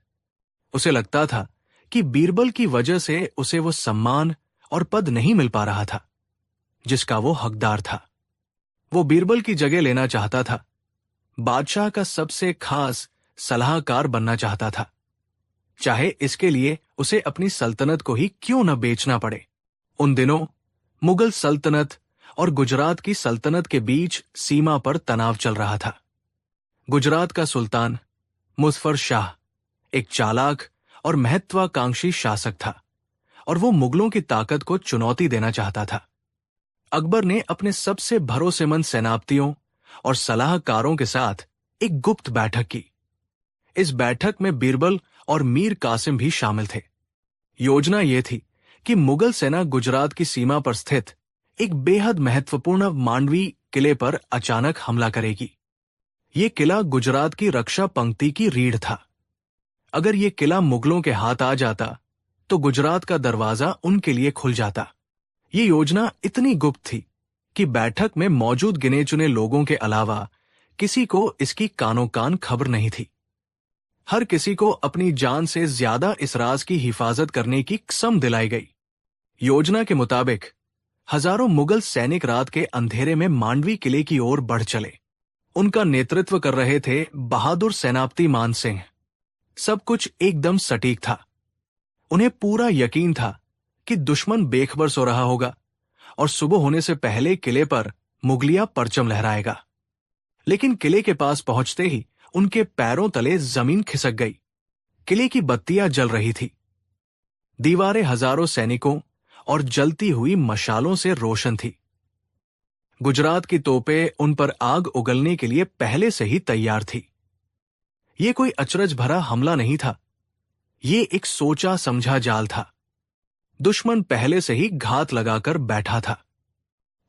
उसे लगता था कि बीरबल की वजह से उसे वो सम्मान और पद नहीं मिल पा रहा था जिसका वो हकदार था। वो बीरबल की जगह लेना चाहता था, बादशाह का सबसे खास सलाहकार बनना चाहता था, चाहे इसके लिए उसे अपनी सल्तनत को ही क्यों न बेचना पड़े। उन दिनों मुगल सल्तनत और गुजरात की सल्तनत के बीच सीमा पर तनाव चल रहा था। गुजरात का सुल्तान मुज़फ़्फ़र शाह एक चालाक और महत्वाकांक्षी शासक था और वो मुगलों की ताकत को चुनौती देना चाहता था। अकबर ने अपने सबसे भरोसेमंद सेनापतियों और सलाहकारों के साथ एक गुप्त बैठक की। इस बैठक में बीरबल और मीर कासिम भी शामिल थे। योजना यह थी कि मुगल सेना गुजरात की सीमा पर स्थित एक बेहद महत्वपूर्ण मांडवी किले पर अचानक हमला करेगी। ये किला गुजरात की रक्षा पंक्ति की रीढ़ था। अगर ये किला मुगलों के हाथ आ जाता तो गुजरात का दरवाजा उनके लिए खुल जाता। ये योजना इतनी गुप्त थी कि बैठक में मौजूद गिने चुने लोगों के अलावा किसी को इसकी कानो कान खबर नहीं थी। हर किसी को अपनी जान से ज्यादा इस राज की हिफाजत करने की कसम दिलाई गई। योजना के मुताबिक हजारों मुगल सैनिक रात के अंधेरे में मांडवी किले की ओर बढ़ चले। उनका नेतृत्व कर रहे थे बहादुर सेनापति मान सिंह। सब कुछ एकदम सटीक था। उन्हें पूरा यकीन था कि दुश्मन बेखबर सो रहा होगा और सुबह होने से पहले किले पर मुगलिया परचम लहराएगा। लेकिन किले के पास पहुंचते ही उनके पैरों तले जमीन खिसक गई। किले की बत्तियां जल रही थी। दीवारें हजारों सैनिकों और जलती हुई मशालों से रोशन थी। गुजरात की तोपें उन पर आग उगलने के लिए पहले से ही तैयार थी। ये कोई अचरज भरा हमला नहीं था, ये एक सोचा समझा जाल था। दुश्मन पहले से ही घात लगाकर बैठा था।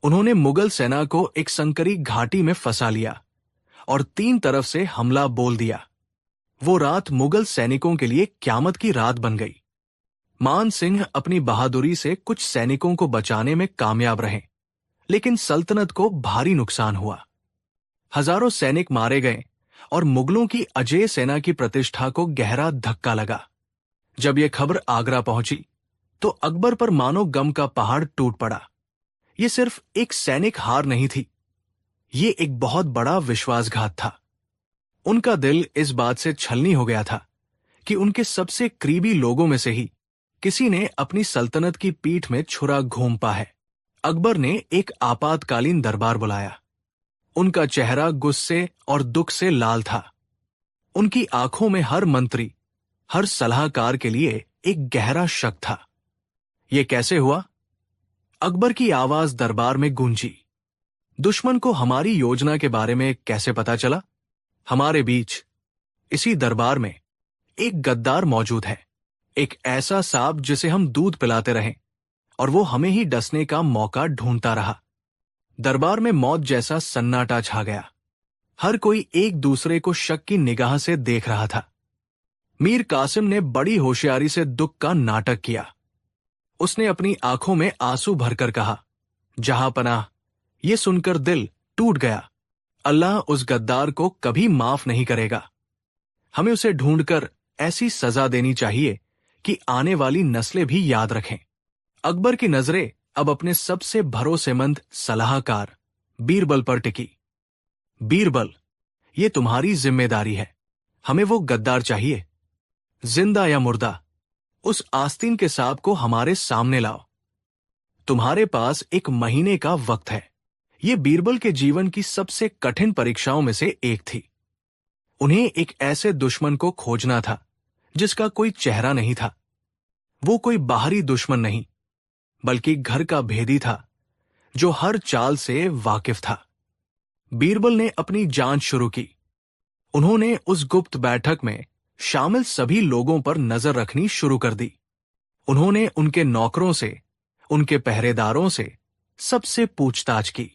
उन्होंने मुगल सेना को एक संकरी घाटी में फंसा लिया और 3 तरफ से हमला बोल दिया। वो रात मुगल सैनिकों के लिए क्यामत की रात बन गई। मान सिंह अपनी बहादुरी से कुछ सैनिकों को बचाने में कामयाब रहे, लेकिन सल्तनत को भारी नुकसान हुआ। हजारों सैनिक मारे गए और मुगलों की अजेय सेना की प्रतिष्ठा को गहरा धक्का लगा। जब यह खबर आगरा पहुंची तो अकबर पर मानो गम का पहाड़ टूट पड़ा। यह सिर्फ एक सैनिक हार नहीं थी, ये एक बहुत बड़ा विश्वासघात था। उनका दिल इस बात से छलनी हो गया था कि उनके सबसे करीबी लोगों में से ही किसी ने अपनी सल्तनत की पीठ में छुरा घोंपा है। अकबर ने एक आपातकालीन दरबार बुलाया। उनका चेहरा गुस्से और दुख से लाल था। उनकी आंखों में हर मंत्री, हर सलाहकार के लिए एक गहरा शक था। यह कैसे हुआ? अकबर की आवाज दरबार में गूंजी। दुश्मन को हमारी योजना के बारे में कैसे पता चला? हमारे बीच इसी दरबार में एक गद्दार मौजूद है, एक ऐसा सांप जिसे हम दूध पिलाते रहें और वो हमें ही डसने का मौका ढूंढता रहा। दरबार में मौत जैसा सन्नाटा छा गया। हर कोई एक दूसरे को शक की निगाह से देख रहा था। मीर कासिम ने बड़ी होशियारी से दुख का नाटक किया। उसने अपनी आंखों में आंसू भरकर कहा, जहां पनाह। ये सुनकर दिल टूट गया। अल्लाह उस गद्दार को कभी माफ नहीं करेगा। हमें उसे ढूंढकर ऐसी सजा देनी चाहिए कि आने वाली नस्लें भी याद रखें। अकबर की नजरें अब अपने सबसे भरोसेमंद सलाहकार बीरबल पर टिकी। बीरबल, ये तुम्हारी जिम्मेदारी है। हमें वो गद्दार चाहिए, जिंदा या मुर्दा। उस आस्तीन के सांप को हमारे सामने लाओ। तुम्हारे पास 1 महीने का वक्त है। ये बीरबल के जीवन की सबसे कठिन परीक्षाओं में से एक थी। उन्हें एक ऐसे दुश्मन को खोजना था जिसका कोई चेहरा नहीं था। वो कोई बाहरी दुश्मन नहीं, बल्कि घर का भेदी था जो हर चाल से वाकिफ था। बीरबल ने अपनी जांच शुरू की। उन्होंने उस गुप्त बैठक में शामिल सभी लोगों पर नजर रखनी शुरू कर दी। उन्होंने उनके नौकरों से, उनके पहरेदारों से, सबसे पूछताछ की,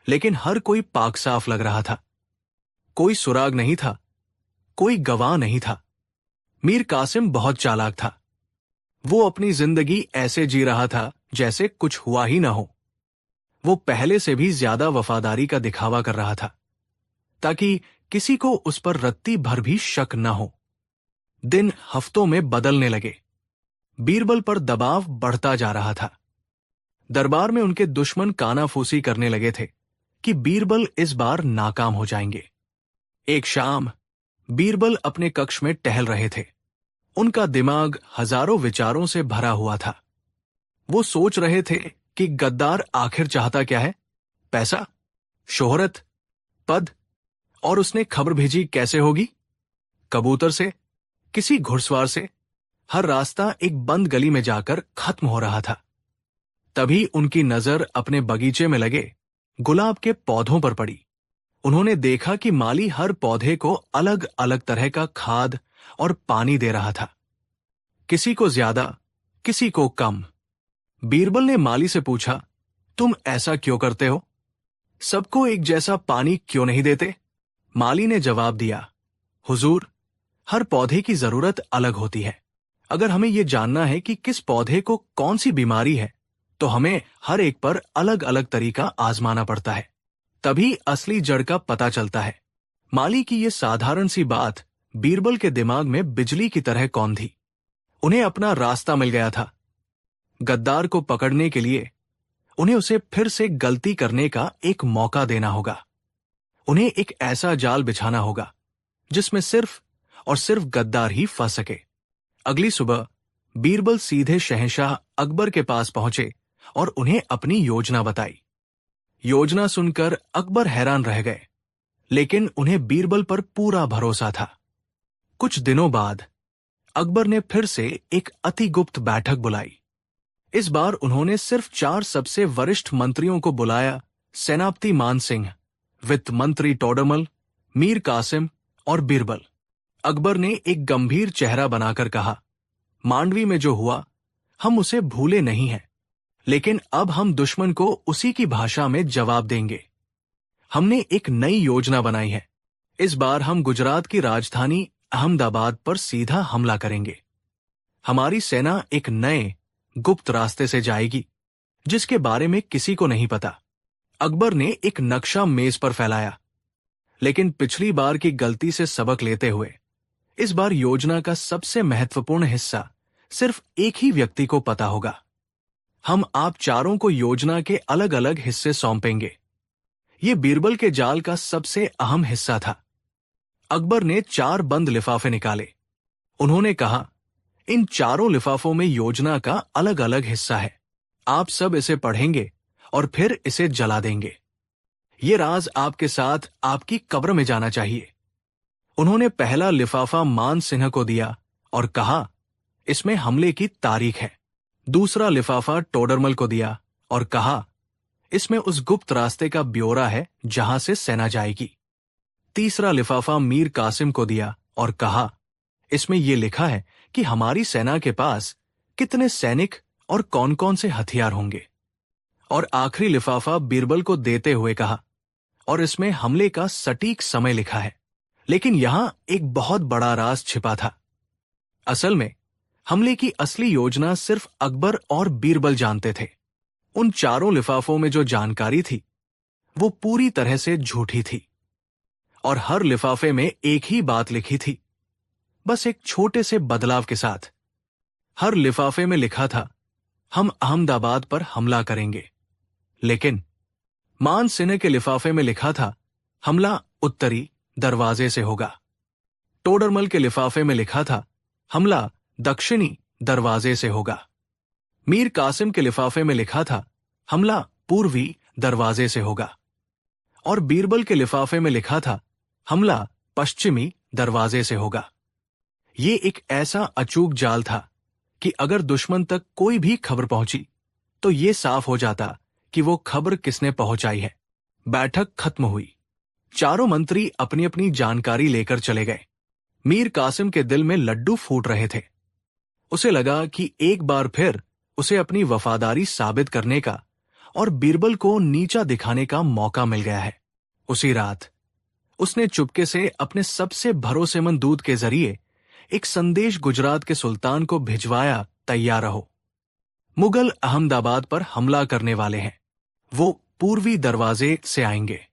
लेकिन हर कोई पाक साफ लग रहा था। कोई सुराग नहीं था, कोई गवाह नहीं था। मीर कासिम बहुत चालाक था। वो अपनी जिंदगी ऐसे जी रहा था जैसे कुछ हुआ ही ना हो। वो पहले से भी ज्यादा वफादारी का दिखावा कर रहा था, ताकि किसी को उस पर रत्ती भर भी शक न हो। दिन हफ्तों में बदलने लगे। बीरबल पर दबाव बढ़ता जा रहा था। दरबार में उनके दुश्मन कानाफूसी करने लगे थे कि बीरबल इस बार नाकाम हो जाएंगे। एक शाम बीरबल अपने कक्ष में टहल रहे थे। उनका दिमाग हजारों विचारों से भरा हुआ था। वो सोच रहे थे कि गद्दार आखिर चाहता क्या है? पैसा, शोहरत, पद, और उसने खबर भेजी कैसे होगी? कबूतर से, किसी घुड़सवार से? हर रास्ता एक बंद गली में जाकर खत्म हो रहा था। तभी उनकी नजर अपने बगीचे में लगे गुलाब के पौधों पर पड़ी। उन्होंने देखा कि माली हर पौधे को अलग अलग तरह का खाद और पानी दे रहा था, किसी को ज्यादा, किसी को कम। बीरबल ने माली से पूछा, तुम ऐसा क्यों करते हो? सबको एक जैसा पानी क्यों नहीं देते? माली ने जवाब दिया, हुजूर, हर पौधे की जरूरत अलग होती है। अगर हमें यह जानना है कि किस पौधे को कौन सी बीमारी है, तो हमें हर एक पर अलग अलग तरीका आजमाना पड़ता है, तभी असली जड़ का पता चलता है। माली की यह साधारण सी बात बीरबल के दिमाग में बिजली की तरह कौंध थी। उन्हें अपना रास्ता मिल गया था। गद्दार को पकड़ने के लिए उन्हें उसे फिर से गलती करने का एक मौका देना होगा। उन्हें एक ऐसा जाल बिछाना होगा जिसमें सिर्फ और सिर्फ गद्दार ही फंस सके। अगली सुबह बीरबल सीधे शहंशाह अकबर के पास पहुंचे और उन्हें अपनी योजना बताई। योजना सुनकर अकबर हैरान रह गए, लेकिन उन्हें बीरबल पर पूरा भरोसा था। कुछ दिनों बाद अकबर ने फिर से एक अति गुप्त बैठक बुलाई। इस बार उन्होंने सिर्फ 4 सबसे वरिष्ठ मंत्रियों को बुलाया, सेनापति मान सिंह, वित्त मंत्री टोडरमल, मीर कासिम और बीरबल। अकबर ने एक गंभीर चेहरा बनाकर कहा, मांडवी में जो हुआ हम उसे भूले नहीं हैं, लेकिन अब हम दुश्मन को उसी की भाषा में जवाब देंगे। हमने एक नई योजना बनाई है। इस बार हम गुजरात की राजधानी अहमदाबाद पर सीधा हमला करेंगे। हमारी सेना एक नए गुप्त रास्ते से जाएगी, जिसके बारे में किसी को नहीं पता। अकबर ने एक नक्शा मेज पर फैलाया, लेकिन पिछली बार की गलती से सबक लेते हुए इस बार योजना का सबसे महत्वपूर्ण हिस्सा सिर्फ एक ही व्यक्ति को पता होगा। हम आप चारों को योजना के अलग अलग हिस्से सौंपेंगे। ये बीरबल के जाल का सबसे अहम हिस्सा था। अकबर ने 4 बंद लिफाफे निकाले। उन्होंने कहा, इन चारों लिफाफों में योजना का अलग अलग हिस्सा है। आप सब इसे पढ़ेंगे और फिर इसे जला देंगे। ये राज आपके साथ आपकी कब्र में जाना चाहिए। उन्होंने पहला लिफाफा मान सिंह को दिया और कहा, इसमें हमले की तारीख है। दूसरा लिफाफा टोडरमल को दिया और कहा, इसमें उस गुप्त रास्ते का ब्यौरा है जहां से सेना जाएगी। तीसरा लिफाफा मीर कासिम को दिया और कहा, इसमें यह लिखा है कि हमारी सेना के पास कितने सैनिक और कौन कौन से हथियार होंगे। और आखिरी लिफाफा बीरबल को देते हुए कहा, और इसमें हमले का सटीक समय लिखा है। लेकिन यहां एक बहुत बड़ा राज छिपा था। असल में हमले की असली योजना सिर्फ अकबर और बीरबल जानते थे। उन चारों लिफाफों में जो जानकारी थी वो पूरी तरह से झूठी थी, और हर लिफाफे में एक ही बात लिखी थी, बस एक छोटे से बदलाव के साथ। हर लिफाफे में लिखा था, हम अहमदाबाद पर हमला करेंगे, लेकिन मान सिंह के लिफाफे में लिखा था, हमला उत्तरी दरवाजे से होगा। टोडरमल के लिफाफे में लिखा था, हमला दक्षिणी दरवाजे से होगा। मीर कासिम के लिफाफे में लिखा था, हमला पूर्वी दरवाजे से होगा। और बीरबल के लिफाफे में लिखा था, हमला पश्चिमी दरवाजे से होगा। ये एक ऐसा अचूक जाल था कि अगर दुश्मन तक कोई भी खबर पहुंची तो ये साफ हो जाता कि वो खबर किसने पहुंचाई है। बैठक खत्म हुई। चारों मंत्री अपनी अपनी जानकारी लेकर चले गए। मीर कासिम के दिल में लड्डू फूट रहे थे। उसे लगा कि एक बार फिर उसे अपनी वफादारी साबित करने का और बीरबल को नीचा दिखाने का मौका मिल गया है। उसी रात उसने चुपके से अपने सबसे भरोसेमंद दूत के जरिए एक संदेश गुजरात के सुल्तान को भिजवाया, तैयार रहो। मुगल अहमदाबाद पर हमला करने वाले हैं। वो पूर्वी दरवाजे से आएंगे।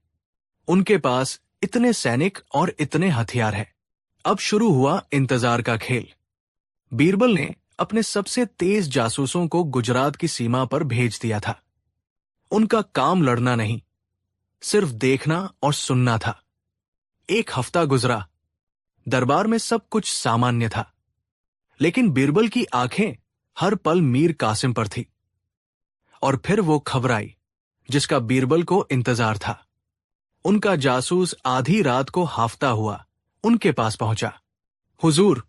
उनके पास इतने सैनिक और इतने हथियार हैं। अब शुरू हुआ इंतजार का खेल। बीरबल ने अपने सबसे तेज जासूसों को गुजरात की सीमा पर भेज दिया था। उनका काम लड़ना नहीं, सिर्फ देखना और सुनना था। एक हफ्ता गुजरा। दरबार में सब कुछ सामान्य था, लेकिन बीरबल की आंखें हर पल मीर कासिम पर थी। और फिर वो खबर आई जिसका बीरबल को इंतजार था। उनका जासूस आधी रात को हाफता हुआ उनके पास पहुंचा। हुजूर,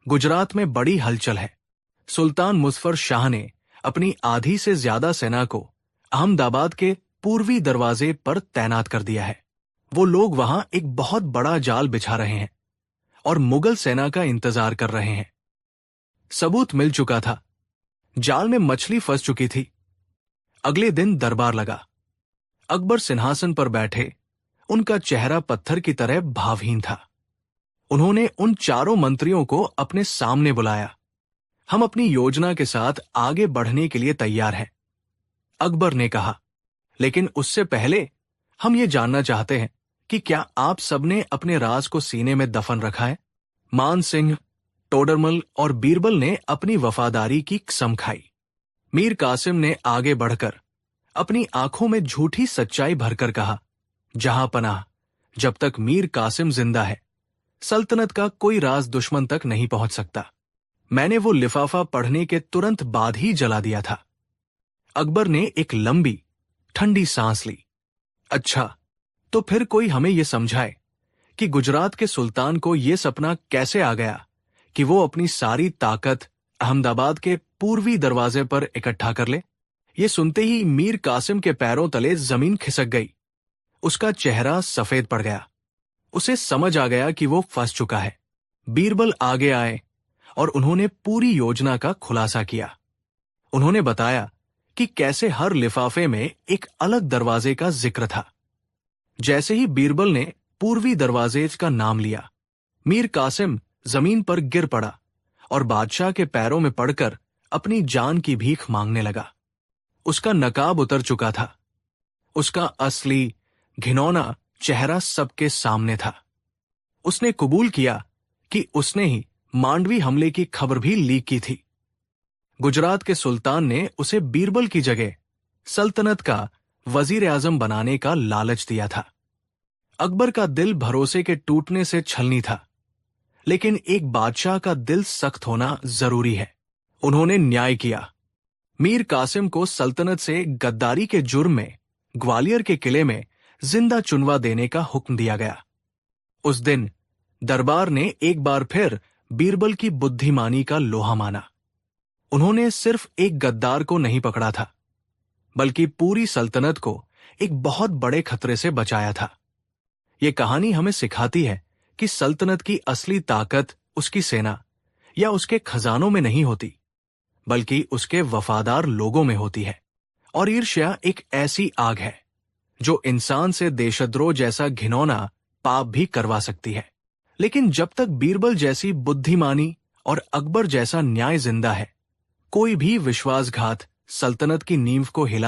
गुजरात में बड़ी हलचल है। सुल्तान मुजफ्फर शाह ने अपनी आधी से ज्यादा सेना को अहमदाबाद के पूर्वी दरवाजे पर तैनात कर दिया है। वो लोग वहां एक बहुत बड़ा जाल बिछा रहे हैं और मुगल सेना का इंतजार कर रहे हैं। सबूत मिल चुका था। जाल में मछली फंस चुकी थी। अगले दिन दरबार लगा। अकबर सिंहासन पर बैठे। उनका चेहरा पत्थर की तरह भावहीन था। उन्होंने उन चारों मंत्रियों को अपने सामने बुलाया। हम अपनी योजना के साथ आगे बढ़ने के लिए तैयार हैं, अकबर ने कहा। लेकिन उससे पहले हम ये जानना चाहते हैं कि क्या आप सबने अपने राज को सीने में दफन रखा है? मान सिंह, टोडरमल और बीरबल ने अपनी वफादारी की कसम खाई। मीर कासिम ने आगे बढ़कर अपनी आंखों में झूठी सच्चाई भरकर कहा, जहां पनाह, जब तक मीर कासिम जिंदा है, सल्तनत का कोई राज दुश्मन तक नहीं पहुंच सकता। मैंने वो लिफाफा पढ़ने के तुरंत बाद ही जला दिया था। अकबर ने एक लंबी ठंडी सांस ली। अच्छा, तो फिर कोई हमें यह समझाए कि गुजरात के सुल्तान को यह सपना कैसे आ गया कि वो अपनी सारी ताकत अहमदाबाद के पूर्वी दरवाजे पर इकट्ठा कर ले। ये सुनते ही मीर कासिम के पैरों तले जमीन खिसक गई। उसका चेहरा सफेद पड़ गया। उसे समझ आ गया कि वो फंस चुका है। बीरबल आगे आए और उन्होंने पूरी योजना का खुलासा किया। उन्होंने बताया कि कैसे हर लिफाफे में एक अलग दरवाजे का जिक्र था। जैसे ही बीरबल ने पूर्वी दरवाजे का नाम लिया, मीर कासिम जमीन पर गिर पड़ा और बादशाह के पैरों में पड़कर अपनी जान की भीख मांगने लगा। उसका नकाब उतर चुका था। उसका असली घिनौना चेहरा सबके सामने था। उसने कबूल किया कि उसने ही मांडवी हमले की खबर भी लीक की थी। गुजरात के सुल्तान ने उसे बीरबल की जगह सल्तनत का वजीर आजम बनाने का लालच दिया था। अकबर का दिल भरोसे के टूटने से छलनी था, लेकिन एक बादशाह का दिल सख्त होना जरूरी है। उन्होंने न्याय किया। मीर कासिम को सल्तनत से गद्दारी के जुर्म में ग्वालियर के किले में जिंदा चुनवा देने का हुक्म दिया गया। उस दिन दरबार ने एक बार फिर बीरबल की बुद्धिमानी का लोहा माना। उन्होंने सिर्फ एक गद्दार को नहीं पकड़ा था, बल्कि पूरी सल्तनत को एक बहुत बड़े खतरे से बचाया था। ये कहानी हमें सिखाती है कि सल्तनत की असली ताकत उसकी सेना या उसके खजानों में नहीं होती, बल्कि उसके वफादार लोगों में होती है। और ईर्ष्या एक ऐसी आग है जो इंसान से देशद्रोह जैसा घिनौना पाप भी करवा सकती है। लेकिन जब तक बीरबल जैसी बुद्धिमानी और अकबर जैसा न्याय जिंदा है, कोई भी विश्वासघात सल्तनत की नींव को हिला